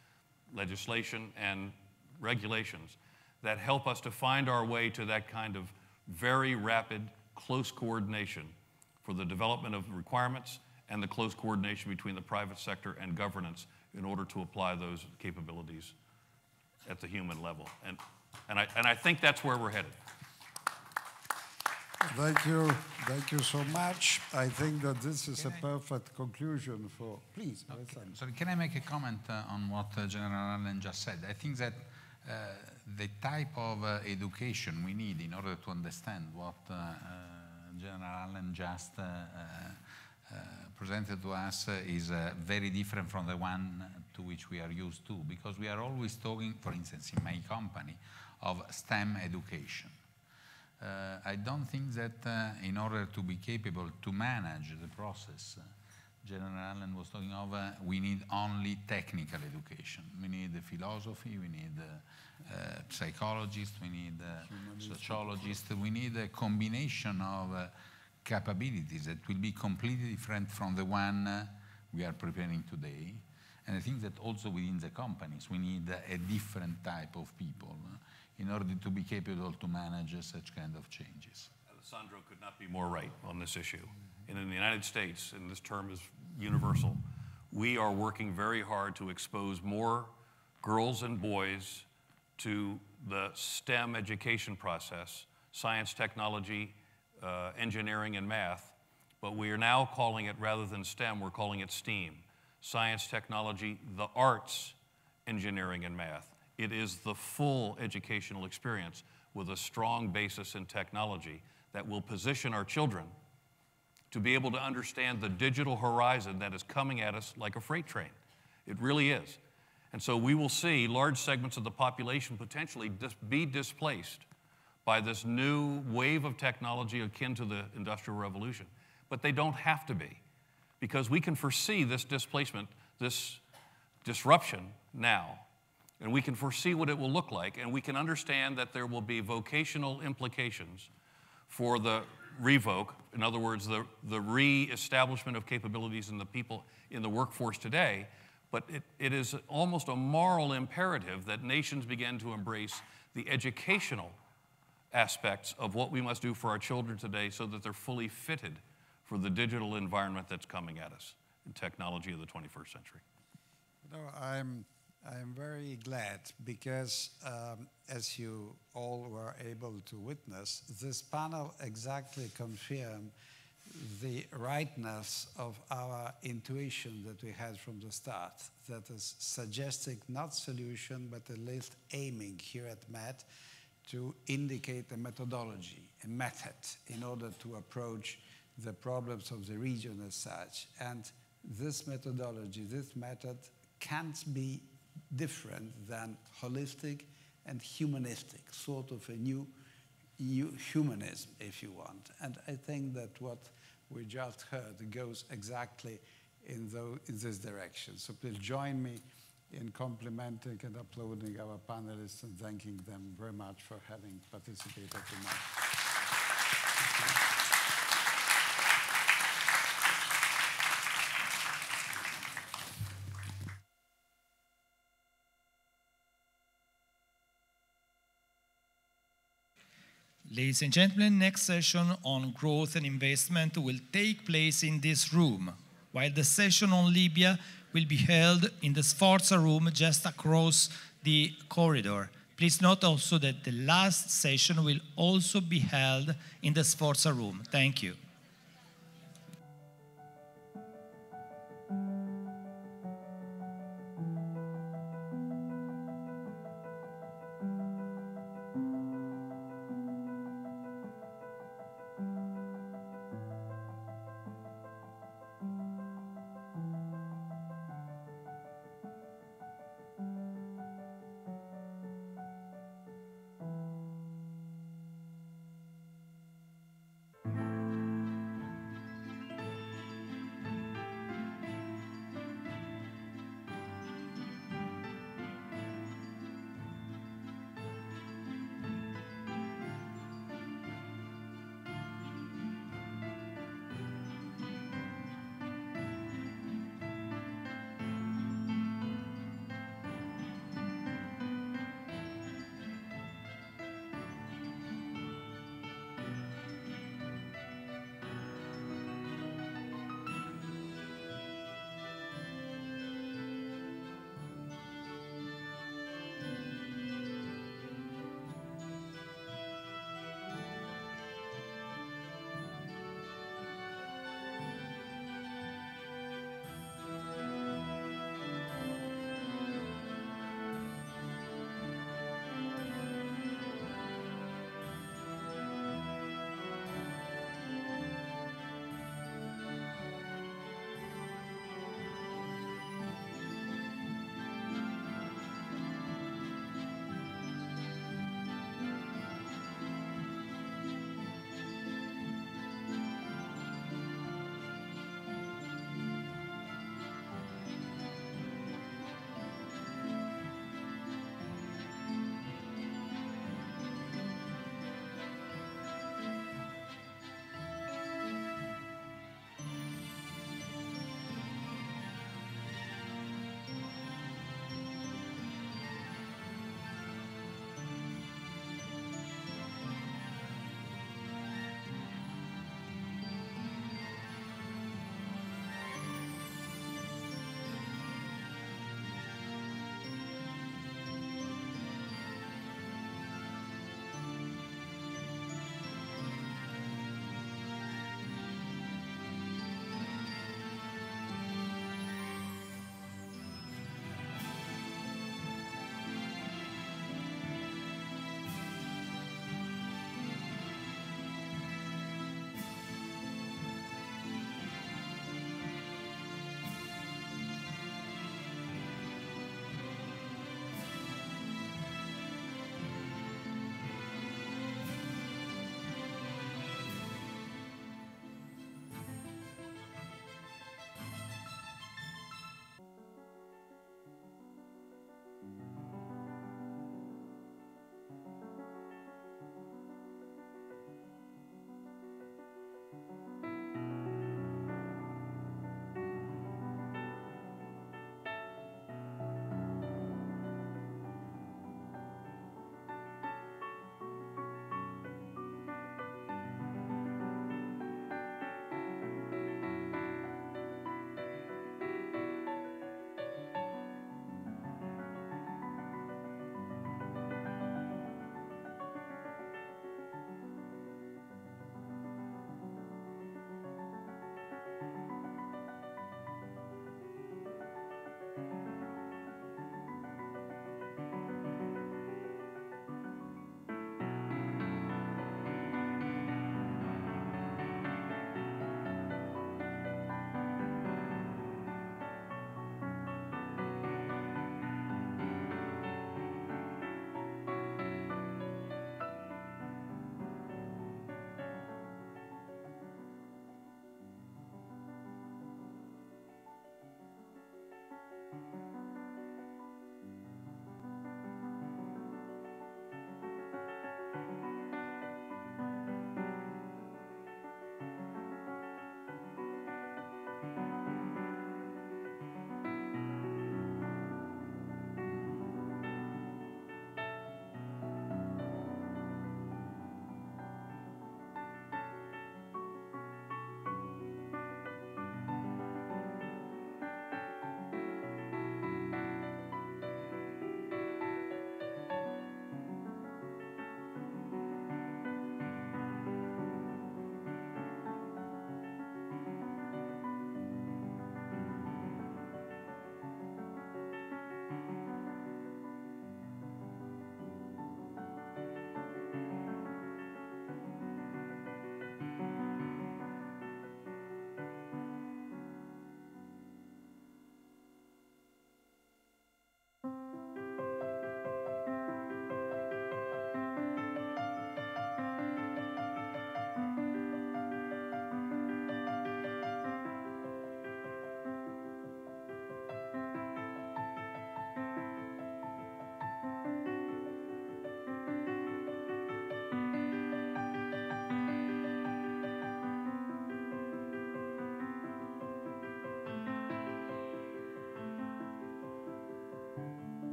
legislation and regulations that help us to find our way to that kind of very rapid, close coordination for the development of requirements and the close coordination between the private sector and governance in order to apply those capabilities at the human level. And I think that's where we're headed. Thank you so much. I think that this is a perfect conclusion for, please. Okay. Sorry, can I make a comment on what General Allen just said? I think that the type of education we need in order to understand what General Allen just presented to us is very different from the one to which we are used to, because we are always talking, for instance, in my company, of STEM education. I don't think that in order to be capable to manage the process General Allen was talking of, we need only technical education. We need philosophy, we need psychologists, we need sociologists, we need a combination of capabilities that will be completely different from the one we are preparing today. And I think that also within the companies, we need a different type of people in order to be capable to manage such kind of changes. Alessandro could not be more right on this issue. And in the United States, and this term is universal, we are working very hard to expose more girls and boys to the STEM education process, science, technology, engineering, and math. But we are now calling it, rather than STEM, we're calling it STEAM. Science, technology, the arts, engineering, and math. It is the full educational experience with a strong basis in technology that will position our children to be able to understand the digital horizon that is coming at us like a freight train. It really is. And so we will see large segments of the population potentially be displaced by this new wave of technology akin to the Industrial Revolution. But they don't have to be, because we can foresee this displacement, this disruption now. And we can foresee what it will look like, and we can understand that there will be vocational implications for the revoke, in other words, the re-establishment of capabilities in the people in the workforce today. But it is almost a moral imperative that nations begin to embrace the educational aspects of what we must do for our children today so that they're fully fitted for the digital environment that's coming at us in technology of the 21st century. No, I'm very glad because, as you all were able to witness, this panel exactly confirmed the rightness of our intuition that we had from the start, that is suggesting not solution, but at least aiming here at MET to indicate a methodology, a method, in order to approach the problems of the region as such. And this methodology, this method can't be different than holistic and humanistic, sort of a new humanism, if you want. And I think that what we just heard goes exactly in this direction. So please join me in complimenting and applauding our panelists and thanking them very much for having participated tonight. Ladies and gentlemen, next session on growth and investment will take place in this room, while the session on Libya will be held in the Sforza room just across the corridor. Please note also that the last session will also be held in the Sforza room. Thank you.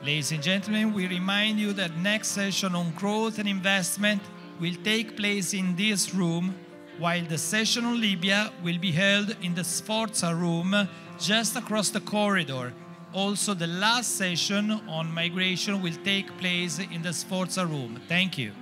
Ladies and gentlemen, we remind you that next session on growth and investment will take place in this room, while the session on Libya will be held in the Sforza room just across the corridor. Also, the last session on migration will take place in the Sforza room. Thank you.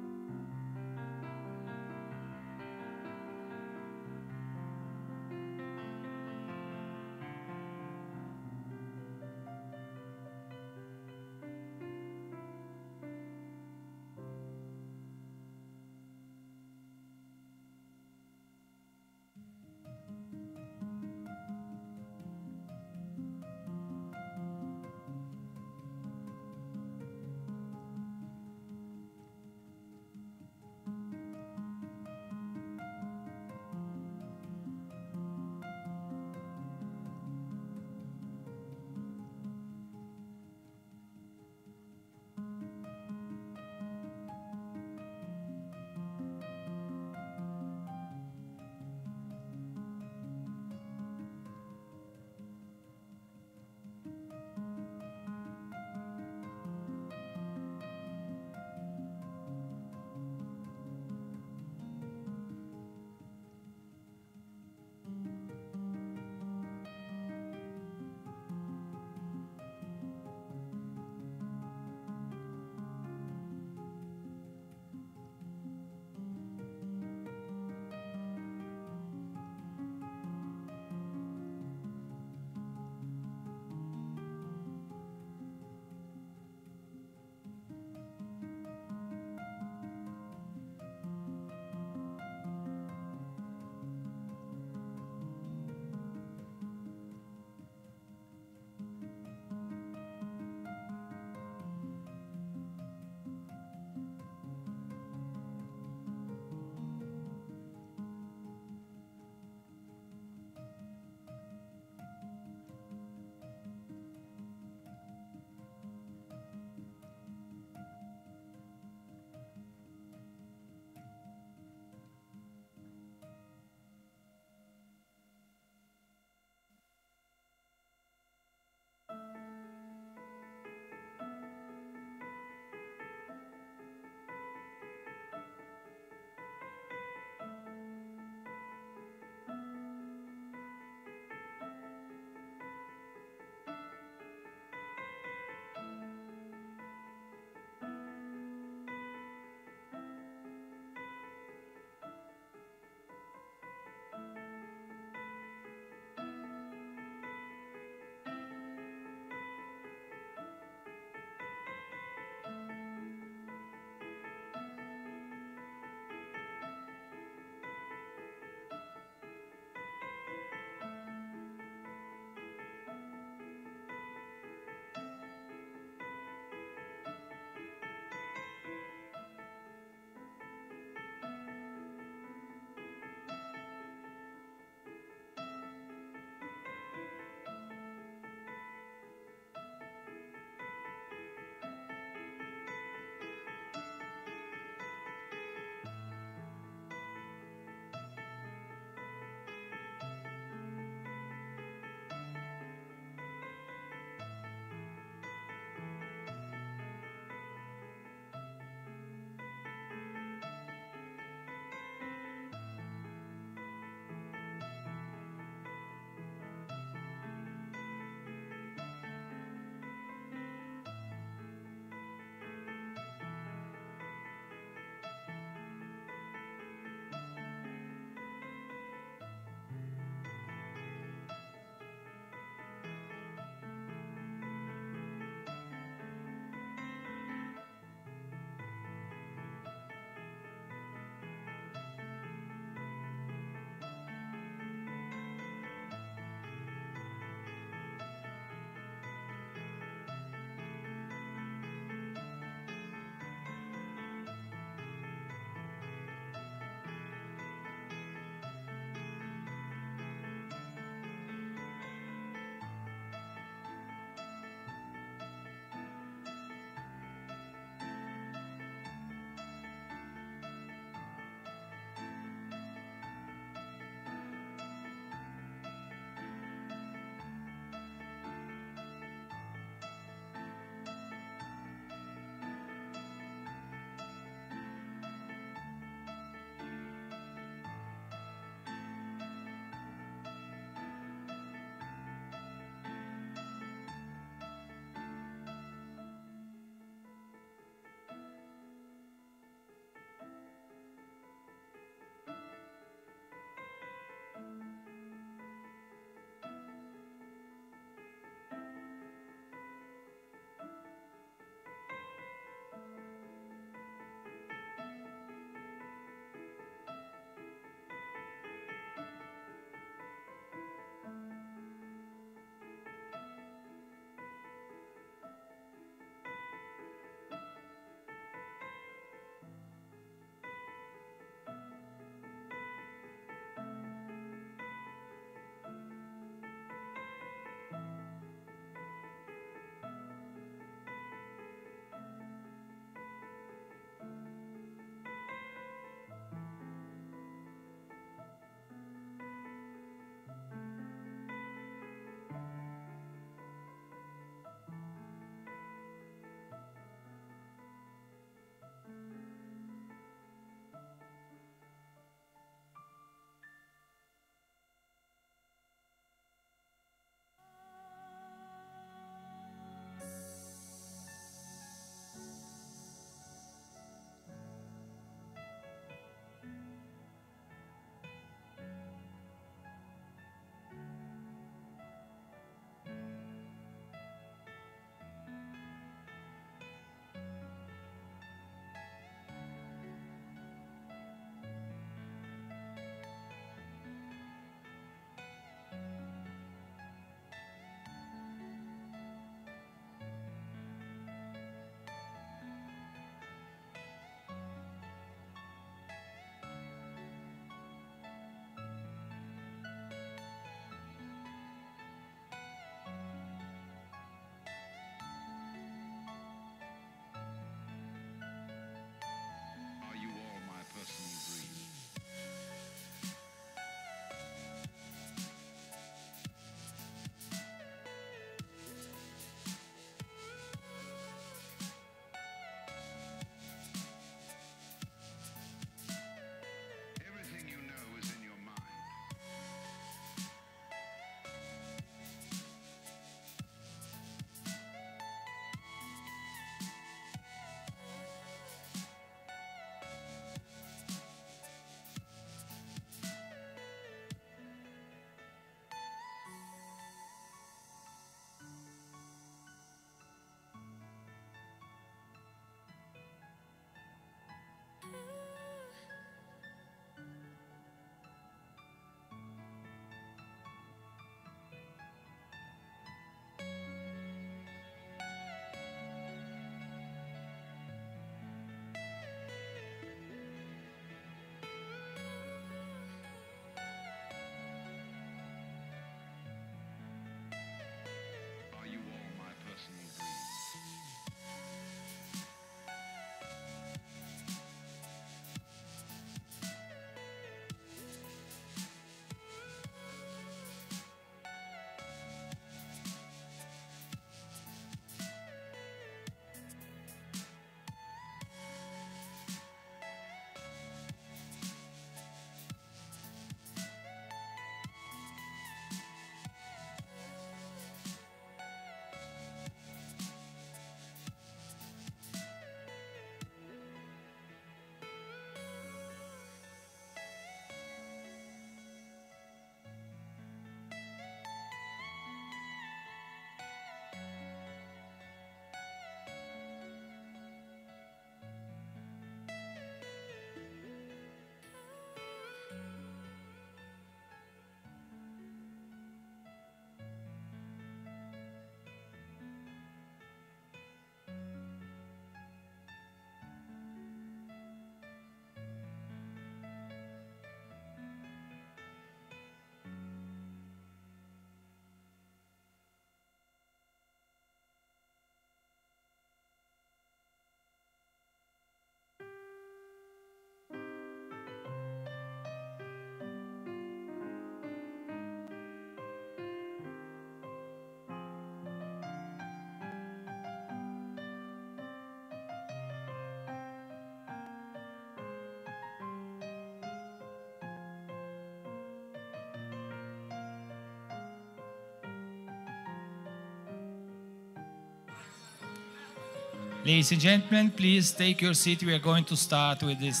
Ladies and gentlemen, please take your seat. We are going to start with this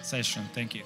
session. Thank you.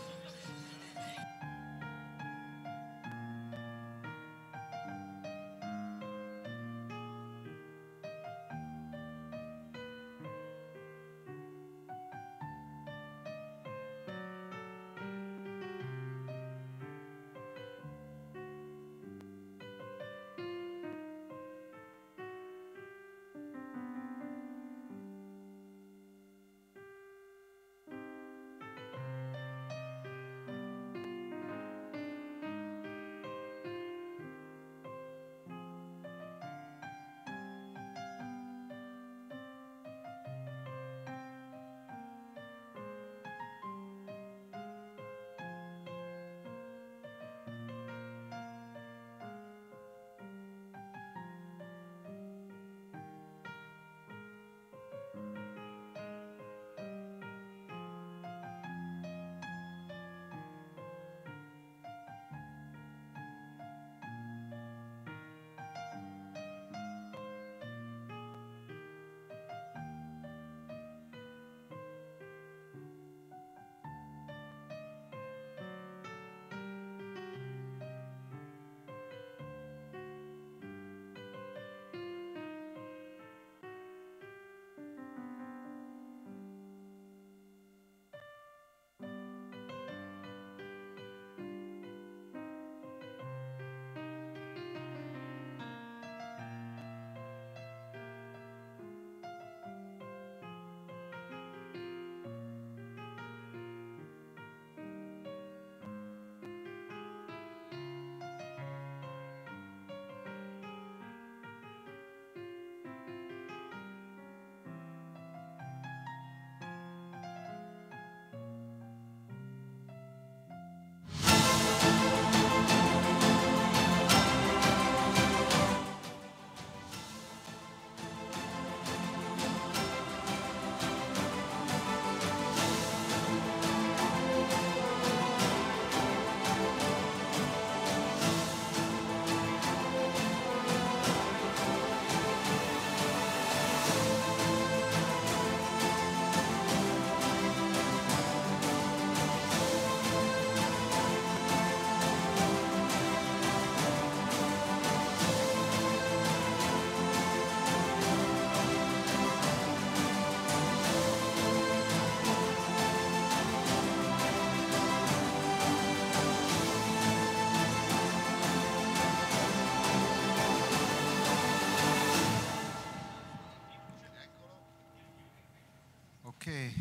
Okay.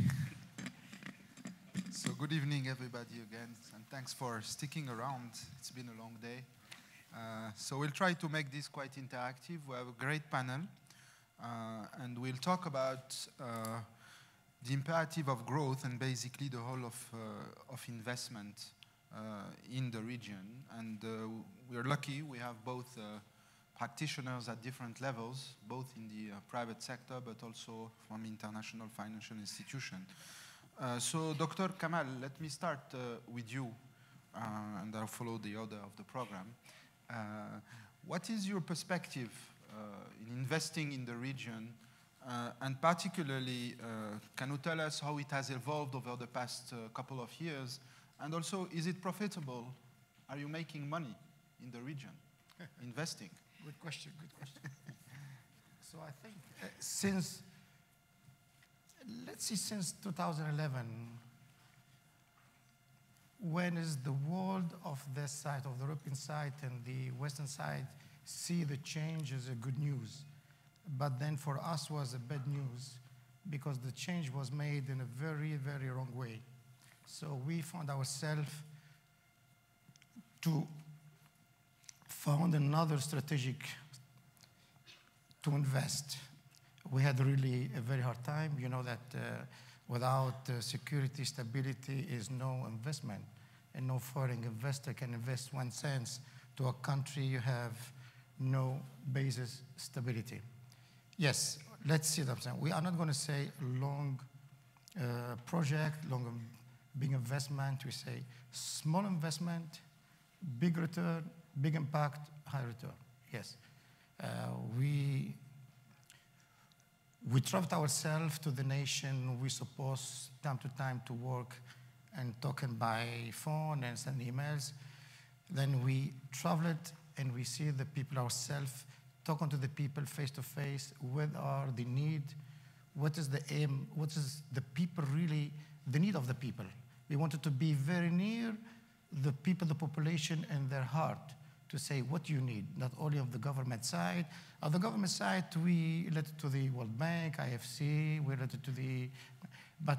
So good evening, everybody, again, and thanks for sticking around. It's been a long day. So we'll try to make this quite interactive. We have a great panel, and we'll talk about the imperative of growth and basically the whole of investment in the region. And we're lucky we have both practitioners at different levels, both in the private sector, but also from international financial institutions. So Dr. Kamal, let me start with you, and I'll follow the order of the program. What is your perspective in investing in the region, and particularly, can you tell us how it has evolved over the past couple of years? And also, is it profitable? Are you making money in the region, investing? Good question, good question. So I think since 2011, when is the world of this side, of the European side and the Western side, see the change as a good news. But then for us was a bad news because the change was made in a very, very wrong way. So we found ourselves to found another strategic to invest. We had really a very hard time. You know that without security, stability is no investment, and no foreign investor can invest 1 cent to a country you have no basis stability. Yes, let's see that. We are not going to say long project, long big investment. We say small investment, big return, big impact, high return. Yes, We traveled ourselves to the nation we supposed time to time to work and talking by phone and send emails. Then we traveled and we see the people ourselves, talking to the people face to face, what are the need, what is the aim, what is the people really, the need of the people. We wanted to be very near the people, the population, and their heart to say what you need, not only of the government side. On the government side, we related to the World Bank, IFC, we related to the, but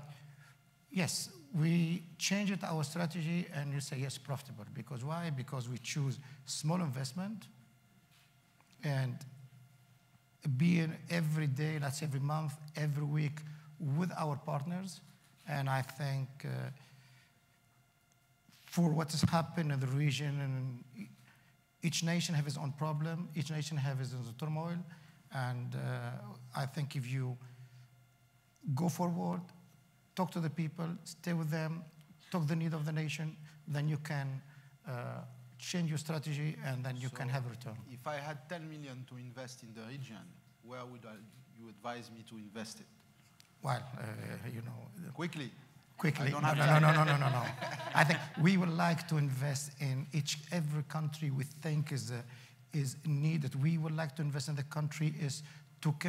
yes, we changed our strategy and you say yes, profitable. Because why? Because we choose small investment and being every day, that's every month, every week with our partners. And I think for what has happened in the region, and each nation has its own problem, each nation has its own turmoil. And I think if you go forward, talk to the people, stay with them, talk the need of the nation, then you can change your strategy and then you can have a return. If I had 10 million to invest in the region, where would you advise me to invest it? Well, you know. Quickly. Quickly. No. I think we would like to invest in every country we think is needed. We would like to invest in the country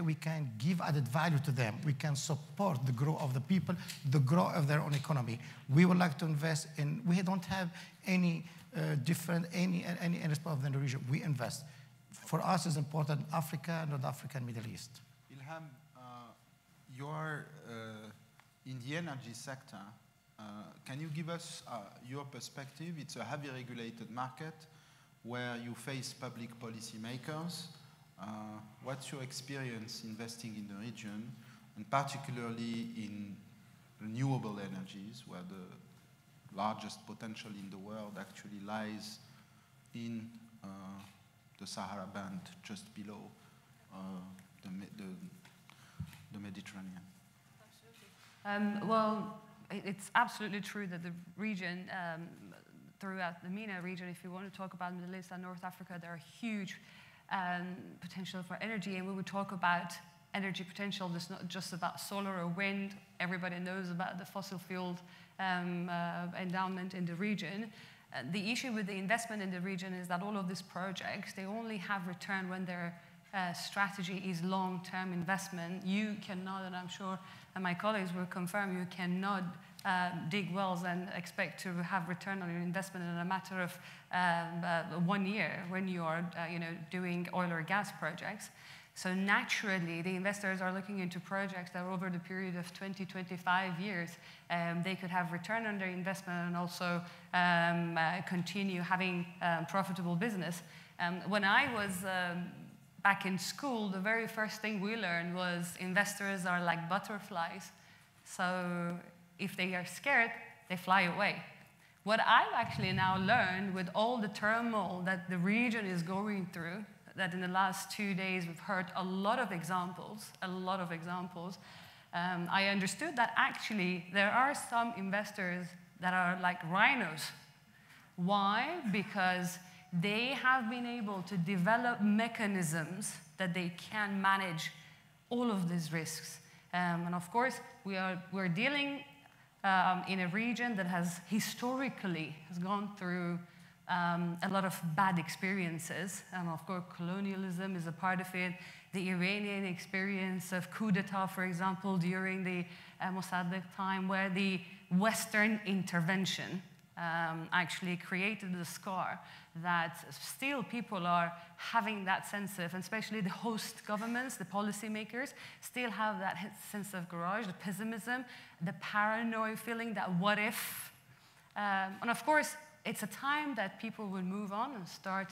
we can give added value to them. We can support the growth of the people, the growth of their own economy. We would like to invest in, we don't have any any spot of the region. We invest. For us, it's important Africa, North Africa, and Middle East. Ilham, you're in the energy sector. Can you give us your perspective? It's a heavy regulated market where you face public policy makers. What's your experience investing in the region, and particularly in renewable energies, where the largest potential in the world actually lies in the Sahara Band, just below the Mediterranean? Well, it's absolutely true that the region, throughout the MENA region, if you want to talk about Middle East and North Africa, there are huge potential for energy, and we would talk about energy potential. It's not just about solar or wind. Everybody knows about the fossil fuel endowment in the region. The issue with the investment in the region is that all of these projects, they only have return when their strategy is long-term investment. You cannot, and I'm sure my colleagues will confirm, you cannot dig wells and expect to have return on your investment in a matter of 1 year when you are doing oil or gas projects. So naturally, the investors are looking into projects that over the period of 20, 25 years, they could have return on their investment and also continue having profitable business. When I was back in school, the very first thing we learned was investors are like butterflies. So if they are scared, they fly away. What I've actually now learned with all the turmoil that the region is going through, that in the last 2 days we've heard a lot of examples, I understood that actually there are some investors that are like rhinos. Why? Because they have been able to develop mechanisms that they can manage all of these risks. And of course, we're dealing in a region that has historically gone through a lot of bad experiences. And of course, colonialism is a part of it. The Iranian experience of coup d'etat, for example, during the Mossadegh time, where the Western intervention actually created the scar that still people are having that sense of, and especially the host governments, the policymakers, still have that sense of garage, the pessimism, the paranoid feeling that what if? And of course, it's a time that people will move on and start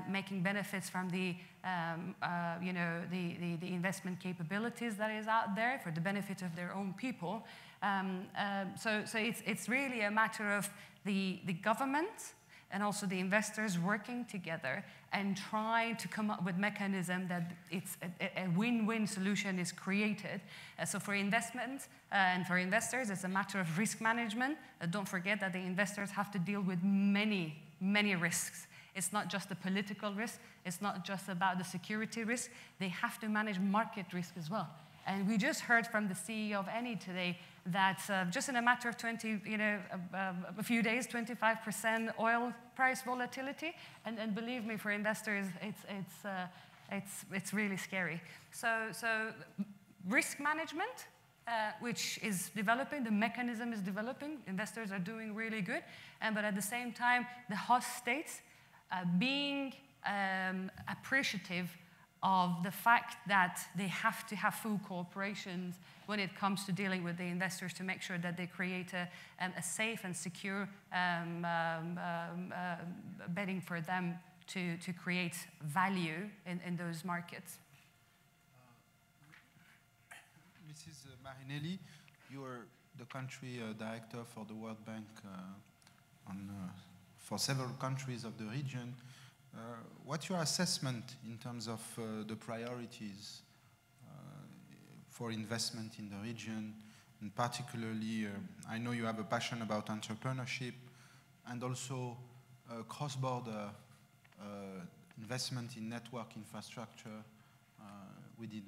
making benefits from the investment capabilities that is out there for the benefit of their own people. So it's really a matter of the government and also the investors working together and trying to come up with mechanism that it's a win-win solution is created. So for investment and for investors, it's a matter of risk management. Don't forget that the investors have to deal with many, many risks. It's not just the political risk. It's not just about the security risk. They have to manage market risk as well. And we just heard from the CEO of Eni today that just in a matter of a few days, 25% oil price volatility. And believe me, for investors, it's really scary. So risk management, which is developing, the mechanism is developing, investors are doing really good, but at the same time, the host states being appreciative of the fact that they have to have full cooperations when it comes to dealing with the investors to make sure that they create a safe and secure betting for them to create value in those markets. Mrs. Marinelli, you are the country director for the World Bank for several countries of the region. What's your assessment in terms of the priorities for investment in the region? And particularly, I know you have a passion about entrepreneurship and also cross-border investment in network infrastructure within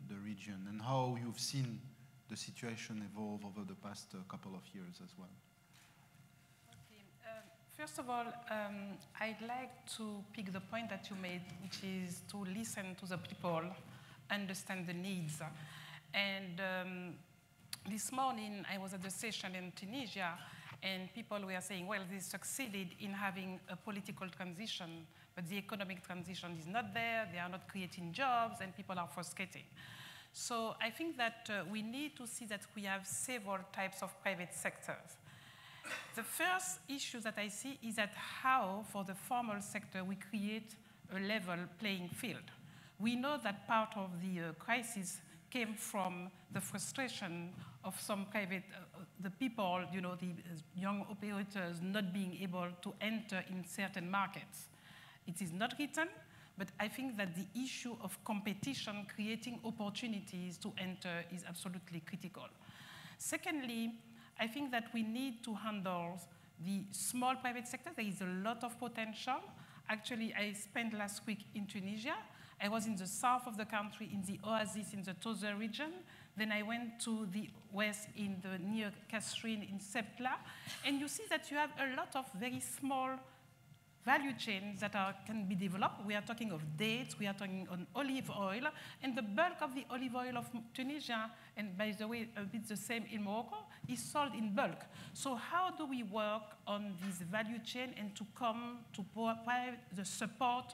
the region, and how you've seen the situation evolve over the past couple of years as well. First of all, I'd like to pick the point that you made, which is to listen to the people, understand the needs. And this morning, I was at the session in Tunisia, and people were saying, well, they succeeded in having a political transition, but the economic transition is not there, they are not creating jobs, and people are frustrated. So I think that we need to see that we have several types of private sectors. The first issue that I see is that how, for the formal sector, we create a level playing field. We know that part of the crisis came from the frustration of some private, the people, the young operators not being able to enter in certain markets. It is not written, but I think that the issue of competition, creating opportunities to enter is absolutely critical. Secondly, I think that we need to handle the small private sector. There is a lot of potential. Actually, I spent last week in Tunisia. I was in the south of the country, in the oasis in the Tozer region. Then I went to the west in the near Kasserine in Sebtla. And you see that you have a lot of very small value chains that can be developed. We are talking of dates, we are talking on olive oil, and the bulk of the olive oil of Tunisia, and by the way, a bit the same in Morocco, is sold in bulk. So how do we work on this value chain and to come to provide the support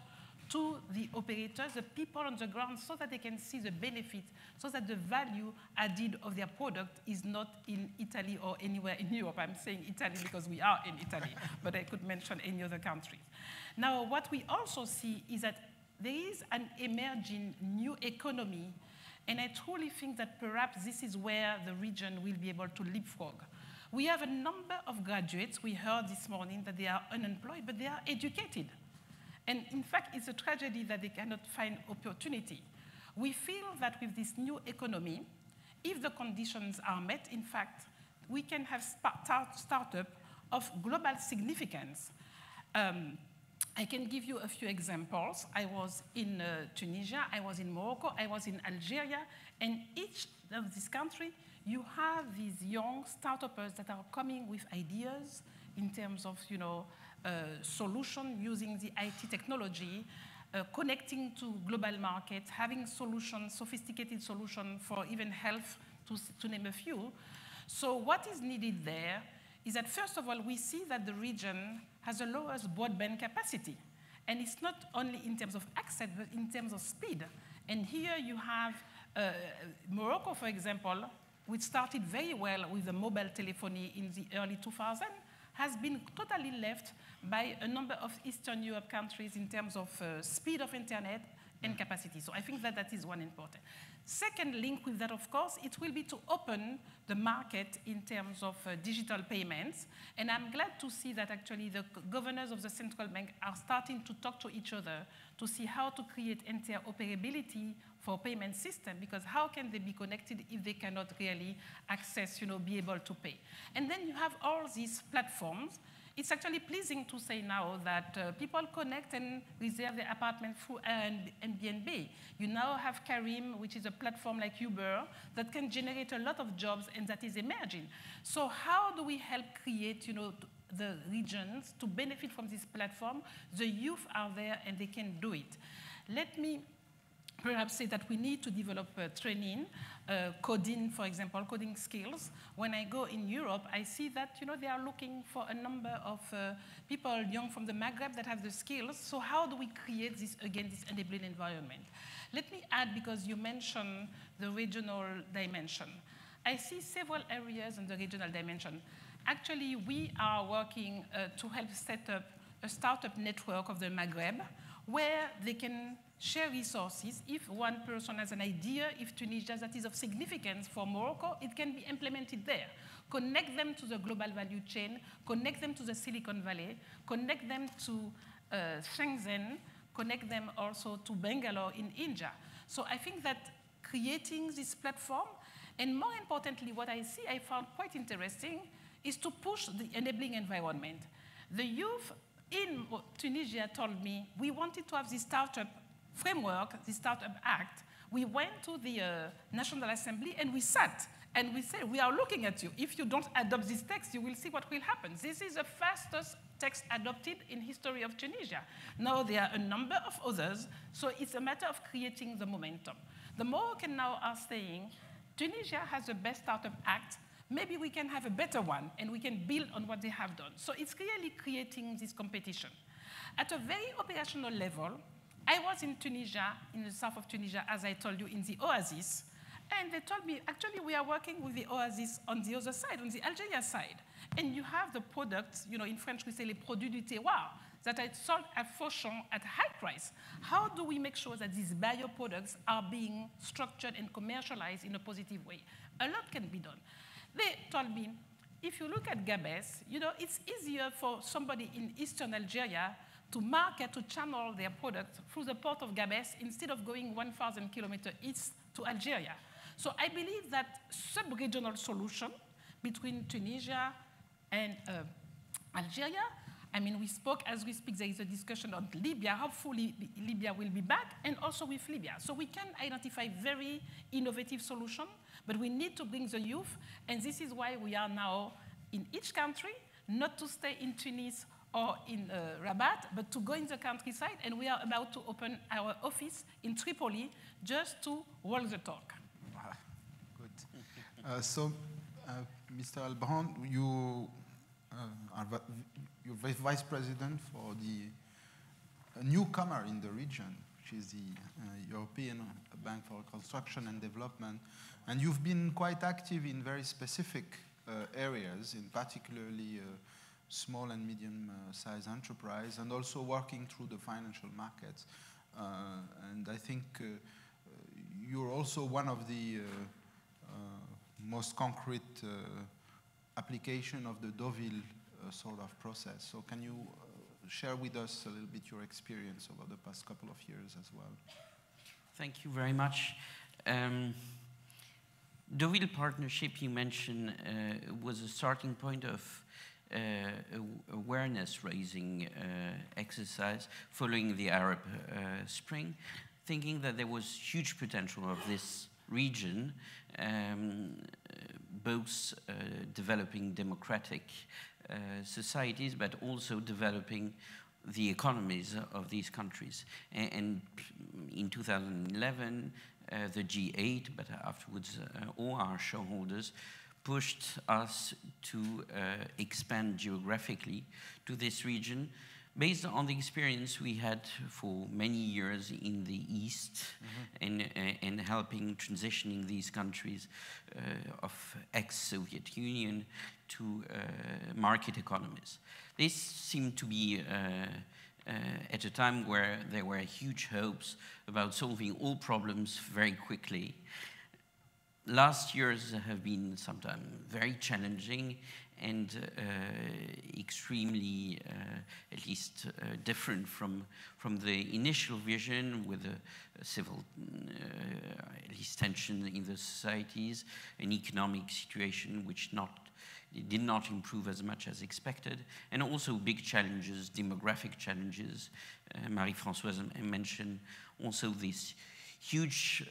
to the operators, the people on the ground, so that they can see the benefit, so that the value added of their product is not in Italy or anywhere in Europe. I'm saying Italy because we are in Italy, but I could mention any other country. Now, what we also see is that there is an emerging new economy, and I truly think that perhaps this is where the region will be able to leapfrog. We have a number of graduates. We heard this morning that they are unemployed, but they are educated. And in fact, it's a tragedy that they cannot find opportunity. We feel that with this new economy, if the conditions are met, in fact, we can have startup of global significance. I can give you a few examples. I was in Tunisia, I was in Morocco, I was in Algeria, and each of these countries, you have these young startups that are coming with ideas in terms of, solution using the IT technology, connecting to global markets, having solutions, sophisticated solutions for even health, to name a few. So what is needed there is that, first of all, we see that the region has the lowest broadband capacity. And it's not only in terms of access, but in terms of speed. And here you have Morocco, for example, which started very well with the mobile telephony in the early 2000s, has been totally left by a number of Eastern Europe countries in terms of speed of internet and capacity. So I think that that is one important. Second link with that, of course, it will be to open the market in terms of digital payments. And I'm glad to see that actually the governors of the central bank are starting to talk to each other to see how to create interoperability for payment system, because how can they be connected if they cannot really access, be able to pay? And then you have all these platforms, It's actually pleasing to say now that people connect and reserve their apartment through Airbnb. You now have Careem, which is a platform like Uber that can generate a lot of jobs and that is emerging. So how do we help create, the regions to benefit from this platform? The youth are there and they can do it. Let me perhaps say that we need to develop training, coding, for example, coding skills. When I go in Europe, I see that they are looking for a number of people young from the Maghreb that have the skills. So how do we create this, again, this enabling environment? Let me add, because you mentioned the regional dimension. I see several areas in the regional dimension. Actually, we are working to help set up a startup network of the Maghreb where they can share resources. If one person has an idea, if Tunisia that is of significance for Morocco, it can be implemented there. Connect them to the global value chain, connect them to the Silicon Valley, connect them to Shenzhen, connect them also to Bangalore in India. So I think that creating this platform, and more importantly, what I see I found quite interesting, is to push the enabling environment. The youth in Tunisia told me, we wanted to have this startup framework, the Startup Act. We went to the National Assembly and we sat and we said, we are looking at you. If you don't adopt this text, you will see what will happen. This is the fastest text adopted in history of Tunisia. Now there are a number of others, so it's a matter of creating the momentum. The Moroccan now are saying, Tunisia has the best Startup Act, maybe we can have a better one and we can build on what they have done. So it's really creating this competition. At a very operational level, I was in Tunisia, in the south of Tunisia, as I told you, in the Oasis, and they told me, actually, we are working with the Oasis on the other side, on the Algeria side. And you have the products, in French we say les produits du terroir, that are sold at Fauchon at high price. How do we make sure that these bio products are being structured and commercialized in a positive way? A lot can be done. They told me, if you look at Gabès, it's easier for somebody in eastern Algeria to market, to channel their products through the port of Gabès instead of going 1,000 kilometers east to Algeria. So I believe that sub-regional solution between Tunisia and Algeria, we spoke, as we speak, there is a discussion on Libya. Hopefully, Libya will be back, and also with Libya. So we can identify very innovative solutions, but we need to bring the youth, and this is why we are now in each country, not to stay in Tunis or in Rabat, but to go in the countryside, and we are about to open our office in Tripoli just to walk the talk. Good. Mr. Albrand, you're vice president for a newcomer in the region, which is the European Bank for Reconstruction and Development, and you've been quite active in very specific areas, in particularly small and medium-sized enterprise, and also working through the financial markets. And I think you're also one of the most concrete application of the Deauville sort of process. So can you share with us a little bit your experience over the past couple of years as well? Thank you very much. Deauville partnership you mentioned was a starting point of awareness-raising exercise following the Arab Spring, thinking that there was huge potential of this region, both developing democratic societies, but also developing the economies of these countries. And in 2011, the G8, but afterwards all our shareholders, pushed us to expand geographically to this region based on the experience we had for many years in the East, and helping transitioning these countries of ex-Soviet Union to market economies. This seemed to be at a time where there were huge hopes about solving all problems very quickly. Last years have been sometimes very challenging and extremely, at least different from the initial vision, with a civil, at least tension in the societies, an economic situation which not it did not improve as much as expected, and also big challenges, demographic challenges. Marie-Françoise mentioned also this huge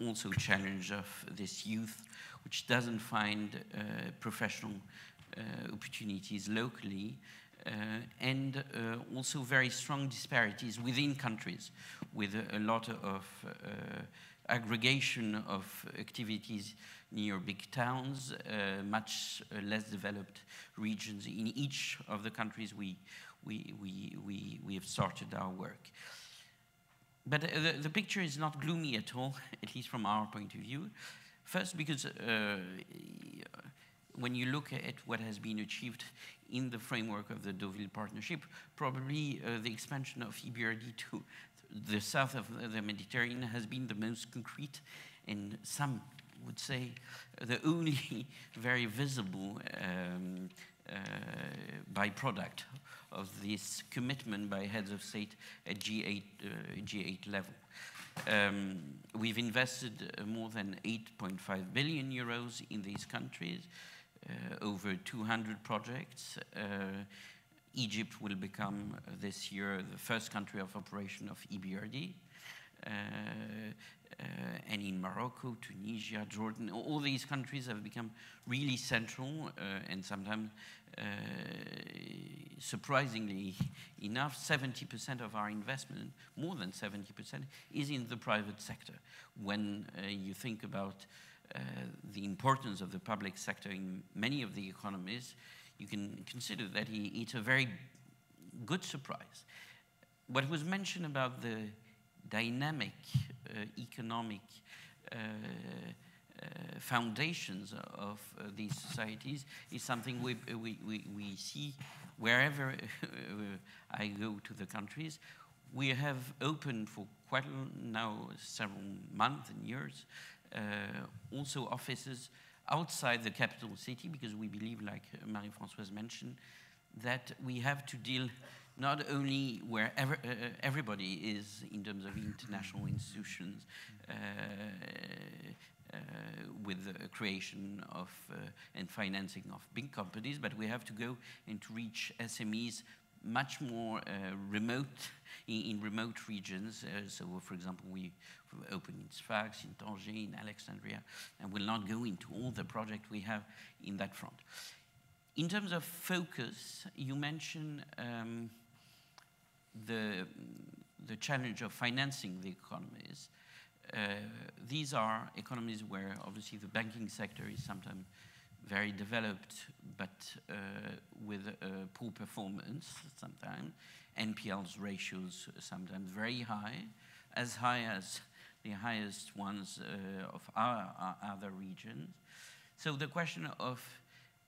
also challenge of this youth, which doesn't find professional opportunities locally, and also very strong disparities within countries, with a lot of aggregation of activities near big towns, much less developed regions in each of the countries we have started our work. But the picture is not gloomy at all, at least from our point of view. First, because when you look at what has been achieved in the framework of the Deauville Partnership, probably the expansion of EBRD to the south of the Mediterranean has been the most concrete, and some would say the only very visible byproduct of this commitment by heads of state at G8 level. We've invested more than 8.5 billion euros in these countries, over 200 projects. Egypt will become this year the first country of operation of EBRD. And in Morocco, Tunisia, Jordan, all these countries have become really central, and sometimes, surprisingly enough, 70% of our investment, more than 70%, is in the private sector. When you think about the importance of the public sector in many of the economies, you can consider that it's a very good surprise. What was mentioned about the dynamic economic foundations of these societies is something we see wherever I go to the countries. We have opened for quite now several months and years also offices outside the capital city, because we believe, like Marie-Françoise mentioned, that we have to deal not only where everybody is in terms of international institutions, with the creation of and financing of big companies, but we have to go and to reach SMEs much more remote, in remote regions. So, for example, we open in Sfax, in Tanger, in Alexandria, and will not go into all the projects we have in that front. In terms of focus, you mentioned the challenge of financing the economies. These are economies where obviously the banking sector is sometimes very developed, but with poor performance sometimes. NPLs ratios sometimes very high as the highest ones of our other regions. So the question of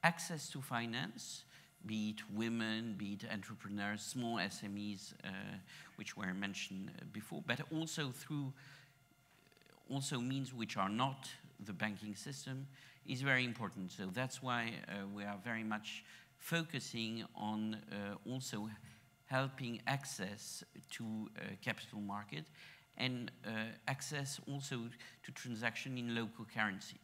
access to finance, be it women, be it entrepreneurs, small SMEs, which were mentioned before, but also through means which are not the banking system, is very important. So that's why we are very much focusing on also helping access to capital market, and access also to transaction in local currency.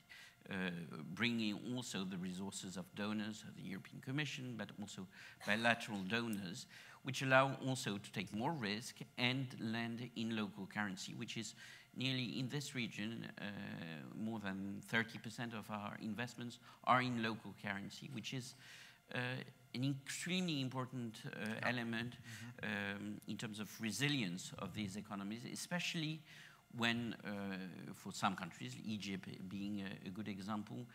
Bringing also the resources of donors, of the European Commission, but also bilateral donors, which allow also to take more risk and lend in local currency, which is nearly in this region, more than 30% of our investments are in local currency, which is an extremely important element in terms of resilience of these economies, especially when, for some countries, Egypt being a good example,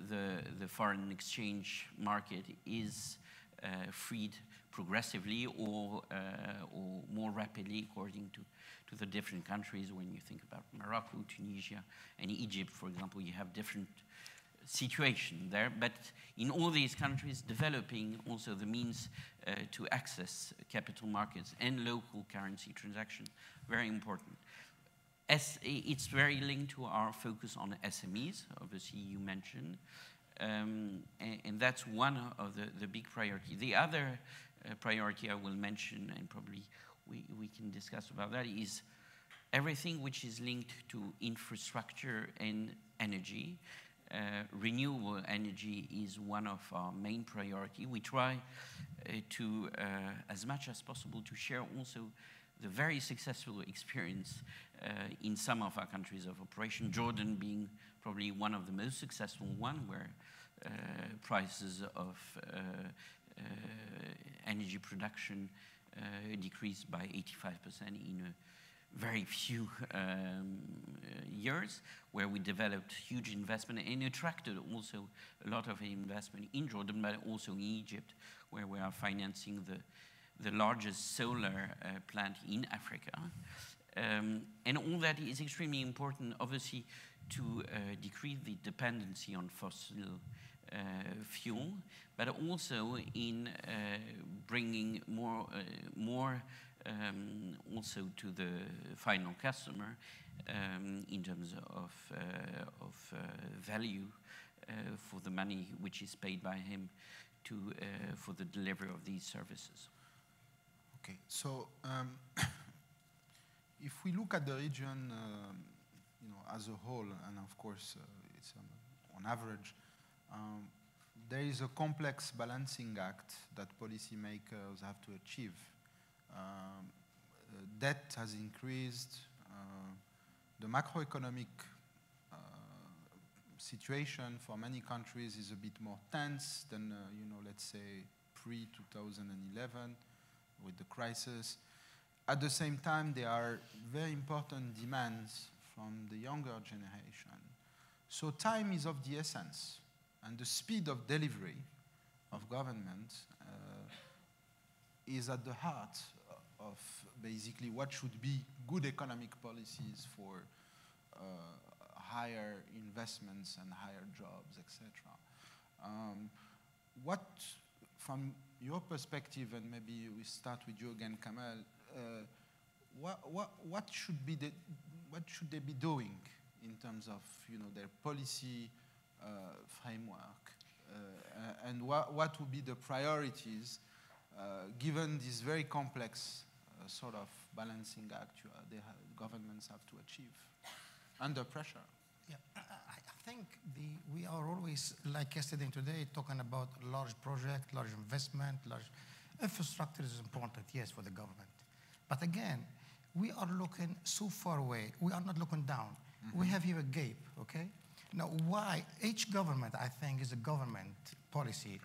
the foreign exchange market is freed progressively or more rapidly according to the different countries. When you think about Morocco, Tunisia, and Egypt, for example, you have different situation there, but in all these countries, developing also the means to access capital markets and local currency transaction, very important. It's very linked to our focus on SMEs, obviously you mentioned, and that's one of the big priority. The other priority I will mention, and probably we can discuss about that, is everything which is linked to infrastructure and energy. renewable energy is one of our main priority. We try to, as much as possible, to share also the very successful experience in some of our countries of operation, Jordan being probably one of the most successful one, where prices of energy production decreased by 85% in a very few years, where we developed huge investment and attracted also a lot of investment in Jordan, but also in Egypt, where we are financing the largest solar plant in Africa. And all that is extremely important, obviously, to decrease the dependency on fossil fuel, but also in bringing more also to the final customer in terms of value for the money which is paid by him for the delivery of these services. Okay, so if we look at the region, as a whole, and of course it's on average, there is a complex balancing act that policymakers have to achieve. Debt has increased. The macroeconomic situation for many countries is a bit more tense than, let's say, pre-2011 with the crisis. At the same time, there are very important demands from the younger generation. So time is of the essence, and the speed of delivery of government is at the heart of basically what should be good economic policies for higher investments and higher jobs, etc. What, from your perspective, and maybe we start with you again, Kamal, what should they be doing in terms of their policy framework, and what would be the priorities given this very complex sort of balancing act governments have to achieve under pressure? Yeah, I think we are always, like yesterday and today, talking about large project, large investment, large infrastructure is important, yes, for the government. But again, we are looking so far away. We are not looking down. Mm-hmm. We have here a gap, okay? Now, why? Each government, I think, is a government policy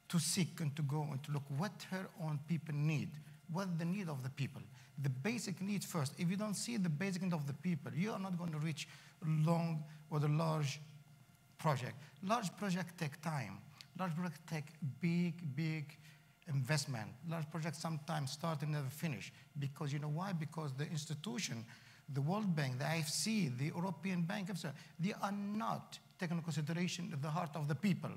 to seek and to go and to look what her own people need, what the need of the people. The basic needs first. If you don't see the basic need of the people, you are not going to reach long or the large project. Large projects take time. Large projects take big investment. Large projects sometimes start and never finish. Because you know why? Because the institution, the World Bank, the IFC, the European Bank, they are not taking into consideration the heart of the people.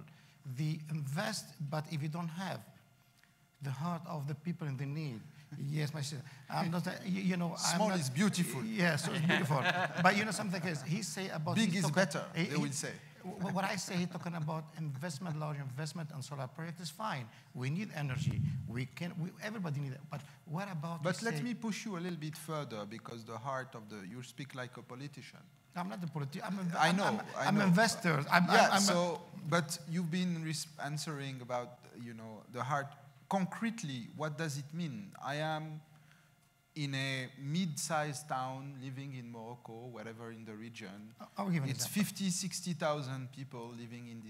They invest, but if you don't have the heart of the people in the need, yes, my sister, I'm not, small is beautiful. Yes, it's beautiful. But something is, he say about... Big is better, they will say. What I say, he's talking about investment, large investment, and solar project is fine. We need energy. Everybody needs it. But what about... But let me push you a little bit further, because the heart of you speak like a politician. I'm not a politician. I'm an investor. But you've been answering about, the heart. Concretely, what does it mean? I am in a mid-sized town living in Morocco, wherever in the region. It's 50, 60,000 people living in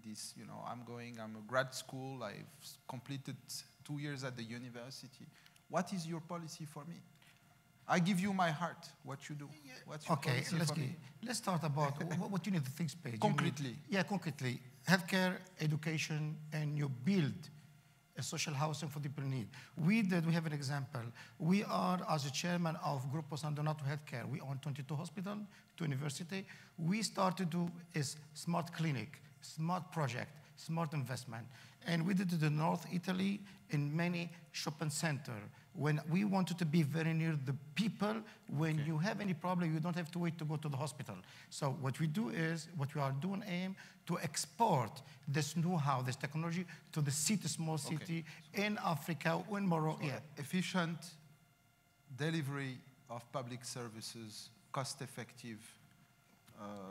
this, I'm a grad school. I've completed 2 years at the university. What is your policy for me? I give you my heart. What you do? What's your policy for me? Let's start about what you need to think, Paige. Concretely. Concretely. Healthcare, education, and you build a social housing for people in need. We have an example. We are, as a chairman of Grupo San Donato Healthcare, we own 22 hospitals, 2 universities. We started to do a smart clinic, smart project, smart investment. And we did it in North Italy in many shopping centers. When we wanted to be very near the people, when you have any problem, you don't have to wait to go to the hospital. So what we do is, what we are doing aim to export this know-how, this technology to the city, small city in Africa, in Morocco. So efficient delivery of public services, cost-effective.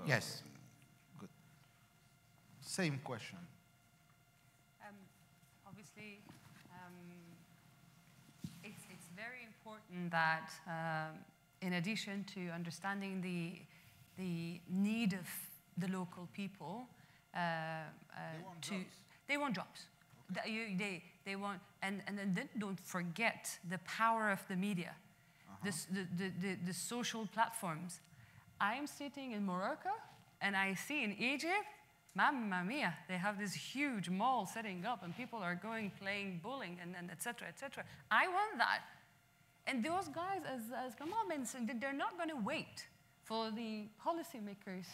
Yes. Good. Same question. Obviously, it's very important that in addition to understanding the need of the local people, they want jobs. They want, and then don't forget the power of the media, the social platforms. I'm sitting in Morocco, and I see in Egypt, mamma mia, they have this huge mall setting up, and people are going playing bowling, and et cetera, et cetera. I want that. And those guys, as Kamal mentioned, they're not going to wait for the policymakers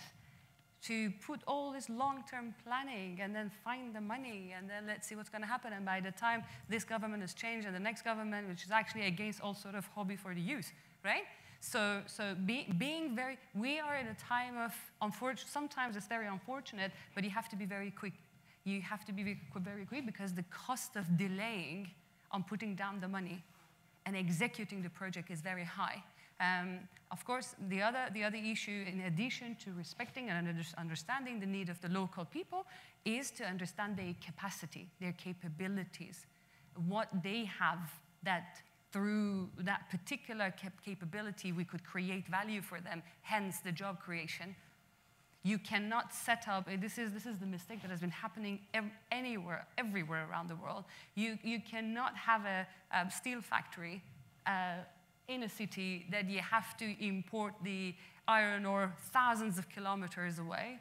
to put all this long-term planning and then find the money and then let's see what's going to happen. And by the time this government has changed and the next government, which is actually against all sort of hobby for the youth, right? So being very, we are at a time of, sometimes it's very unfortunate, but you have to be very quick. You have to be very quick because the cost of delaying on putting down the money and executing the project is very high. Of course, the other issue, in addition to respecting and understanding the need of the local people, is to understand their capacity, their capabilities, what they have that through that particular capability we could create value for them, hence the job creation. You cannot set up, this is the mistake that has been happening everywhere around the world. You cannot have a steel factory in a city that you have to import the iron ore thousands of kilometers away.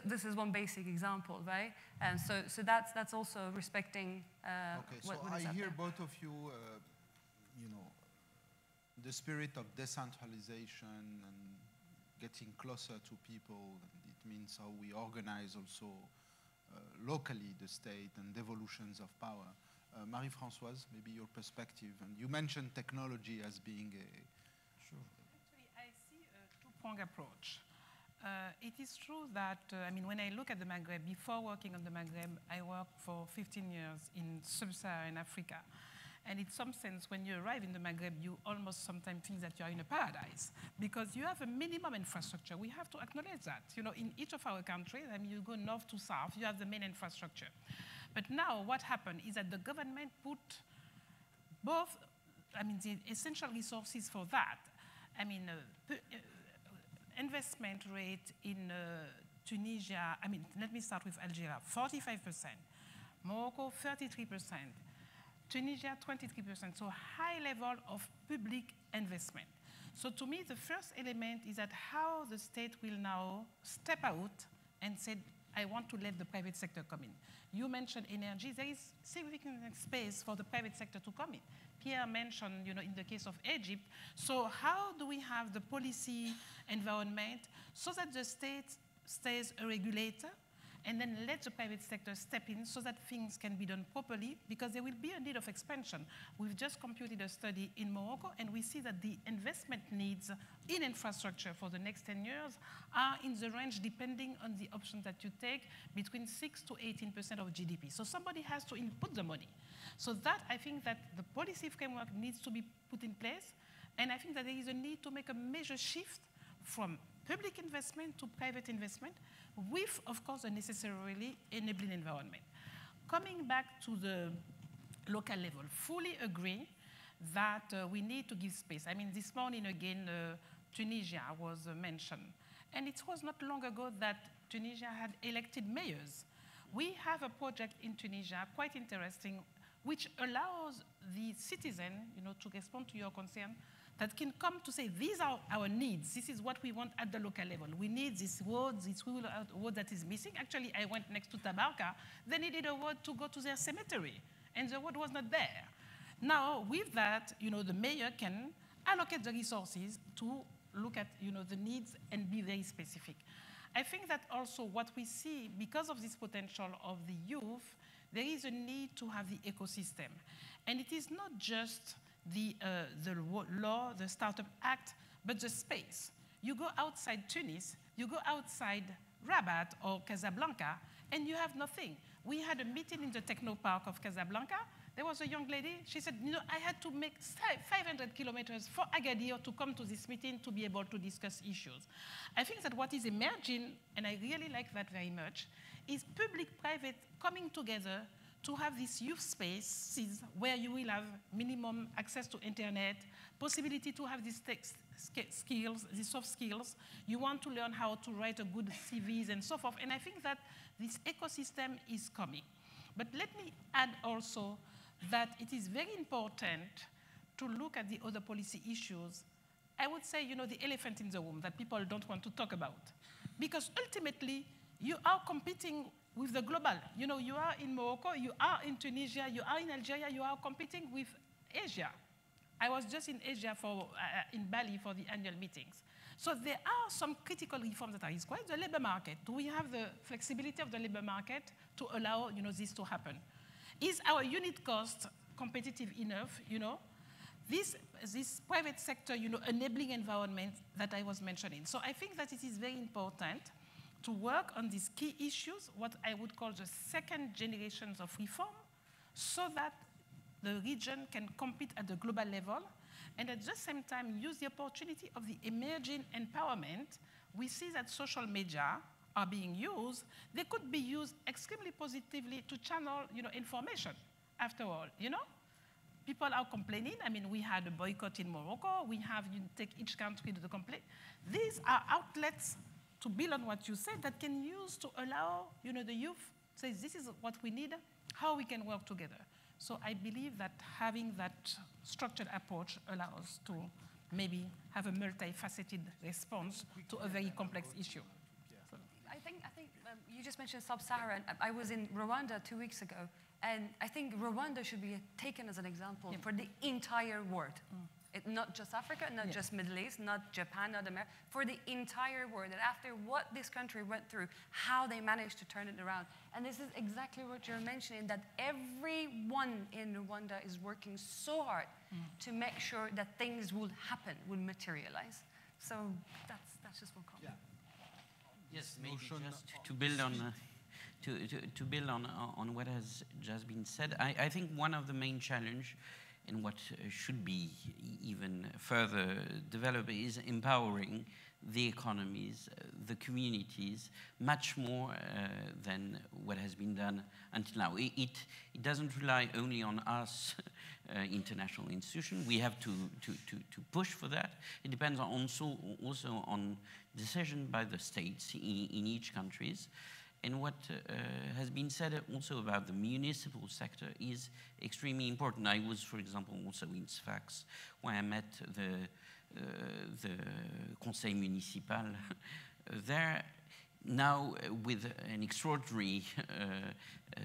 This is one basic example, right? And so that's also respecting okay, so what is I hear there. both of you, you know, the spirit of decentralization and getting closer to people, and it means how we organize also locally the state and devolutions of power. Marie-Françoise, maybe your perspective, and you mentioned technology as being a... Sure. Actually, I see a two-pronged approach. It is true that, I mean, when I look at the Maghreb, before working on the Maghreb, I worked for 15 years in sub-Saharan Africa. And in some sense, when you arrive in the Maghreb, you almost sometimes think that you are in a paradise because you have a minimum infrastructure. We have to acknowledge that. You know, in each of our countries, I mean, you go north to south, you have the main infrastructure. But now what happened is that the government put both, I mean, the essential resources for that. I mean, investment rate in Tunisia, I mean, let me start with Algeria, 45%. Morocco, 33%. Tunisia, 23%. So high level of public investment. So to me, the first element is that how the state will now step out and say, I want to let the private sector come in. You mentioned energy. There is significant space for the private sector to come in. Pierre mentioned, you know, in the case of Egypt. So how do we have the policy environment so that the state stays a regulator and then let the private sector step in so that things can be done properly, because there will be a need of expansion. We've just computed a study in Morocco, and we see that the investment needs in infrastructure for the next 10 years are in the range, depending on the option that you take, between 6 to 18% of GDP. So somebody has to input the money. So that, I think that the policy framework needs to be put in place, and I think that there is a need to make a major shift from public investment to private investment, with, of course, a necessarily enabling environment. Coming back to the local level, fully agree that we need to give space. I mean, this morning again, Tunisia was mentioned. And it was not long ago that Tunisia had elected mayors. We have a project in Tunisia, quite interesting, which allows the citizen, you know, to respond to your concern, that can come to say, these are our needs. This is what we want at the local level. We need this road that is missing. Actually, I went next to Tabarka. They needed a road to go to their cemetery, and the road was not there. Now, with that, you know, the mayor can allocate the resources to look at, you know, the needs and be very specific. I think that also what we see, because of this potential of the youth, there is a need to have the ecosystem. And it is not just the law, the Startup Act, but the space. You go outside Tunis, you go outside Rabat or Casablanca, and you have nothing. We had a meeting in the Techno Park of Casablanca. There was a young lady, she said, you know, I had to make 500 kilometers for Agadir to come to this meeting to be able to discuss issues. I think that what is emerging, and I really like that very much, is public-private coming together to have these youth spaces where you will have minimum access to internet, possibility to have these skills, these soft skills. You want to learn how to write a good CVs and so forth. And I think that this ecosystem is coming. But let me add also that it is very important to look at the other policy issues. I would say, you know, the elephant in the room that people don't want to talk about. Because ultimately, you are competing with the global. You know, you are in Morocco, you are in Tunisia, you are in Algeria, you are competing with Asia. I was just in Asia in Bali for the annual meetings. So there are some critical reforms that are required. The labor market. Do we have the flexibility of the labor market to allow, you know, this to happen? Is our unit cost competitive enough, you know? This private sector, you know, enabling environment that I was mentioning. So I think that it is very important to work on these key issues, what I would call the second generations of reform, so that the region can compete at the global level, and at the same time use the opportunity of the emerging empowerment. We see that social media are being used. They could be used extremely positively to channel, you know, information. After all, you know, people are complaining. I mean, we had a boycott in Morocco. We have, you take each country to complain. These are outlets to build on what you said that can use to allow, you know, the youth say, this is what we need, how we can work together. So I believe that having that structured approach allows to maybe have a multifaceted response to a very complex issue. So. I think you just mentioned Sub-Saharan. I was in Rwanda 2 weeks ago, and I think Rwanda should be taken as an example for the entire world. Not just Africa, not just Middle East, not Japan, not America, for the entire world. And after what this country went through, how they managed to turn it around. And this is exactly what you're mentioning, that everyone in Rwanda is working so hard to make sure that things will happen, will materialize. So that's just one comment. Yes, maybe just to build on to build on what has just been said. I think one of the main challenge and what should be even further developed is empowering the economies, the communities, much more than what has been done until now. It doesn't rely only on us, international institutions. We have to push for that. It depends also on decision by the states in each countries. And what has been said also about the municipal sector is extremely important. I was, for example, also in Sfax, where I met the Conseil Municipal there. Now, with an extraordinary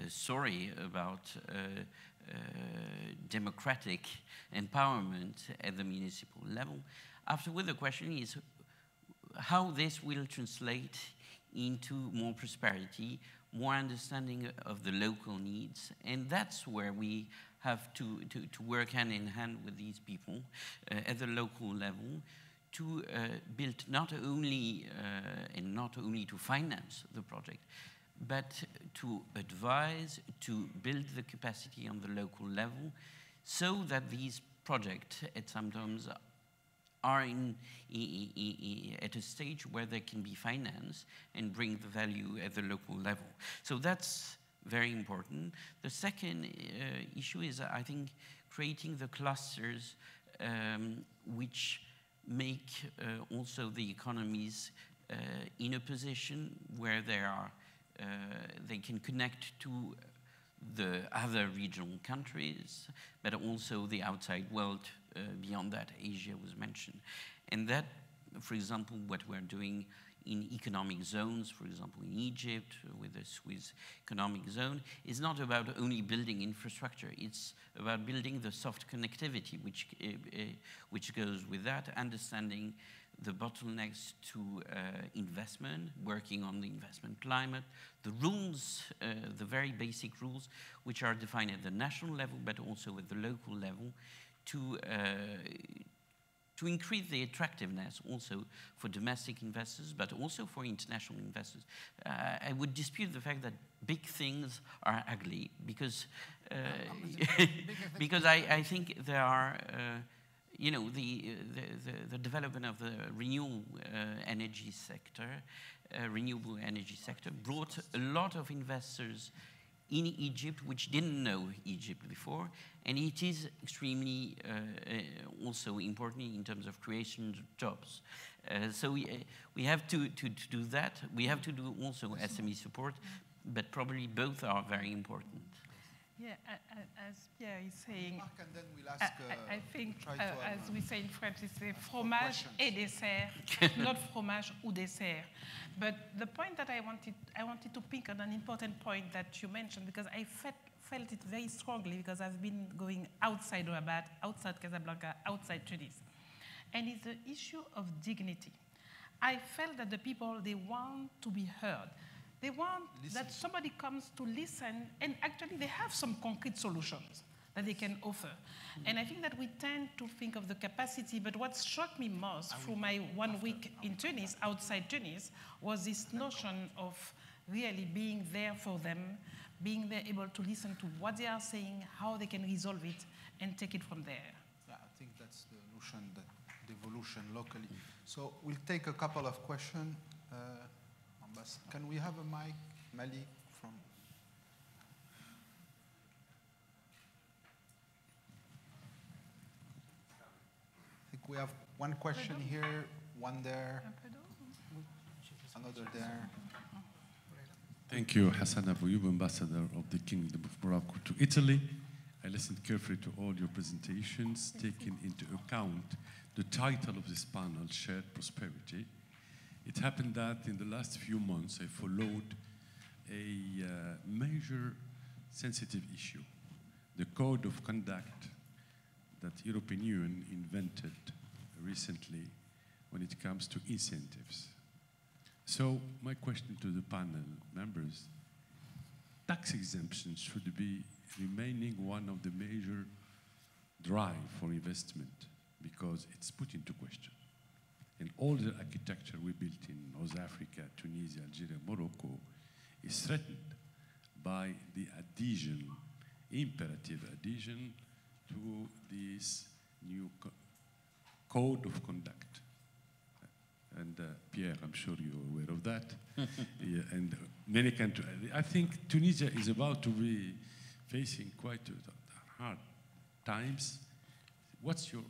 story about democratic empowerment at the municipal level. Afterward, the question is how this will translate into more prosperity, more understanding of the local needs. And that's where we have to work hand in hand with these people at the local level to build not only to finance the project, but to advise, to build the capacity on the local level so that these projects at sometimes are at a stage where they can be financed and bring the value at the local level. So that's very important. The second issue is, I think, creating the clusters which make also the economies in a position where they can connect to the other regional countries, but also the outside world beyond that. Asia was mentioned. And that, for example, what we're doing in economic zones, for example, in Egypt with the Swiss economic zone, is not about only building infrastructure. It's about building the soft connectivity, which goes with that, understanding the bottlenecks to investment, working on the investment climate, the rules, the very basic rules, which are defined at the national level, but also at the local level, to to increase the attractiveness also for domestic investors, but also for international investors. I would dispute the fact that big things are ugly, because because I think there are, you know, the development of the renewable energy sector brought a lot of investors in Egypt, which didn't know Egypt before, and it is extremely also important in terms of creation of jobs. So we have to do that. We have to do also SME support, but probably both are very important. Yeah, as Pierre is saying, Mark, and then we'll ask, I think, try to as we say in French, it's fromage et dessert, not fromage ou dessert. But the point that I wanted to pick on an important point that you mentioned, because I felt it very strongly, because I've been going outside Rabat, outside Casablanca, outside Tunis. And it's the issue of dignity. I felt that the people, they want to be heard. They want that somebody comes to listen, and actually they have some concrete solutions that they can offer. And I think that we tend to think of the capacity, but what struck me most through my 1 week in Tunis, outside Tunis, was this notion of really being there for them, being there able to listen to what they are saying, how they can resolve it, and take it from there. Yeah, I think that's the notion, the evolution locally. So we'll take a couple of questions. Can we have a mic, Malik, from? I think we have one question here, one there, another there. Thank you, Hassan Abouyub, Ambassador of the Kingdom of Morocco to Italy. I listened carefully to all your presentations, taking into account the title of this panel, Shared Prosperity. It happened that in the last few months, I followed a major sensitive issue, the code of conduct that European Union invented recently when it comes to incentives. So my question to the panel members, tax exemptions should be remaining one of the major drive for investment, because it's put into question. And all the architecture we built in North Africa, Tunisia, Algeria, Morocco is threatened by the adhesion, imperative adhesion to this new code of conduct. And Pierre, I'm sure you're aware of that. Yeah, and many countries. I think Tunisia is about to be facing quite hard times. What's your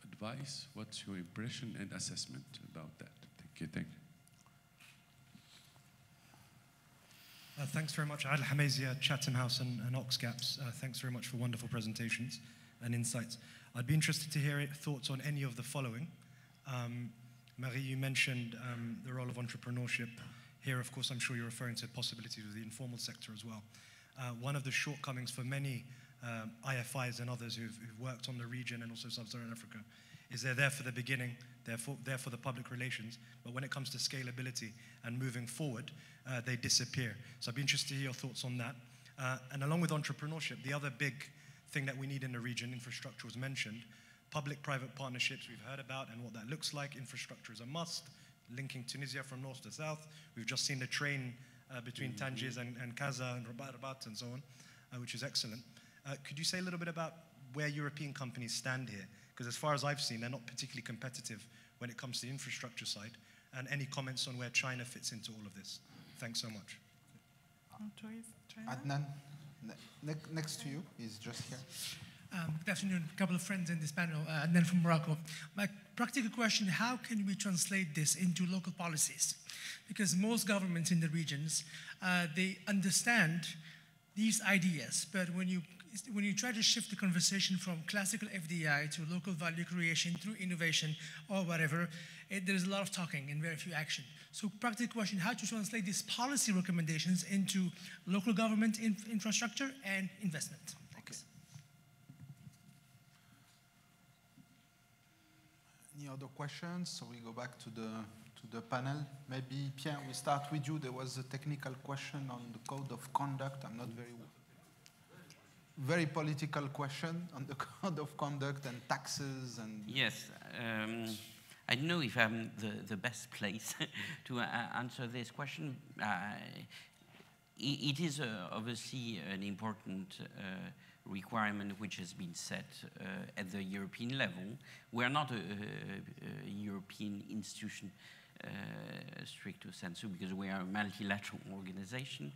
advice? What's your impression and assessment about that? Thank you. Thank you. Thanks very much, Adel Hamazia, Chatham House and Oxcaps. Thanks very much for wonderful presentations and insights. I'd be interested to hear thoughts on any of the following. Marie, you mentioned the role of entrepreneurship. Here, of course, I'm sure you're referring to possibilities of the informal sector as well. One of the shortcomings for many IFIs and others who've worked on the region and also Sub-Saharan Africa is they're there for the beginning, they're there for the public relations, but when it comes to scalability and moving forward, they disappear. So I'd be interested to hear your thoughts on that. And along with entrepreneurship, the other big thing that we need in the region, infrastructure was mentioned, public-private partnerships we've heard about and what that looks like. Infrastructure is a must, linking Tunisia from north to south. We've just seen the train between Tangier and Casa and Rabat and so on, which is excellent. Could you say a little bit about where European companies stand here? Because as far as I've seen, they're not particularly competitive when it comes to the infrastructure side. And any comments on where China fits into all of this? Thanks so much. Adnan, next to you, he's just here. Good afternoon. A couple of friends in this panel, and then from Morocco. My practical question, how can we translate this into local policies? Because most governments in the regions, they understand these ideas, but when you try to shift the conversation from classical FDI to local value creation through innovation or whatever, there's a lot of talking and very few action. So practical question, how to translate these policy recommendations into local government infrastructure and investment? Thanks. Any other questions? So we go back to the panel. Maybe, Pierre, we start with you. There was a technical question on the code of conduct. I'm not very very political question on the code of conduct and taxes and... Yes. I don't know if I'm the best place to answer this question. It is obviously an important requirement which has been set at the European level. We are not a European institution stricto sensu because we are a multilateral organization.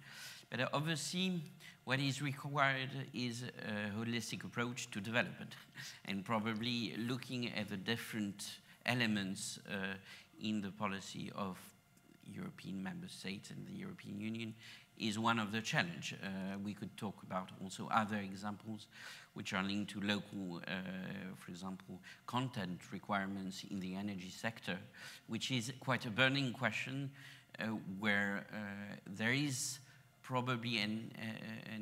But obviously, what is required is a holistic approach to development and probably looking at the different elements in the policy of European member states and the European Union is one of the challenge. We could talk about also other examples which are linked to local, for example, content requirements in the energy sector, which is quite a burning question where there is probably an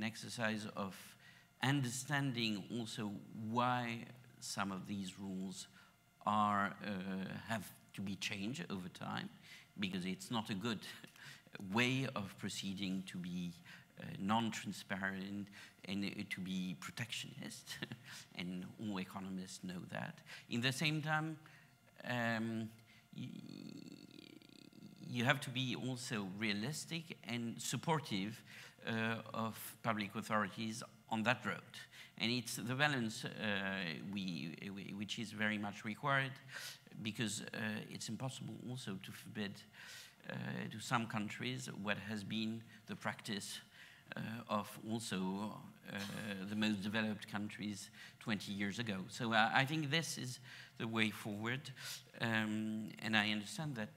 exercise of understanding also why some of these rules are have to be changed over time, because it's not a good way of proceeding to be non-transparent and to be protectionist, and all economists know that. In the same time, you have to be also realistic and supportive of public authorities on that road. And it's the balance which is very much required, because it's impossible also to forbid to some countries what has been the practice of also the most developed countries 20 years ago. So I think this is the way forward, and I understand that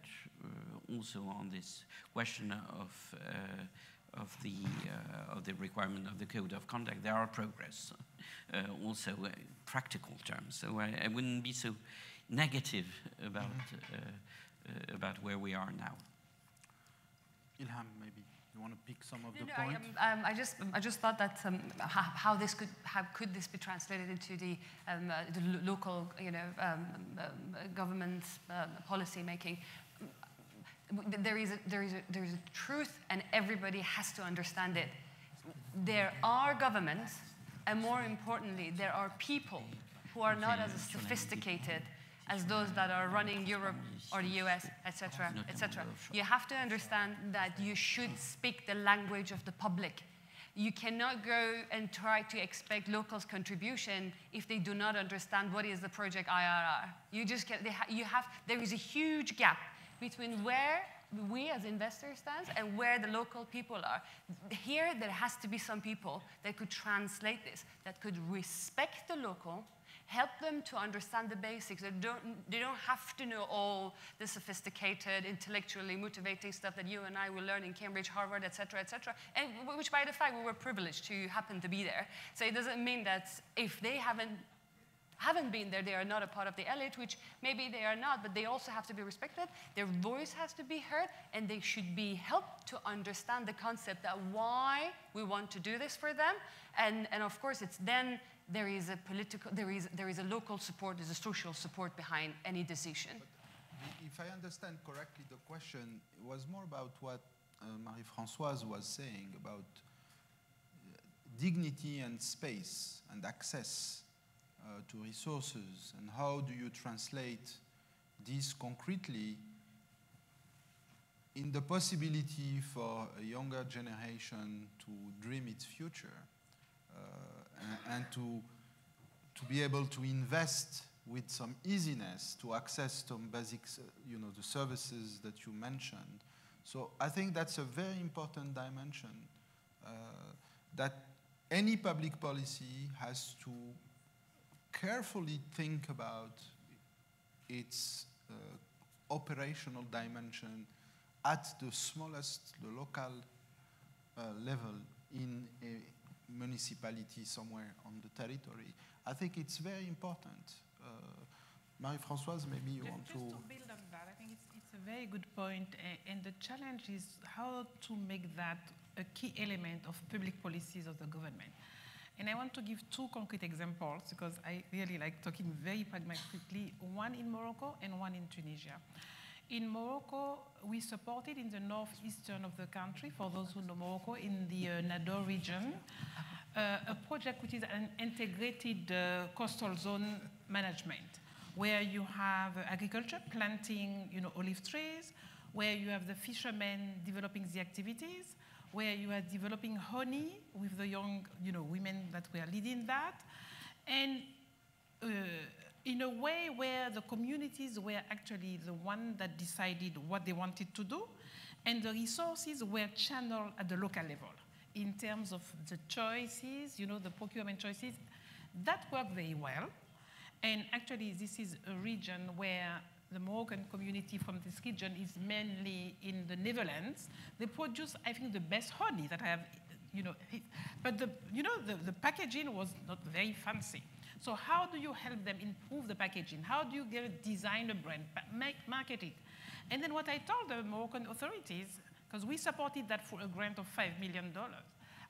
also on this question of the requirement of the code of conduct, there are progress, also practical terms. So I wouldn't be so negative about where we are now. Ilham, maybe you want to pick some of the points? I just thought that how could this be translated into the local, government policy making. There is a truth, and everybody has to understand it. There are governments, and more importantly, there are people who are not as sophisticated as those that are running Europe or the US, etc., etc. You have to understand that you should speak the language of the public. You cannot go and try to expect locals' contribution if they do not understand what is the project IRR. You just can't. There is a huge gap between where we as investors stand and where the local people are. Here, there has to be some people that could translate this, that could respect the local, help them to understand the basics. They don't have to know all the sophisticated, intellectually motivating stuff that you and I will learn in Cambridge, Harvard, etc., etc., and which, by the fact, we were privileged to happen to be there. So it doesn't mean that if they haven't been there, they are not a part of the elite, which maybe they are not, but they also have to be respected. Their voice has to be heard, and they should be helped to understand the concept that why we want to do this for them. And of course, it's then there is a local support, there's a social support behind any decision. But if I understand correctly, the question was more about what Marie-Françoise was saying about dignity and space and access to resources, and how do you translate this concretely in the possibility for a younger generation to dream its future and to be able to invest with some easiness to access some basics, the services that you mentioned. So I think that's a very important dimension that any public policy has to carefully think about its operational dimension at the smallest, the local level in a municipality somewhere on the territory. I think it's very important. Marie-Françoise, maybe you want to... Just to build on that, I think it's a very good point, and the challenge is how to make that a key element of public policies of the government. And I want to give two concrete examples because I really like talking very pragmatically, one in Morocco and one in Tunisia. In Morocco, we supported in the northeastern of the country, for those who know Morocco, in the Nador region, a project which is an integrated coastal zone management, where you have agriculture, planting, olive trees, where you have the fishermen developing the activities, where you are developing honey with the young, women that were leading that, and in a way where the communities were actually the one that decided what they wanted to do, and the resources were channeled at the local level in terms of the choices, the procurement choices. That worked very well. And actually, this is a region where the Moroccan community from this region is mainly in the Netherlands. They produce, I think, the best honey that I have, but the packaging was not very fancy. So how do you help them improve the packaging? How do you design a brand, market it? And then what I told the Moroccan authorities, because we supported that for a grant of $5 million,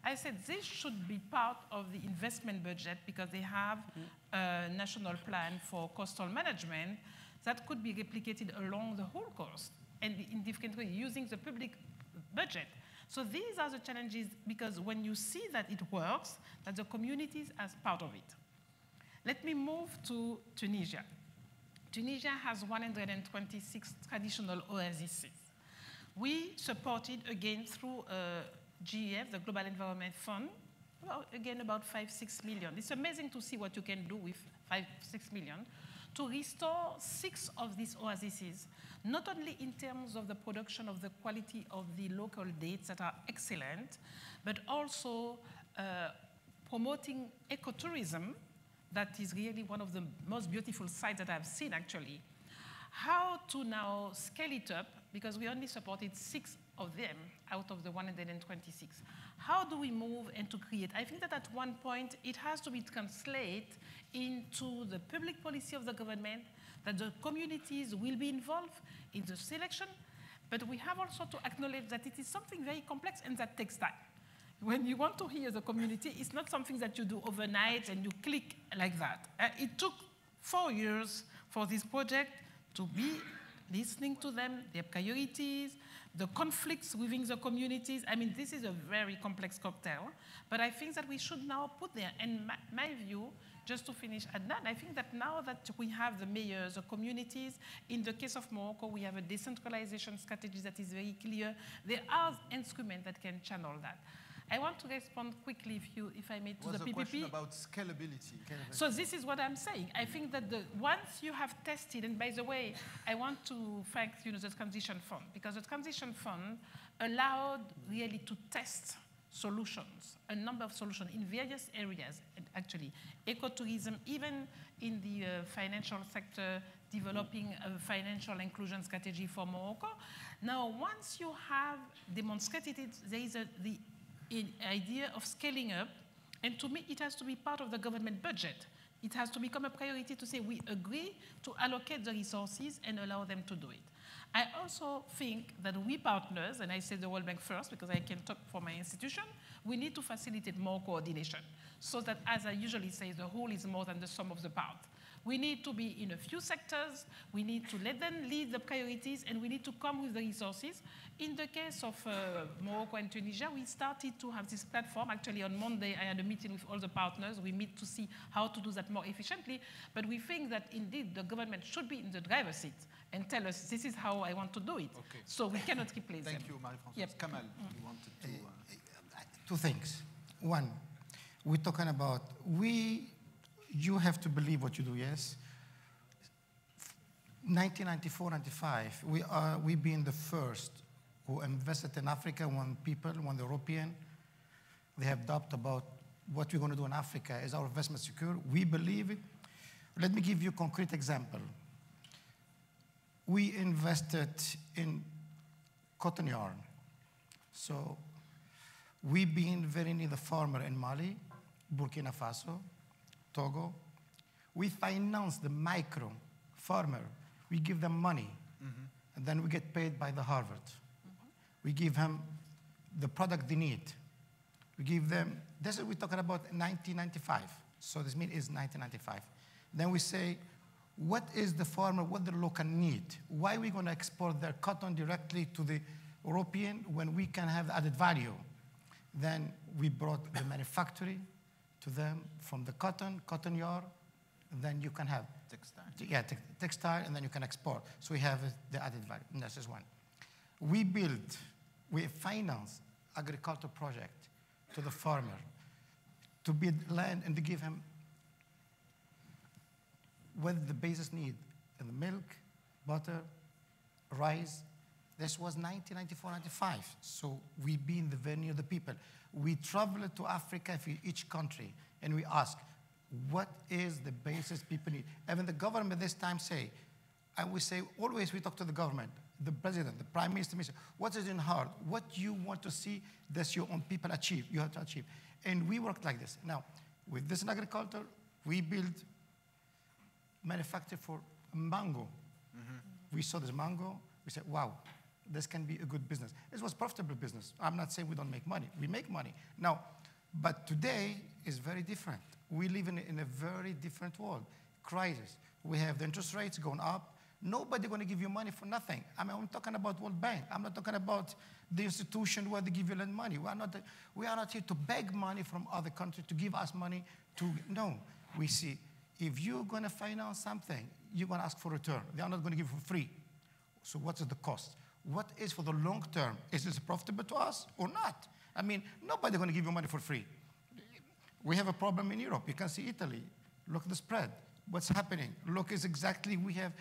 I said this should be part of the investment budget because they have a national plan for coastal management that could be replicated along the whole coast and in different ways using the public budget. So these are the challenges because when you see that it works, that the communities are part of it. Let me move to Tunisia. Tunisia has 126 traditional oases. We supported, again, through GEF, the Global Environment Fund, about 5-6 million. It's amazing to see what you can do with 5-6 million to restore 6 of these oases, not only in terms of the production of the quality of the local dates that are excellent, but also promoting ecotourism. That is really one of the most beautiful sites that I've seen, actually. How to now scale it up, because we only supported 6 of them out of the 126. How do we move and to create? I think that at one point, it has to be translated into the public policy of the government, that the communities will be involved in the selection, but we have also to acknowledge that it is something very complex and that takes time. When you want to hear the community, it's not something that you do overnight and you click like that. It took 4 years for this project to be listening to them, their priorities, the conflicts within the communities. I mean, this is a very complex cocktail, but I think that we should now put there, and my view, just to finish at that, I think that now that we have the mayors, the communities, in the case of Morocco, we have a decentralization strategy that is very clear. There are instruments that can channel that. I want to respond quickly, if I may, to the PPP. Question about scalability. So this is what I'm saying. I think that once you have tested, and by the way, I want to thank the Transition Fund, because the Transition Fund allowed really to test solutions, a number of solutions in various areas, actually. Ecotourism, even in the financial sector, developing a financial inclusion strategy for Morocco. Now, once you have demonstrated it, there is the idea of scaling up, and to me, it has to be part of the government budget. It has to become a priority to say we agree to allocate the resources and allow them to do it. I also think that we partners, and I say the World Bank first because I can talk for my institution, we need to facilitate more coordination so that, as I usually say, the whole is more than the sum of the parts. We need to be in a few sectors, we need to let them lead the priorities, and we need to come with the resources. In the case of Morocco and Tunisia, we started to have this platform. Actually, on Monday, I had a meeting with all the partners. We meet to see how to do that more efficiently. But we think that, indeed, the government should be in the driver's seat and tell us, this is how I want to do it. Okay. So we cannot replace them. Thank you, Marie-Françoise. Yep. Kamal, you wanted to... 2 things. One, we're talking about, you have to believe what you do, yes? 1994-95, we being the first who invested in Africa when the European, they have doubt about what we're going to do in Africa. Is our investment secure? We believe it. Let me give you a concrete example. We invested in cotton yarn. So we being very near the farmer in Mali, Burkina Faso, Togo, we finance the micro farmer. We give them money, and then we get paid by the harvest. We give them the product they need. We give them, this is we're talking about 1995. So this means is 1995. Then we say, what is the farmer, what the local need? Why are we going to export their cotton directly to the European when we can have added value? Then we brought the manufacturing, to them from the cotton yarn, and then you can have textile. Yeah, textile, and then you can export. So we have the added value. And that's just one. We finance agricultural project to the farmer to build land and to give him what the basic need, and the milk, butter, rice. This was 1994, 95. So we've been very near the people. We traveled to Africa, each country, and we ask, what is the basis people need? Even the government this time say, and we say, always we talk to the government, the president, the prime minister, what is in heart? What you want to see that your own people achieve, you have to achieve. And we work like this. Now, with this in agriculture, we build manufacture for mango. We saw this mango, we said, wow, this can be a good business. It was profitable business. I'm not saying we don't make money. We make money. Now, but today is very different. We live in a very different world. Crisis. We have the interest rates going up. Nobody going to give you money for nothing. I mean, I'm talking about World Bank. I'm not talking about the institution where they give you land money. We are not here to beg money from other countries to give us money no. We see, if you're going to finance something, you're going to ask for return. They are not going to give you for free. So what is the cost? What is for the long term? Is this profitable to us or not? I mean, nobody's going to give you money for free. We have a problem in Europe. You can see Italy. Look at the spread. What's happening? Look, is exactly we have.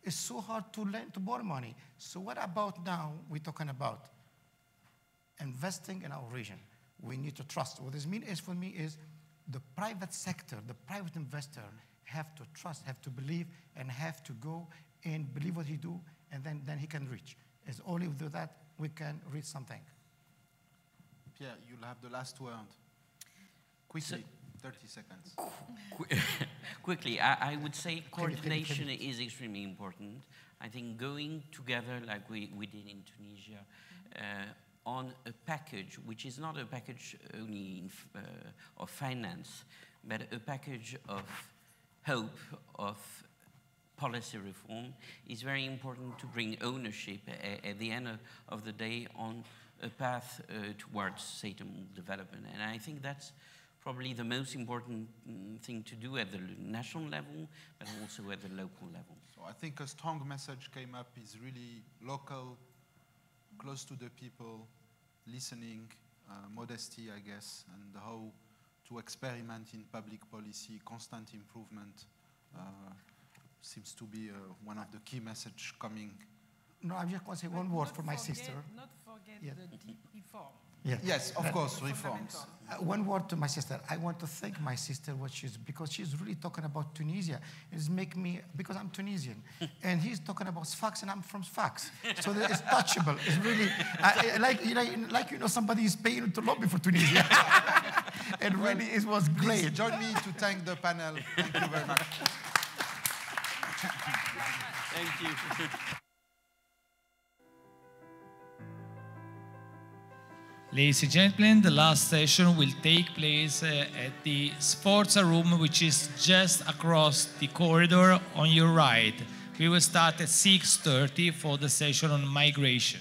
It's so hard to lend, to borrow money. So what about now we're talking about investing in our region? We need to trust. What this means is for me is the private sector, the private investor have to trust, have to believe, and have to go and believe what he do, and then he can reach. As only with that we can reach something. Pierre, you'll have the last word. Quickly, 30 seconds. Quickly, I would say coordination is extremely important. I think going together like we did in Tunisia on a package, which is not a package only of finance, but a package of hope, of policy reform, is very important to bring ownership at the end of the day on a path towards sustainable development. And I think that's probably the most important thing to do at the national level, but also at the local level. So I think a strong message came up is really local, close to the people, listening, modesty, I guess, and how to experiment in public policy, constant improvement seems to be one of the key messages coming. No, I just want to say one word for my sister. Not forget the deep reform. Yes, of course, reforms. One word to my sister. I want to thank my sister because she's really talking about Tunisia. It's make me, because I'm Tunisian, and he's talking about Sfax, and I'm from Sfax. So it's touchable. It's really, somebody is paying to lobby for Tunisia. And really, it was great. Please join me to thank the panel. Thank you very much. Thank you. Ladies and gentlemen, the last session will take place at the Sforza room, which is just across the corridor on your right. We will start at 6:30 for the session on migration.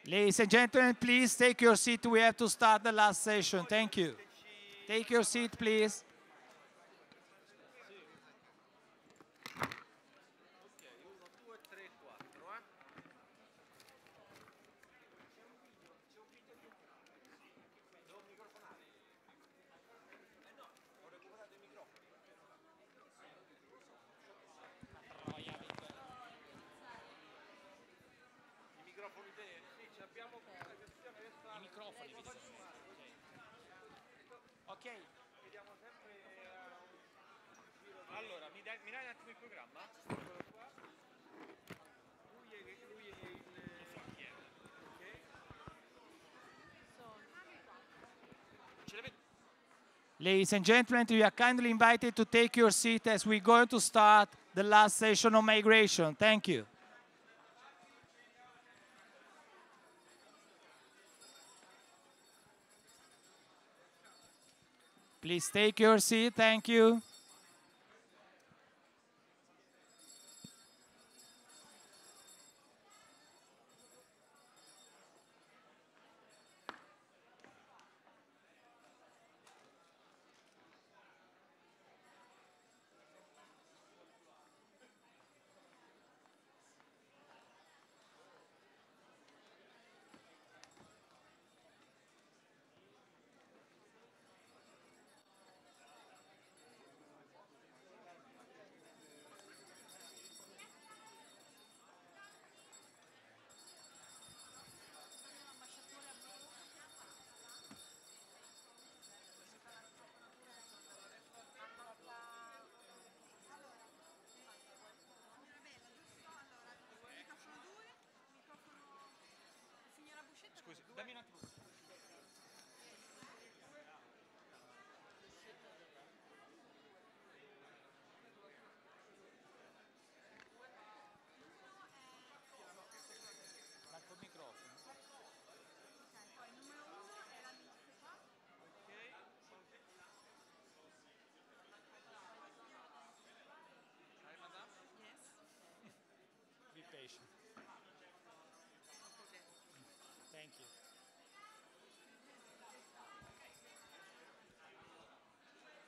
Ladies and gentlemen, please take your seat. We have to start the last session. Thank you. Take your seat, please. Ok. Allora, mi dai un attimo il programma? Eccolo qua. Lui è il... Ladies and gentlemen, you are kindly invited to take your seat as we're going to start the last session on migration. Thank you. Please take your seat. Thank you. Scusi, dammi un attimo. Col microfono. Poi il numero 1 è la lista. Hi, madam. Yes. Be patient. Thank you.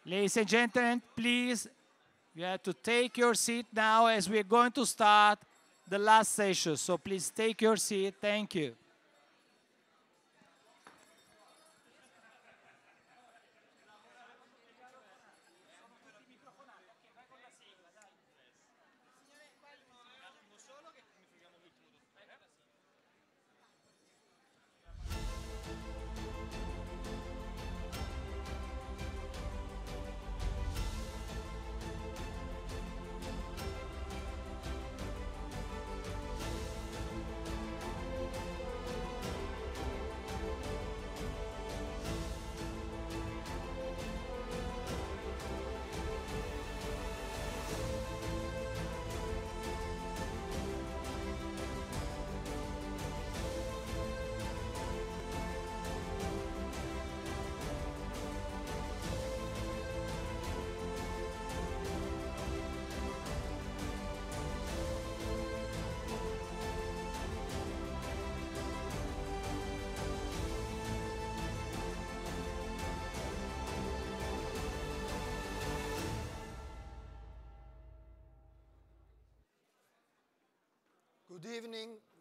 Ladies and gentlemen, please, you have to take your seat now as we're going to start the last session. So please take your seat. Thank you.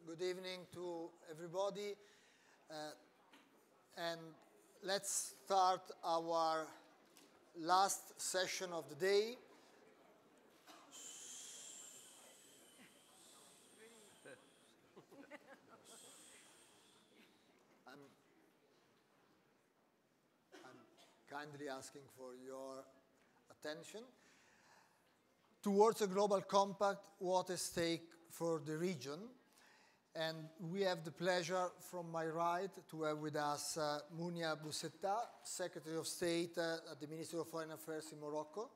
Good evening to everybody. And let's start our last session of the day. I'm kindly asking for your attention. Towards a global compact, what is at stake for the region. And we have the pleasure from my right to have with us Mounia Boussetta, Secretary of State at the Ministry of Foreign Affairs in Morocco,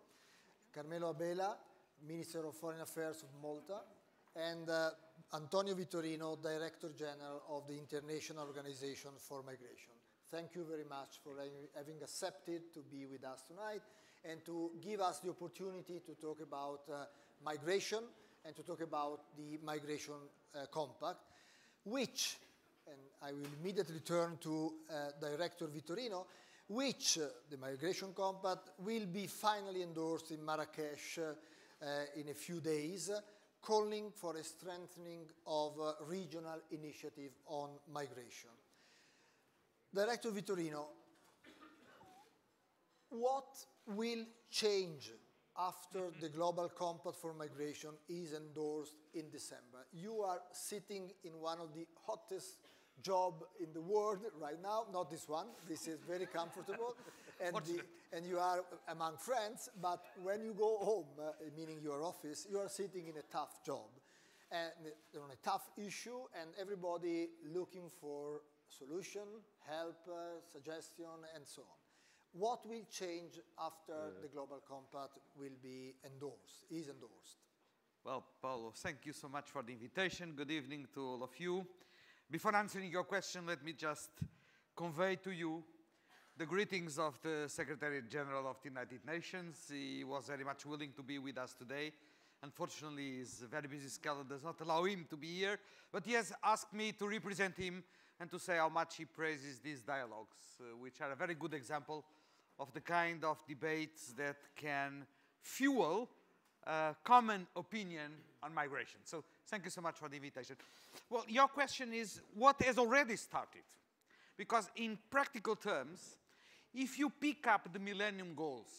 Carmelo Abela, Minister of Foreign Affairs of Malta, and Antonio Vittorino, Director General of the International Organization for Migration. Thank you very much for having accepted to be with us tonight and to give us the opportunity to talk about migration and to talk about the Migration Compact, which and I will immediately turn to Director Vitorino, which the Migration Compact will be finally endorsed in Marrakesh in a few days, calling for a strengthening of regional initiative on migration. Director Vitorino, what will change after the Global Compact for Migration is endorsed in December? You are sitting in one of the hottest jobs in the world right now, not this one, this is very comfortable, and you are among friends, but when you go home, meaning your office, you are sitting in a tough job, and on a tough issue, and everybody looking for solution, help, suggestion, and so on. What will change after the Global Compact will be endorsed, is endorsed? Well, Paolo, thank you so much for the invitation. Good evening to all of you. Before answering your question, let me just convey to you the greetings of the Secretary General of the United Nations. He was very much willing to be with us today. Unfortunately, his very busy schedule does not allow him to be here, but he has asked me to represent him and to say how much he praises these dialogues, which are a very good example of the kind of debates that can fuel common opinion on migration. So thank you so much for the invitation. Well, your question is what has already started? Because in practical terms, if you pick up the Millennium Goals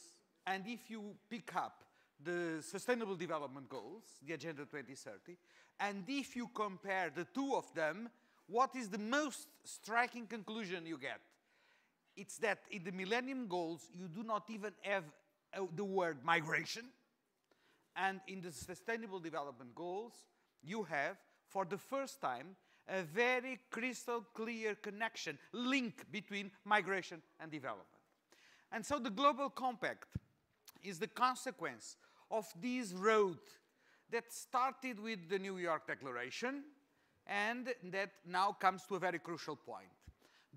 and if you pick up the Sustainable Development Goals, the Agenda 2030, and if you compare the two of them, what is the most striking conclusion you get? It's that in the Millennium Goals, you do not even have the word migration. And in the Sustainable Development Goals, you have, for the first time, a very crystal clear connection, link between migration and development. And so the Global Compact is the consequence of this road that started with the New York Declaration and that now comes to a very crucial point.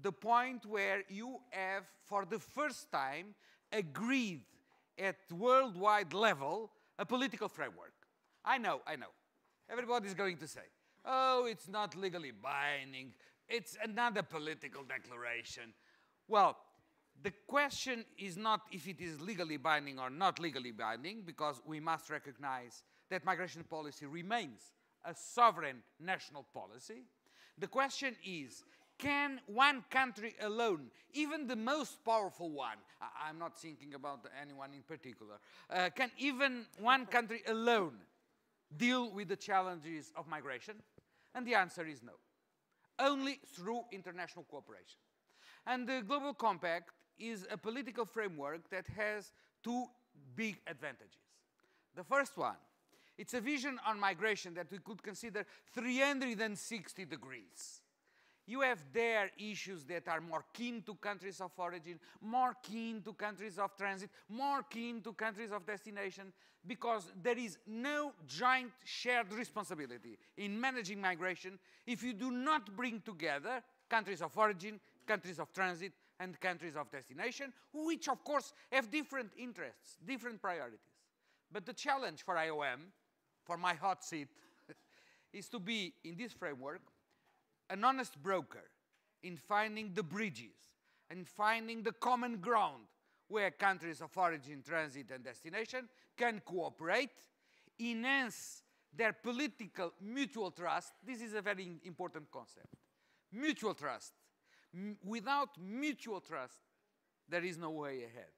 The point where you have, for the first time, agreed at worldwide level a political framework. I know. Everybody's going to say, oh, it's not legally binding. It's another political declaration. Well, the question is not if it is legally binding or not legally binding, because we must recognize that migration policy remains a sovereign national policy. The question is, can one country alone, even the most powerful one, I'm not thinking about anyone in particular, can even one country alone deal with the challenges of migration? And the answer is no. Only through international cooperation. And the Global Compact is a political framework that has two big advantages. The first one, it's a vision on migration that we could consider 360 degrees. You have there issues that are more keen to countries of origin, more keen to countries of transit, more keen to countries of destination, because there is no joint shared responsibility in managing migration if you do not bring together countries of origin, countries of transit, and countries of destination, which of course have different interests, different priorities. But the challenge for IOM, for my hot seat, is to be in this framework an honest broker in finding the bridges and finding the common ground where countries of origin, transit, and destination can cooperate, enhance their political mutual trust. This is a very important concept. Mutual trust. Without mutual trust, there is no way ahead.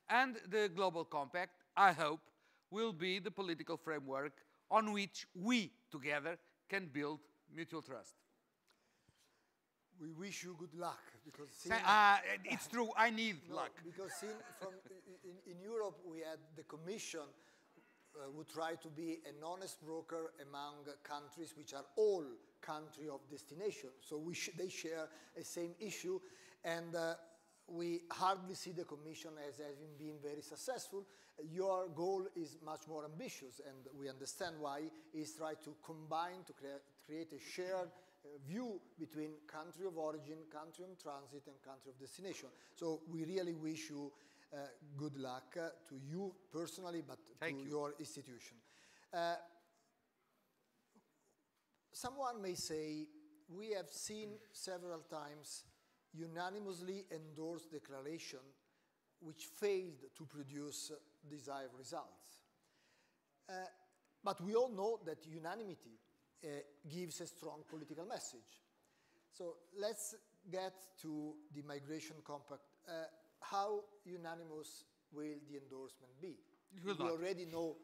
And the Global Compact, I hope, will be the political framework on which we together can build mutual trust. We wish you good luck, because it's true, I need luck. Because in Europe, we had the Commission who tried to be an honest broker among countries which are all country of destination. So they share a same issue, and we hardly see the Commission as having been very successful. Your goal is much more ambitious, and we understand why. Is try to combine to create a shared view between country of origin, country of transit, and country of destination. So we really wish you good luck to you personally, but to your institution. Someone may say, we have seen several times unanimously endorsed declaration which failed to produce desired results. But we all know that unanimity gives a strong political message. So let's get to the migration compact. How unanimous will the endorsement be? We already know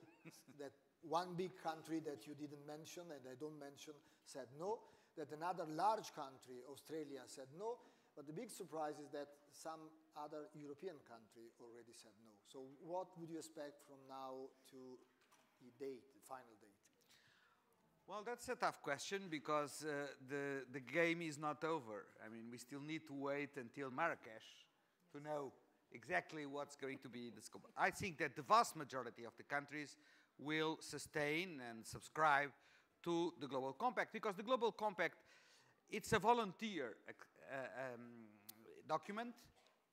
that one big country that you didn't mention, and I don't mention, said no, that another large country, Australia, said no, but the big surprise is that some other European country already said no. So what would you expect from now to the date, the final date? Well, that's a tough question because the game is not over. I mean, we still need to wait until Marrakesh to know exactly what's going to be the scope. I think that the vast majority of the countries will sustain and subscribe to the Global Compact because the Global Compact, it's a volunteer document,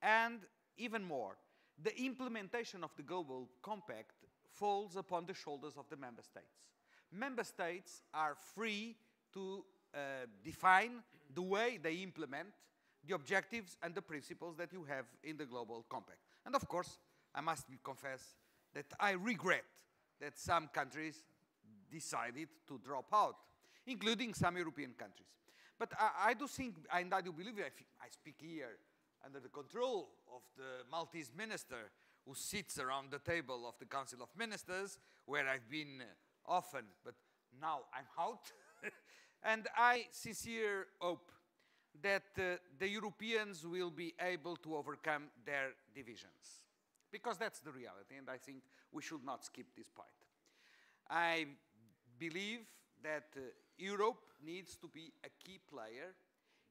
and even more, the implementation of the Global Compact falls upon the shoulders of the member states. Member states are free to define the way they implement the objectives and the principles that you have in the Global Compact. And of course, I must confess that I regret that some countries decided to drop out, including some European countries. But I do think, and I do believe, I speak here under the control of the Maltese minister who sits around the table of the Council of Ministers, where I've been often, but now I'm out. And I sincerely hope that the Europeans will be able to overcome their divisions, because that's the reality, and I think we should not skip this point. I believe that Europe needs to be a key player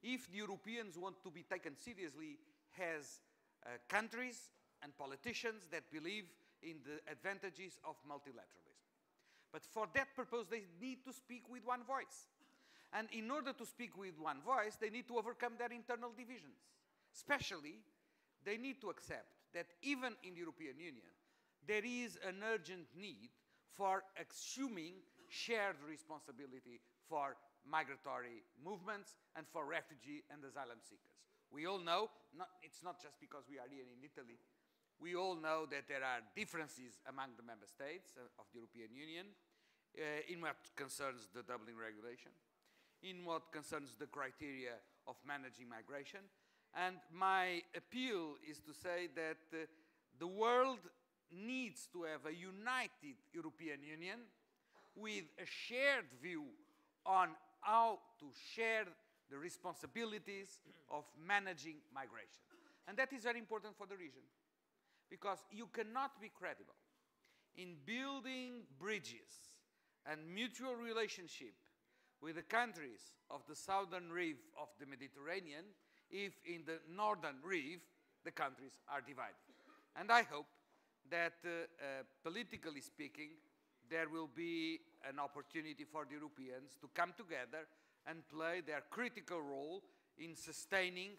if the Europeans want to be taken seriously as countries and politicians that believe in the advantages of multilateralism. But for that purpose, they need to speak with one voice. And in order to speak with one voice, they need to overcome their internal divisions. Especially, they need to accept that even in the European Union, there is an urgent need for assuming shared responsibility for migratory movements and for refugee and asylum seekers. We all know, it's not just because we are here in Italy, we all know that there are differences among the member states of the European Union in what concerns the Dublin regulation, in what concerns the criteria of managing migration. And my appeal is to say that the world needs to have a united European Union with a shared view on how to share the responsibilities of managing migration. And that is very important for the region, because you cannot be credible in building bridges and mutual relationship with the countries of the southern reef of the Mediterranean if in the northern reef the countries are divided. And I hope that politically speaking, there will be an opportunity for the Europeans to come together and play their critical role in sustaining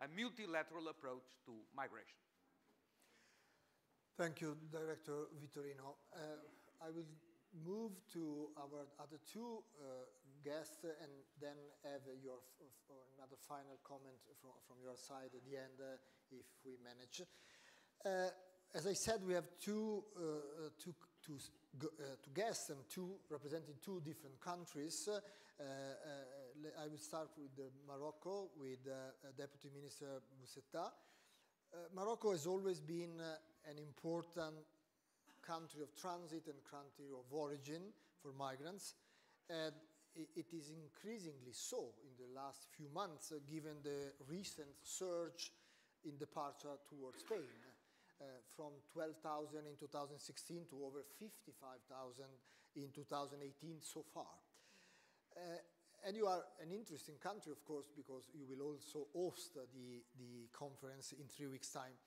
a multilateral approach to migration. Thank you, Director Vittorino. I will move to our other two guests and then have another final comment from your side at the end, if we manage. As I said, we have two guests and representing two different countries. I will start with Morocco, with Deputy Minister Boussetta. Morocco has always been an important country of transit and country of origin for migrants, and it is increasingly so in the last few months, given the recent surge in departure towards Spain, from 12,000 in 2016 to over 55,000 in 2018 so far. And you are an interesting country, of course, because you will also host the conference in 3 weeks' time.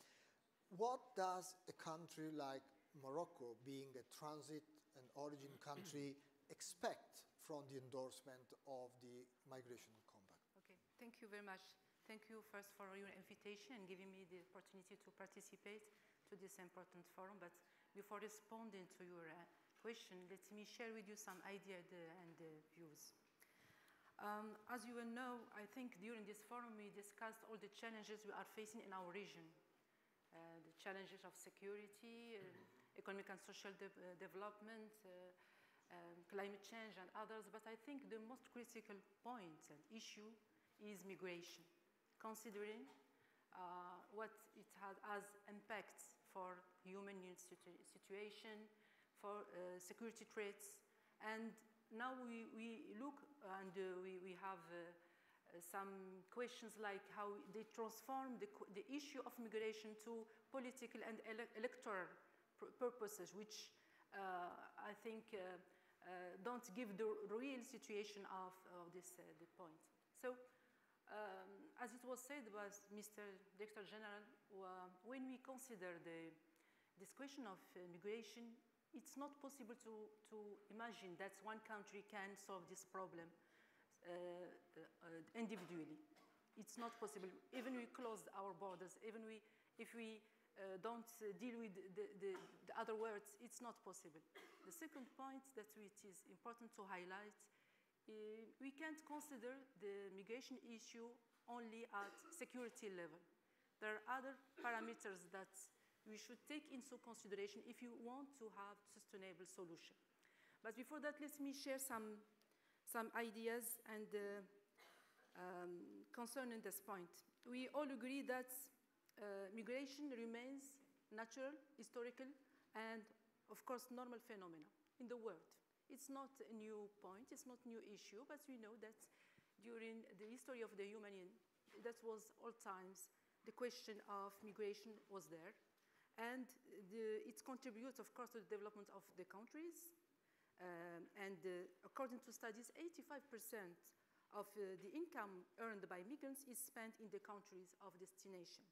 What does a country like Morocco, being a transit and origin country, expect from the endorsement of the Migration Compact? Okay, thank you very much. Thank you first for your invitation and giving me the opportunity to participate to this important forum. But before responding to your question, let me share with you some ideas and views. As you will know, I think during this forum we discussed all the challenges we are facing in our region. The challenges of security, economic and social development, climate change and others, but I think the most critical point and issue is migration, considering what it has as impact for human situation, for security threats, and now we look and we have some questions like how they transform the issue of migration to political and electoral purposes, which I think don't give the real situation of this the point. So, as it was said by Mr. Director General, when we consider this question of migration, it's not possible to imagine that one country can solve this problem individually. It's not possible. Even we close our borders, even if we don't deal with the other words, it's not possible. The second point that it is important to highlight, we can't consider the migration issue only at security level. There are other parameters that we should take into consideration if you want to have sustainable solution. But before that, let me share some ideas and concerning this point. We all agree that migration remains natural, historical, and of course normal phenomena in the world. It's not a new point, it's not a new issue, but we know that during the history of the human, that was all times, the question of migration was there. And it contributes, of course, to the development of the countries. According to studies, 85% of the income earned by migrants is spent in the countries of destination.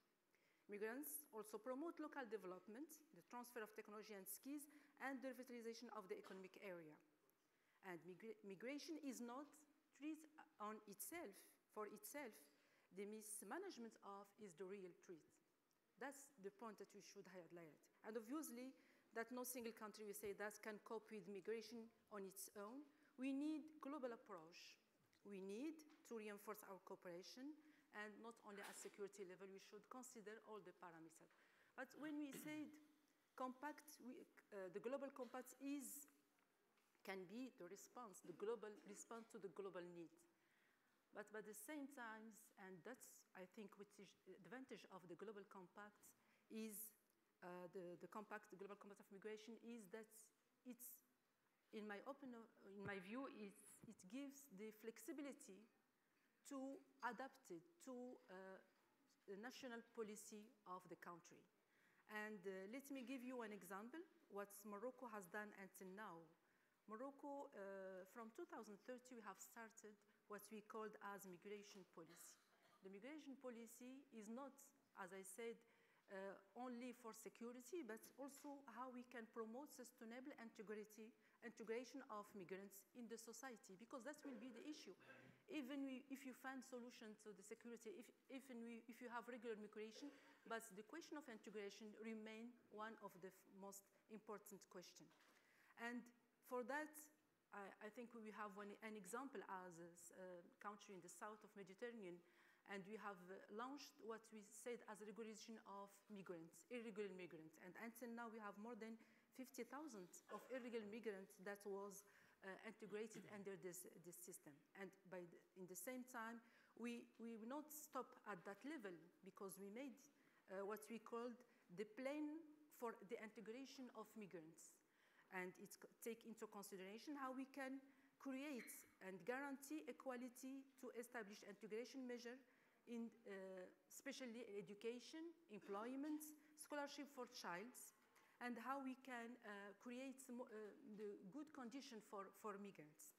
Migrants also promote local development, the transfer of technology and skills, and the revitalization of the economic area. And migration is not treated on itself, for itself. The mismanagement of is the real threat. That's the point that we should highlight. And obviously, that no single country, we say, that can cope with migration on its own. We need global approach. We need to reinforce our cooperation, and not only at security level, we should consider all the parameters. But when we said compact, the global compact can be the response, the global response to the global need. But at the same time, and that's, I think, which is the advantage of the global compact is the global compact of migration is that it's, in my view, it gives the flexibility to adapt it to the national policy of the country. And let me give you an example, what Morocco has done until now. Morocco, from 2030, we have started what we called as migration policy. The migration policy is not, as I said, only for security, but also how we can promote sustainable integration of migrants in the society, because that will be the issue. Even if you find solutions to the security, if you have regular migration, but the question of integration remains one of the most important questions. And for that, I think we have an example as a country in the south of Mediterranean, and we have launched what we said as a regulation of migrants, irregular migrants. And until now, we have more than 50,000 of irregular migrants that was integrated under this system. And in the same time, we will not stop at that level, because we made what we called the plan for the integration of migrants. And it takes into consideration how we can create and guarantee equality to establish integration measures in especially education, employment, scholarship for child, and how we can create the good condition for migrants.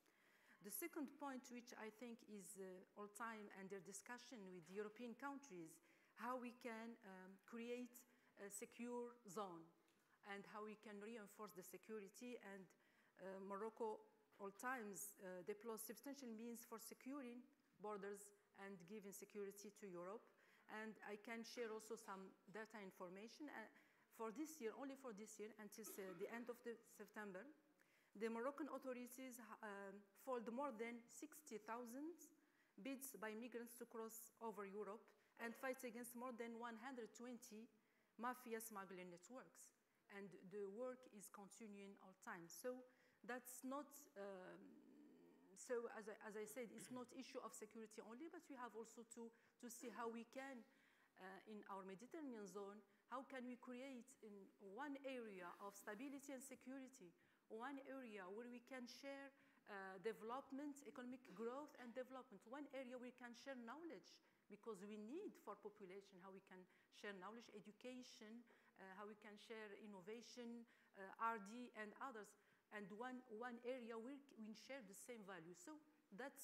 The second point, which I think is all time under discussion with European countries, how we can create a secure zone, and how we can reinforce the security. And Morocco all times deploys substantial means for securing borders and giving security to Europe. And I can share also some data information. For this year, only for this year, until the end of September, The Moroccan authorities filed more than 60,000 bids by migrants to cross over Europe and fight against more than 120 mafia smuggling networks. And the work is continuing all the time. So that's not, so as I said, it's not issue of security only, but we have also to see how we can, in our Mediterranean zone, how can we create in one area of stability and security, one area where we can share development, economic growth and development, one area we can share knowledge, because we need for population how we can share knowledge, education, how we can share innovation, R&D and others, and one area where we share the same values. So that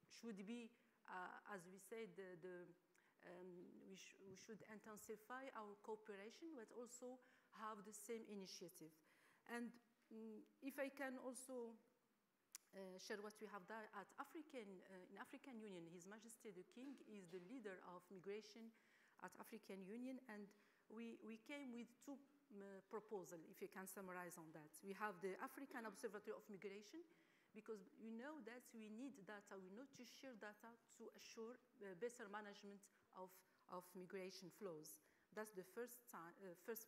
should be, as we said, we should intensify our cooperation, but also have the same initiative. And if I can also share what we have done at in African Union, His Majesty the King is the leader of migration at African Union, and we came with two proposals, if you can summarize on that. We have the African Observatory of Migration, because we know that we need data, we need to share data to assure better management of migration flows. That's the first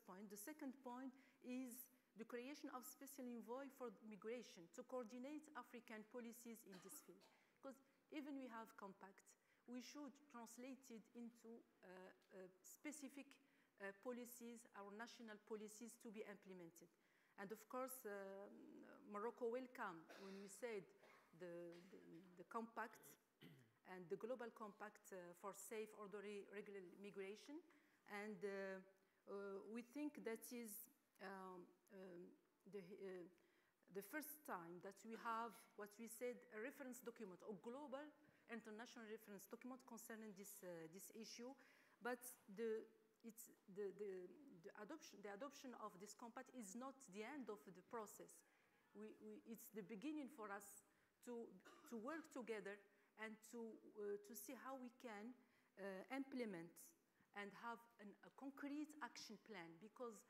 point. The second point is the creation of special envoy for migration to coordinate African policies in this field. Because even we have compact, we should translate it into specific policies, our national policies to be implemented. And of course, Morocco welcome when we said the compact and the global compact for safe, orderly, regular migration. And we think that is the first time that we have what we said a reference document, a global international reference document concerning this issue. But the adoption of this compact is not the end of the process. It's the beginning for us to work together and to see how we can implement and have a concrete action plan, because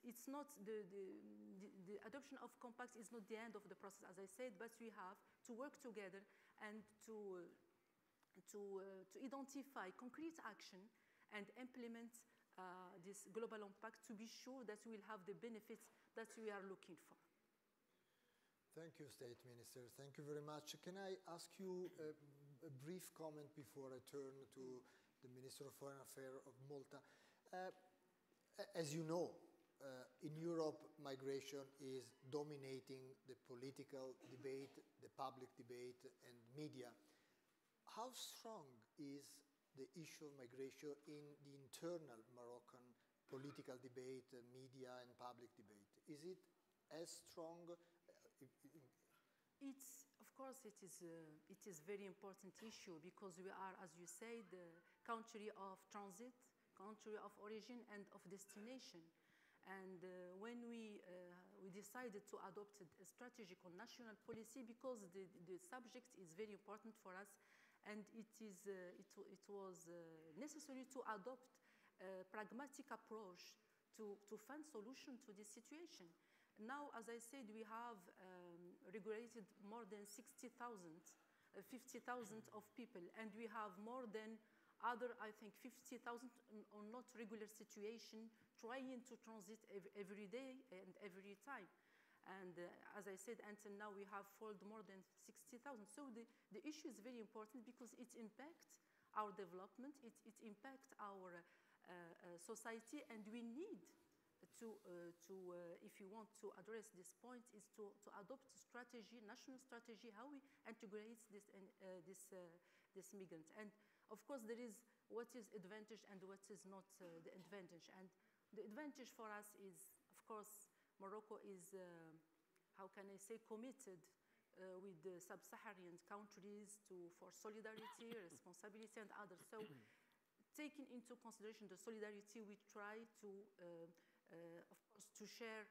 it's not the adoption of compacts is not the end of the process, as I said, but we have to work together and to identify concrete action and implement this global impact to be sure that we will have the benefits that we are looking for. Thank you, State Minister. Thank you very much. Can I ask you a brief comment before I turn to the Minister of Foreign Affairs of Malta? As you know, in Europe, migration is dominating the political debate, the public debate, and media. How strong is the issue of migration in the internal Moroccan political debate, media, and public debate? Is it as strong? Of course, it is a very important issue, because we are, as you say, the country of transit, country of origin, and of destination. And when we decided to adopt a strategic or national policy, because the subject is very important for us, and it was necessary to adopt a pragmatic approach to find solution to this situation. Now, as I said, we have regulated more than 60,000, 50,000 of people, and we have more than other, I think, 50,000 on not regular situation, trying to transit every day and every time. And as I said, until now, we have followed more than 60,000. So the issue is very important, because it impacts our development, it impacts our society, and we need to if you want to address this point, is to adopt a strategy, national strategy, how we integrate this migrants. And of course, there is what is advantage and what is not the advantage. And the advantage for us is, of course, Morocco is, how can I say, committed with the sub-Saharan countries for solidarity, responsibility, and others. So, taking into consideration the solidarity, we try to, of course, to share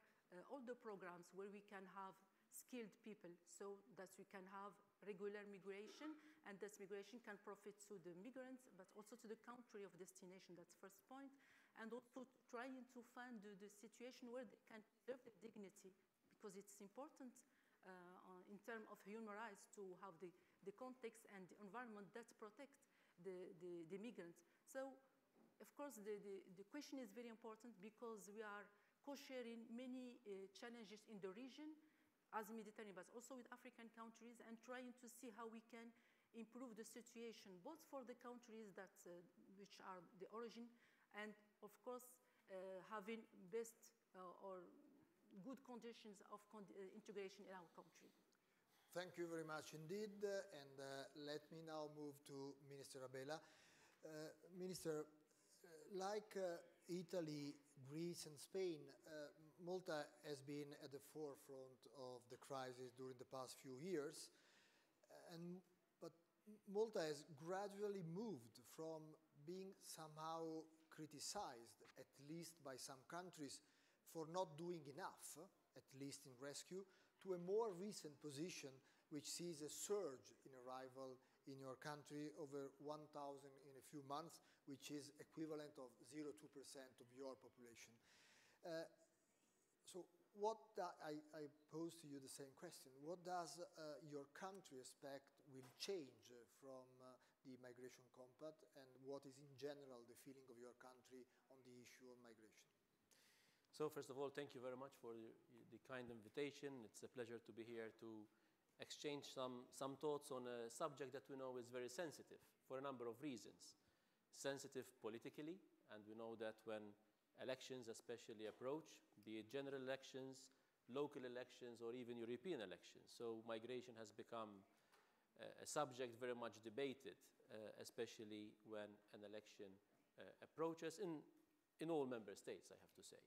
all the programs where we can have skilled people, so that we can have regular migration, and that migration can profit to the migrants, but also to the country of destination. That's first point. And also trying to find the situation where they can preserve their dignity, because it's important in terms of human rights to have the context and the environment that protect the migrants. So, of course, the question is very important because we are co-sharing many challenges in the region as Mediterranean, but also with African countries, and trying to see how we can improve the situation, both for the countries that, which are the origin, and of course, having best or good conditions of integration in our country. Thank you very much indeed, and let me now move to Minister Abela. Minister, like Italy, Greece, and Spain, Malta has been at the forefront of the crisis during the past few years, but Malta has gradually moved from being somehow criticized, at least by some countries, for not doing enough, at least in rescue, to a more recent position which sees a surge in arrival in your country, over 1,000 in a few months, which is equivalent of 0.2% of your population. So what I pose to you the same question. What does your country expect will change from the migration compact, and what is in general the feeling of your country on the issue of migration? So first of all, thank you very much for the kind invitation. It's a pleasure to be here to exchange some thoughts on a subject that we know is very sensitive for a number of reasons. Sensitive politically, and we know that when elections especially approach, be it general elections, local elections, or even European elections. So migration has become a subject very much debated, especially when an election approaches in all member states, I have to say.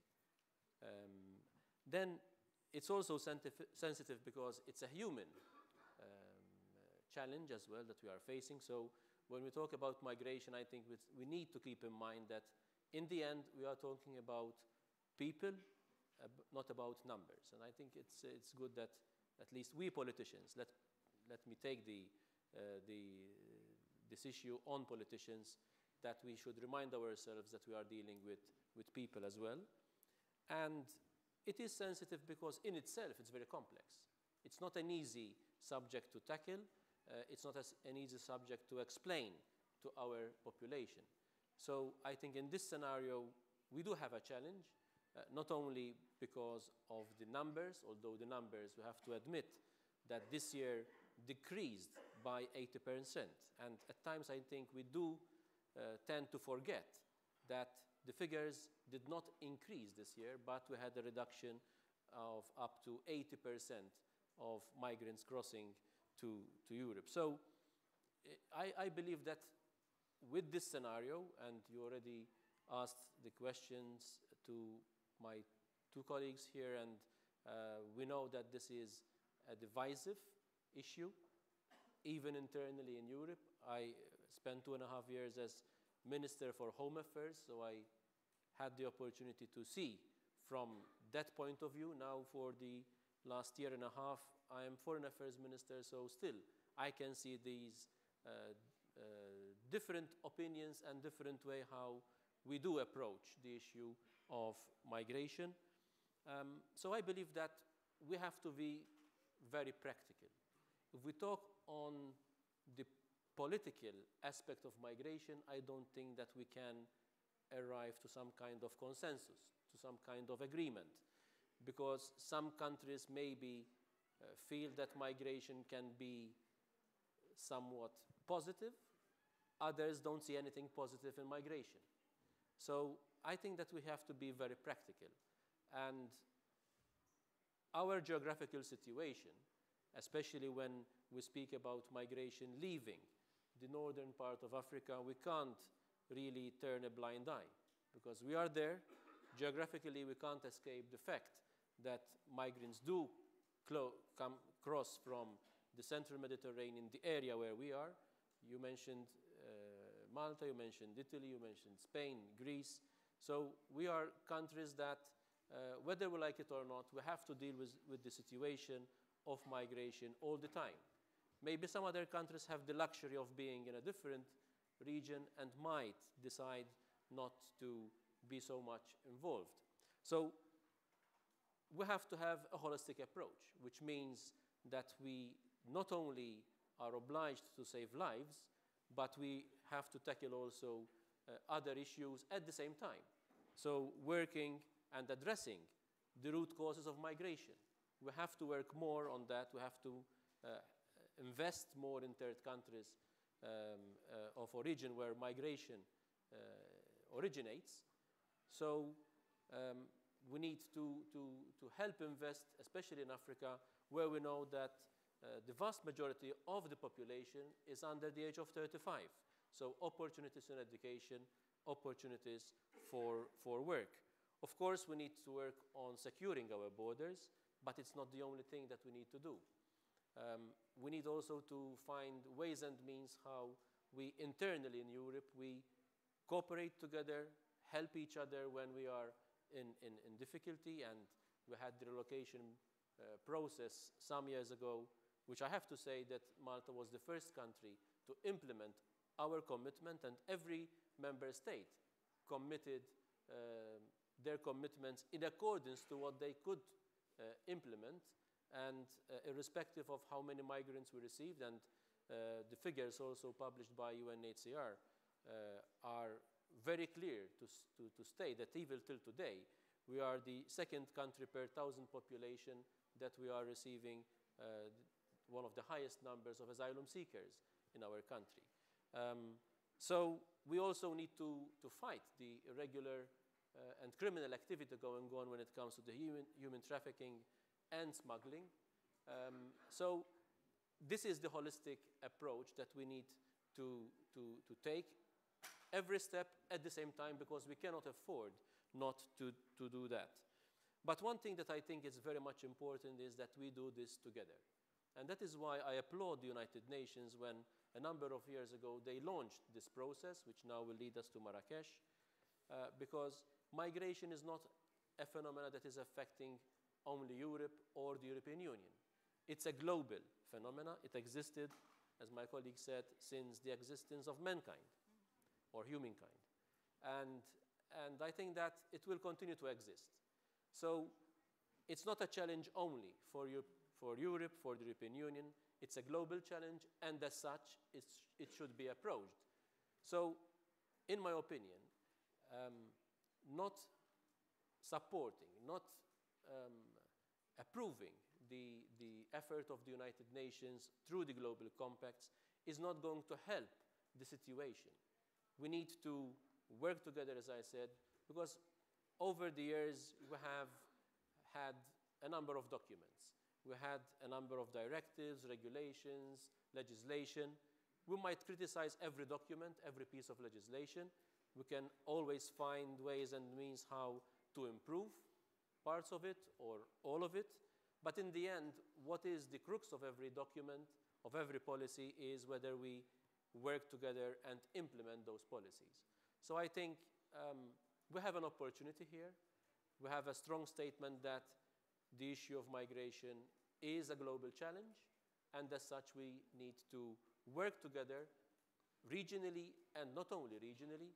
Then it's also sensitive because it's a human challenge as well that we are facing. So when we talk about migration, I think we need to keep in mind that in the end, we are talking about people, not about numbers. And I think it's good that at least we politicians, let me take this issue on politicians, that we should remind ourselves that we are dealing with people as well. And it is sensitive because in itself it's very complex. It's not an easy subject to tackle. It's not an easy subject to explain to our population. So I think in this scenario, we do have a challenge, not only because of the numbers, although the numbers, we have to admit that this year decreased by 80%. And at times I think we do tend to forget that the figures did not increase this year, but we had a reduction of up to 80% of migrants crossing to Europe. So I believe that with this scenario, and you already asked the questions to my two colleagues here, and we know that this is a divisive issue, even internally in Europe. I spent 2.5 years as Minister for Home Affairs, so I had the opportunity to see from that point of view. Now for the last 1.5 years, I am Foreign Affairs Minister, so still I can see these different opinions and different way how we do approach the issue of migration. So I believe that we have to be very practical. If we talk on the political aspect of migration, I don't think that we can arrive to some kind of consensus, to some kind of agreement, because some countries maybe feel that migration can be somewhat positive. Others don't see anything positive in migration. So I think that we have to be very practical. And our geographical situation, especially when we speak about migration leaving the northern part of Africa, we can't really turn a blind eye, because we are there. Geographically, we can't escape the fact that migrants do cross from the central Mediterranean, the area where we are. You mentioned Malta, you mentioned Italy, you mentioned Spain, Greece. So we are countries that, whether we like it or not, we have to deal with the situation of migration all the time. Maybe some other countries have the luxury of being in a different region and might decide not to be so much involved. So we have to have a holistic approach, which means that we not only are obliged to save lives, but we have to tackle also other issues at the same time. So working and addressing the root causes of migration. We have to work more on that. We have to invest more in third countries of origin where migration originates. So we need to help invest, especially in Africa, where we know that the vast majority of the population is under the age of 35. So opportunities in education, opportunities for work. Of course, we need to work on securing our borders, but it's not the only thing that we need to do. We need also to find ways and means how we internally in Europe, we cooperate together, help each other when we are in difficulty. And we had the relocation process some years ago, which I have to say that Malta was the first country to implement our commitment, and every member state committed their commitments in accordance to what they could implement, and irrespective of how many migrants we received. And the figures also published by UNHCR are very clear to state that even till today, we are the second country per 1,000 population that we are receiving one of the highest numbers of asylum seekers in our country. So we also need to fight the irregular and criminal activity going on when it comes to the human trafficking and smuggling. So this is the holistic approach that we need to take every step at the same time, because we cannot afford not to do that. But one thing that I think is very much important is that we do this together. And that is why I applaud the United Nations when a number of years ago they launched this process, which now will lead us to Marrakesh, because migration is not a phenomenon that is affecting only Europe or the European Union. It's a global phenomenon. It existed, as my colleague said, since the existence of mankind or humankind. And I think that it will continue to exist. So it's not a challenge only for Europe, for the European Union. It's a global challenge, and as such, it should be approached. So, in my opinion, not supporting, not approving the effort of the United Nations through the global compacts is not going to help the situation. We need to work together, as I said, because over the years we have had a number of documents. We had a number of directives, regulations, legislation. We might criticize every document, every piece of legislation. We can always find ways and means how to improve parts of it or all of it. But in the end, what is the crux of every document, of every policy, is whether we work together and implement those policies. So I think we have an opportunity here. We have a strong statement that the issue of migration is a global challenge, and as such we need to work together regionally and not only regionally,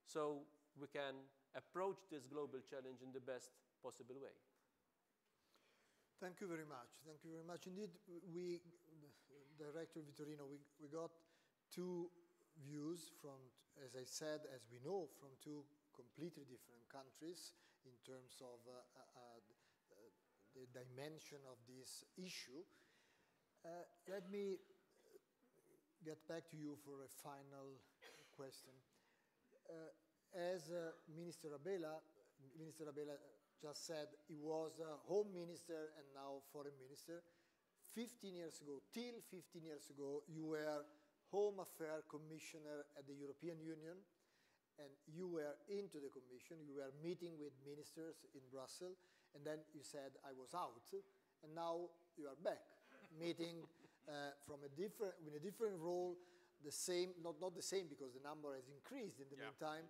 so we can approach this global challenge in the best possible way. Thank you very much. Thank you very much. Indeed, we, Director Vitorino, we got two views from, as I said, as we know, from two completely different countries in terms of the dimension of this issue. Let me get back to you for a final question. As Minister Abela just said, he was a Home Minister and now Foreign Minister. 15 years ago, till 15 years ago, you were Home Affairs Commissioner at the European Union, and you were into the Commission, you were meeting with ministers in Brussels, and then you said, I was out, and now you are back, meeting with a different role, the same, not the same because the number has increased in the meantime,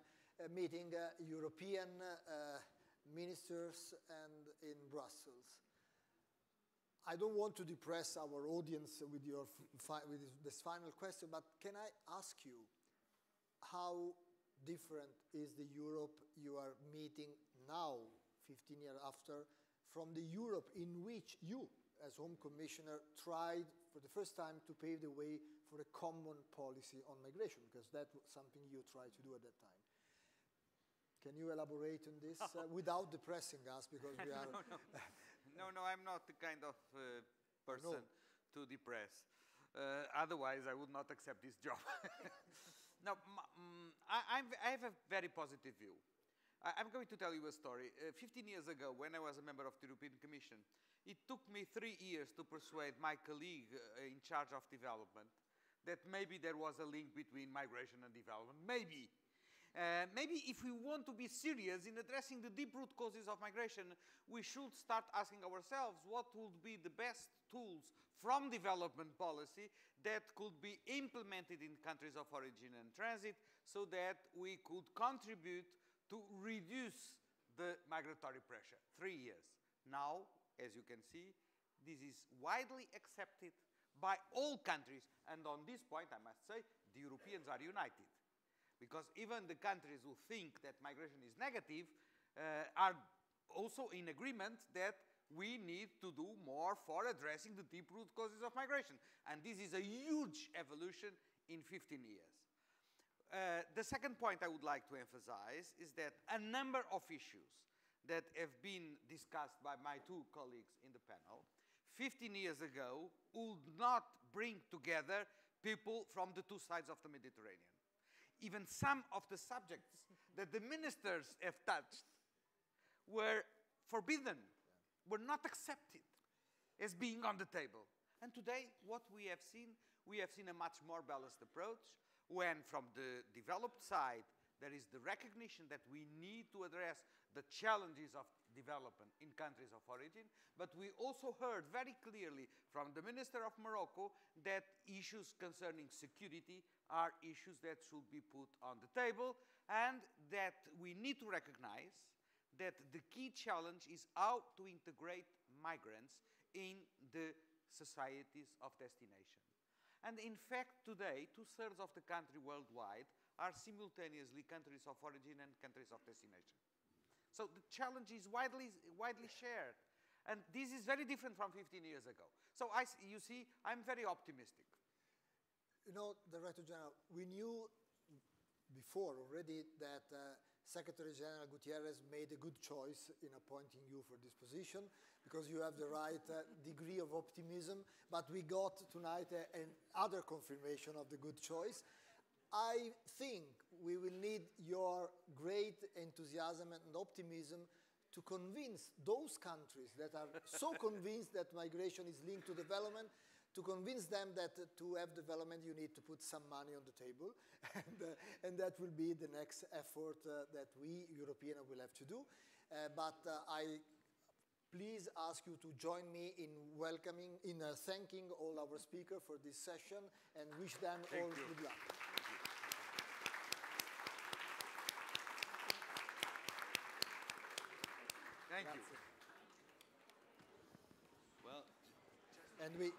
meeting European ministers and in Brussels. I don't want to depress our audience with this final question, but can I ask you how different is the Europe you are meeting now, 15 years after, from the Europe in which you as Home Commissioner, tried for the first time to pave the way for a common policy on migration, because that was something you tried to do at that time. Can you elaborate on this without depressing us, because we are... No, I'm not the kind of person to depress. Otherwise, I would not accept this job. Now, I have a very positive view. I'm going to tell you a story. 15 years ago, when I was a member of the European Commission, it took me 3 years to persuade my colleague in charge of development that maybe there was a link between migration and development. Maybe. Maybe if we want to be serious in addressing the deep root causes of migration, we should start asking ourselves what would be the best tools from development policy that could be implemented in countries of origin and transit so that we could contribute to reduce the migratory pressure. 3 years. Now, as you can see, this is widely accepted by all countries. And on this point, I must say, the Europeans are united. Because even the countries who think that migration is negative are also in agreement that we need to do more for addressing the deep root causes of migration. And this is a huge evolution in 15 years. The second point I would like to emphasize is that a number of issues that have been discussed by my two colleagues in the panel 15 years ago would not bring together people from the two sides of the Mediterranean. Even some of the subjects that the ministers have touched were forbidden, were not accepted as being on the table. And today, what we have seen a much more balanced approach when from the developed side, there is the recognition that we need to address the challenges of development in countries of origin, but we also heard very clearly from the Minister of Morocco that issues concerning security are issues that should be put on the table, and that we need to recognize that the key challenge is how to integrate migrants in the societies of destination. And in fact, today, 2/3 of the country worldwide are simultaneously countries of origin and countries of destination. So the challenge is widely shared. And this is very different from 15 years ago. So you see, I'm very optimistic. You know, Director General, we knew before already that Secretary General Gutierrez made a good choice in appointing you for this position, because you have the right degree of optimism, but we got tonight another confirmation of the good choice. I think we will need your great enthusiasm and optimism to convince those countries that are so convinced that migration is linked to development, to convince them that to have development you need to put some money on the table, and that will be the next effort that we Europeans will have to do. But I please ask you to join me in thanking all our speakers for this session and wish them all good luck. Thank you. Well, and we